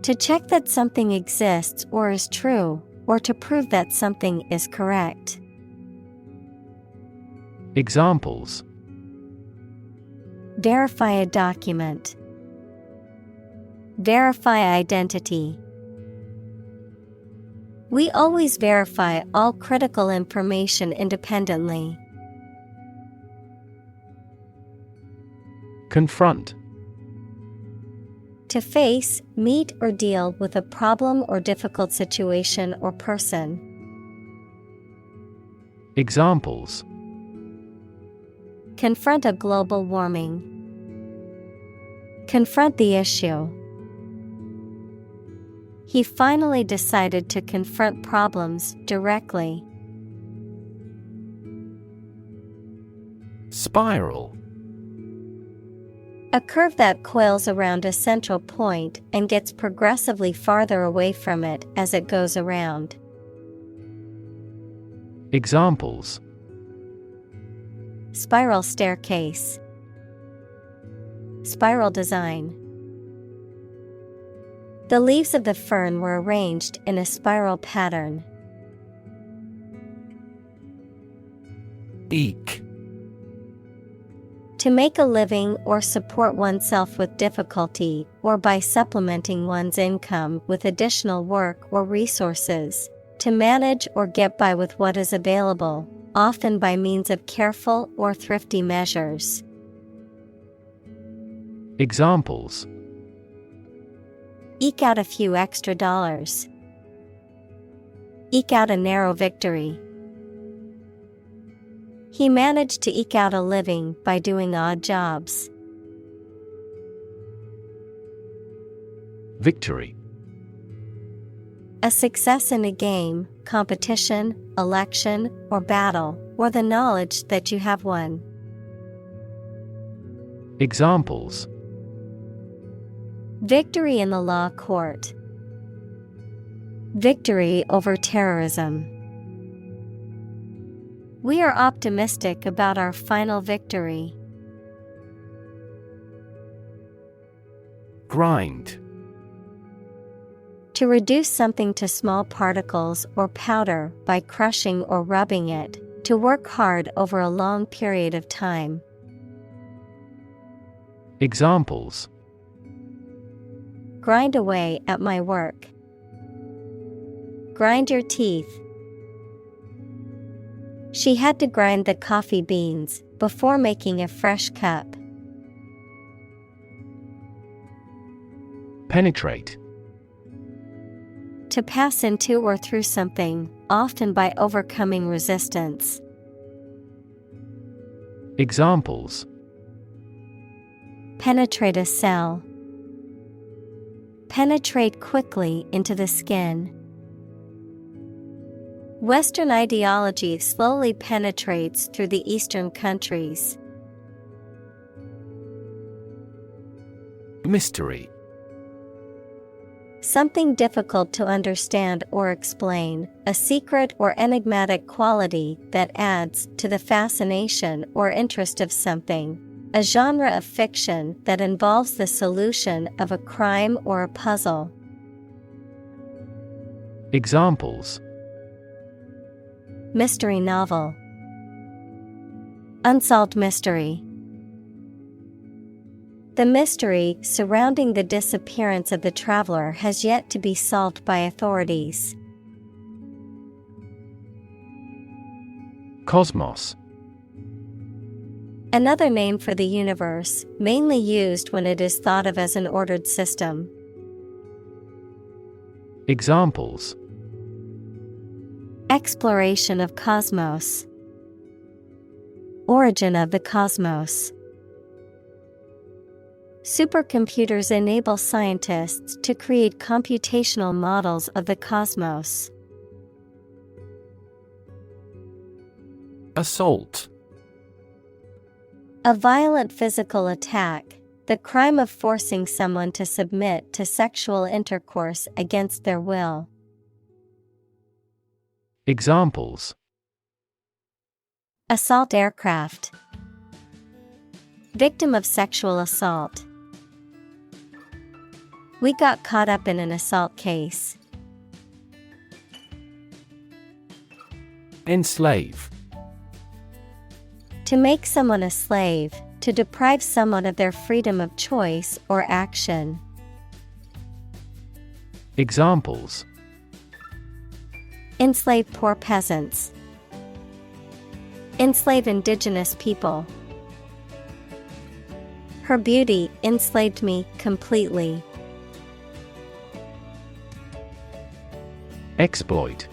To check that something exists or is true, or to prove that something is correct. Examples: Verify a document. Verify identity. We always verify all critical information independently. Confront. To face, meet, or deal with a problem or difficult situation or person. Examples: Confront a global warming. Confront the issue. He finally decided to confront problems directly. Spiral. A curve that coils around a central point and gets progressively farther away from it as it goes around. Examples: Spiral staircase. Spiral design. The leaves of the fern were arranged in a spiral pattern. Eke. To make a living or support oneself with difficulty, or by supplementing one's income with additional work or resources. To manage or get by with what is available, often by means of careful or thrifty measures. Examples: Eke out a few extra dollars. Eke out a narrow victory. He managed to eke out a living by doing odd jobs. Victory. A success in a game, competition, election, or battle, or the knowledge that you have won. Examples: Victory in the law court. Victory over terrorism. We are optimistic about our final victory. Grind. To reduce something to small particles or powder by crushing or rubbing it, to work hard over a long period of time. Examples: Grind away at my work. Grind your teeth. She had to grind the coffee beans before making a fresh cup. Penetrate. To pass into or through something, often by overcoming resistance. Examples: Penetrate a cell. Penetrate quickly into the skin. Western ideology slowly penetrates through the Eastern countries. Mystery. Something difficult to understand or explain, a secret or enigmatic quality that adds to the fascination or interest of something. A genre of fiction that involves the solution of a crime or a puzzle. Examples: Mystery novel. Unsolved mystery. The mystery surrounding the disappearance of the traveler has yet to be solved by authorities. Cosmos. Another name for the universe, mainly used when it is thought of as an ordered system. Examples: Exploration of cosmos. Origin of the cosmos. Supercomputers enable scientists to create computational models of the cosmos. Assault. A violent physical attack, the crime of forcing someone to submit to sexual intercourse against their will. Examples: Assault aircraft. Victim of sexual assault. We got caught up in an assault case. Enslave. To make someone a slave, to deprive someone of their freedom of choice or action. Examples: Enslave poor peasants. Enslave indigenous people. Her beauty enslaved me completely. Exploit.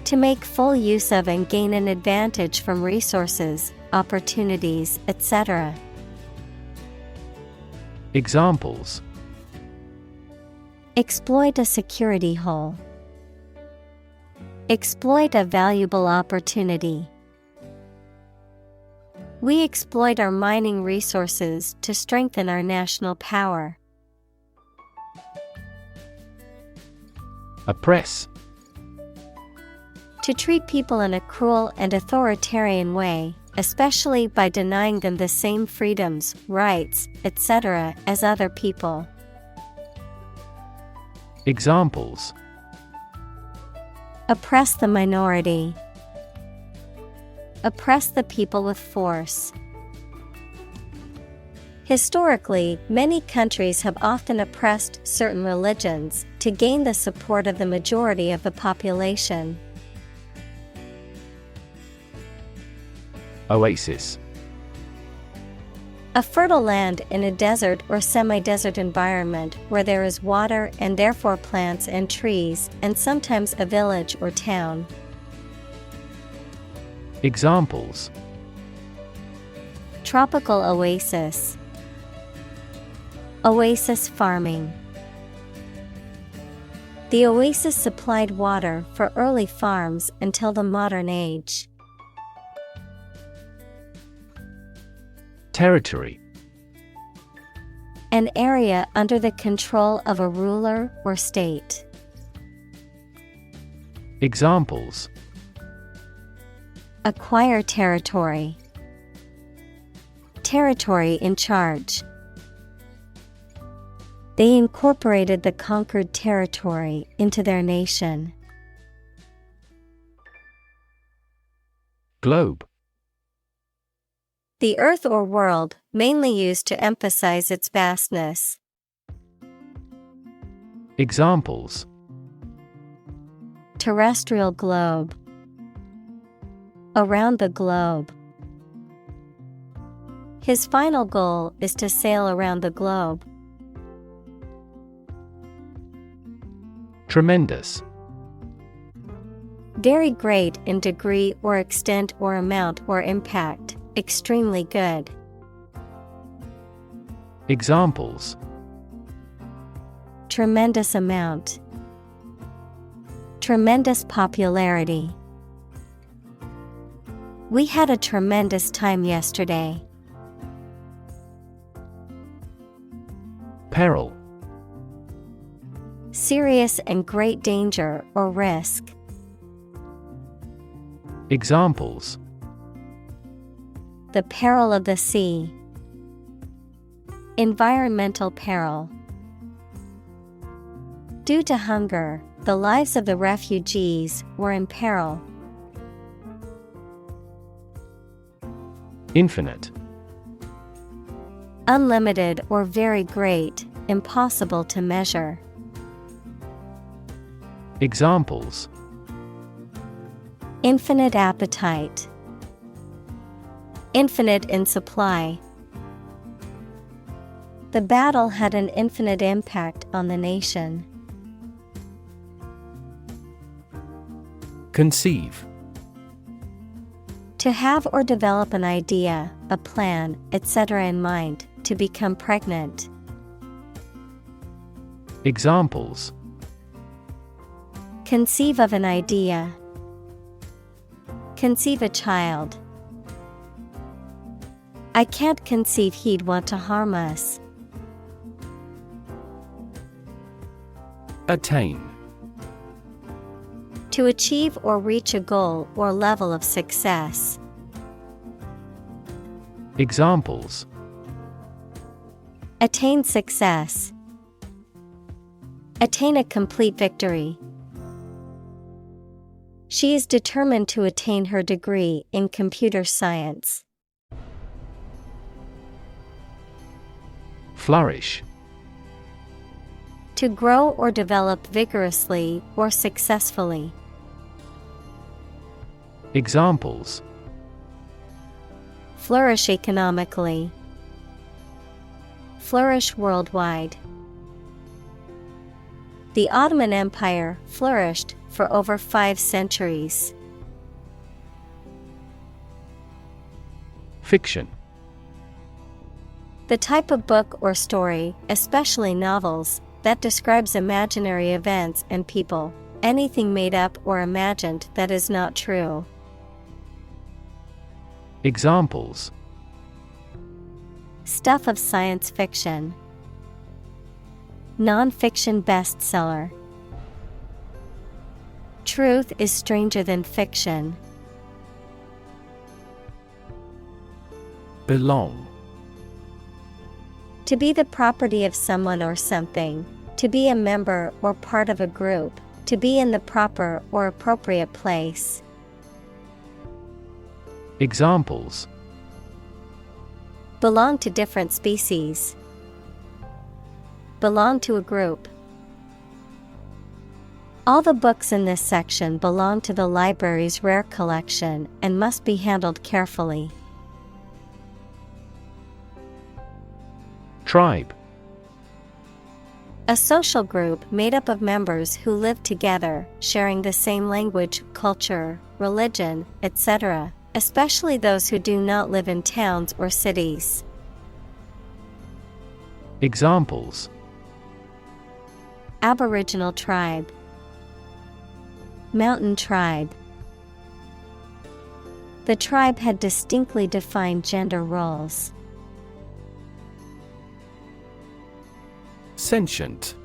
To make full use of and gain an advantage from resources, opportunities, etc. Examples: Exploit a security hole. Exploit a valuable opportunity. We exploit our mining resources to strengthen our national power. Oppress. To treat people in a cruel and authoritarian way, especially by denying them the same freedoms, rights, etc. as other people. Examples: Oppress the minority. Oppress the people with force. Historically, many countries have often oppressed certain religions to gain the support of the majority of the population. Oasis. A fertile land in a desert or semi-desert environment where there is water and therefore plants and trees, and sometimes a village or town. Examples: Tropical oasis. Oasis farming. The oasis supplied water for early farms until the modern age. Territory. An area under the control of a ruler or state. Examples: Acquire territory. Territory in charge. They incorporated the conquered territory into their nation. Globe. The earth or world, mainly used to emphasize its vastness. Examples: Terrestrial globe. Around the globe. His final goal is to sail around the globe. Tremendous. Very great in degree or extent or amount or impact, extremely good. Examples: Tremendous amount. Tremendous popularity. We had a tremendous time yesterday. Peril. Serious and great danger or risk. Examples: The peril of the sea. Environmental peril. Due to hunger, the lives of the refugees were in peril. Infinite. Unlimited or very great, impossible to measure. Infinite appetite. Infinite in supply. The battle had an infinite impact on the nation. Conceive. To have or develop an idea, a plan, etc. in mind, to become pregnant. Examples. Conceive of an idea. Conceive a child. I can't conceive he'd want to harm us. Attain. To achieve or reach a goal or level of success. Examples. Attain success. Attain a complete victory. She is determined to attain her degree in computer science. Flourish. To grow or develop vigorously or successfully. Examples. Flourish economically. Flourish worldwide. The Ottoman Empire flourished for over 5 centuries. Fiction. The type of book or story, especially novels, that describes imaginary events and people, anything made up or imagined that is not true. Examples. Stuff of science fiction. Non-fiction bestseller. Truth is stranger than fiction. Belong. To be the property of someone or something, to be a member or part of a group, to be in the proper or appropriate place. Examples. Belong to different species. Belong to a group. All the books in this section belong to the library's rare collection and must be handled carefully. Tribe. A social group made up of members who live together, sharing the same language, culture, religion, etc., especially those who do not live in towns or cities. Examples. Aboriginal tribe. Mountain tribe. The tribe had distinctly defined gender roles. Sentient.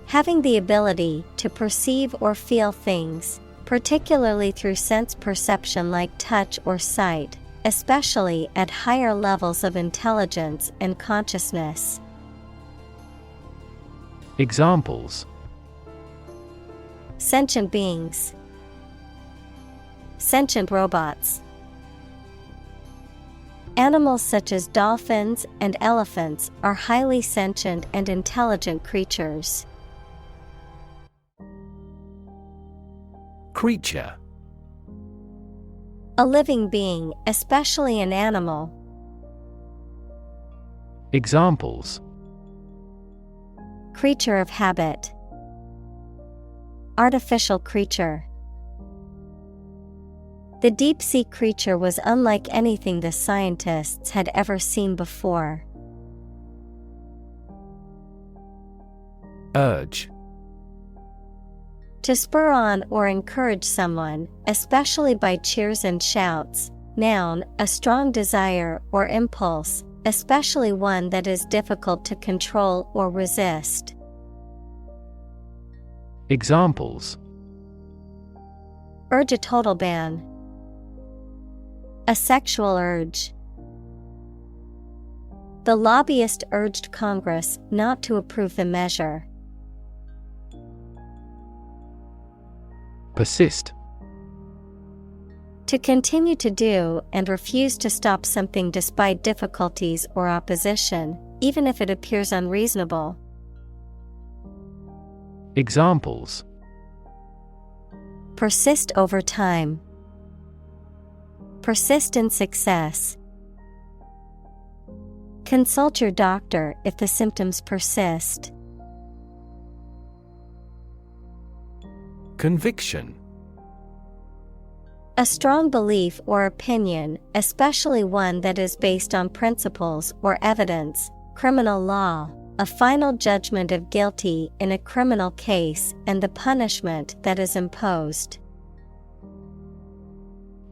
Having the ability to perceive or feel things, particularly through sense perception like touch or sight, especially at higher levels of intelligence and consciousness. Examples. Sentient beings. Sentient robots. Animals such as dolphins and elephants are highly sentient and intelligent creatures. Creature. A living being, especially an animal. Examples. Creature of habit. Artificial creature. The deep-sea creature was unlike anything the scientists had ever seen before. Urge. To spur on or encourage someone, especially by cheers and shouts. Noun, a strong desire or impulse, especially one that is difficult to control or resist. Examples. Urge a total ban. A sexual urge. The lobbyist urged Congress not to approve the measure. Persist. To continue to do and refuse to stop something despite difficulties or opposition, even if it appears unreasonable. Examples. Persist over time. Persist in success. Consult your doctor if the symptoms persist. Conviction. A strong belief or opinion, especially one that is based on principles or evidence, criminal law, a final judgment of guilty in a criminal case and the punishment that is imposed.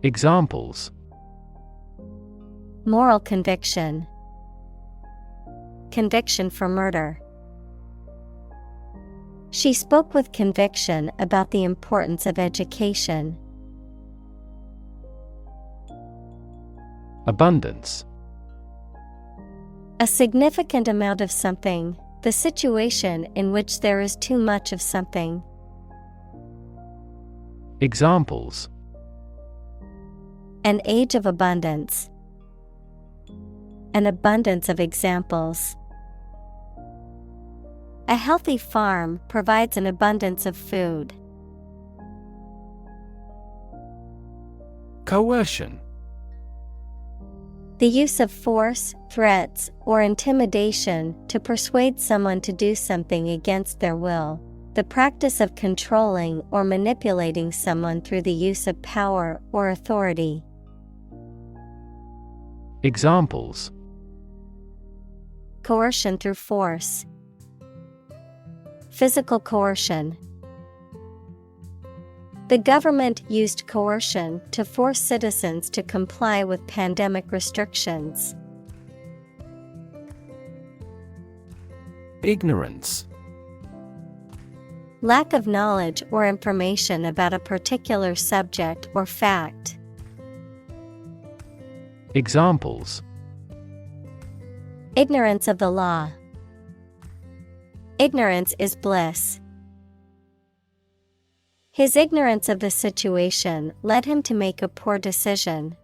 Examples: Moral conviction. Conviction for murder. She spoke with conviction about the importance of education. Abundance. A significant amount of something, the situation in which there is too much of something. Examples: An age of abundance. An abundance of examples. A healthy farm provides an abundance of food. Coercion. The use of force, threats, or intimidation to persuade someone to do something against their will. The practice of controlling or manipulating someone through the use of power or authority. Examples: Coercion through force. Physical coercion. The government used coercion to force citizens to comply with pandemic restrictions. Ignorance. Lack of knowledge or information about a particular subject or fact. Examples: Ignorance of the law. Ignorance is bliss. His ignorance of the situation led him to make a poor decision.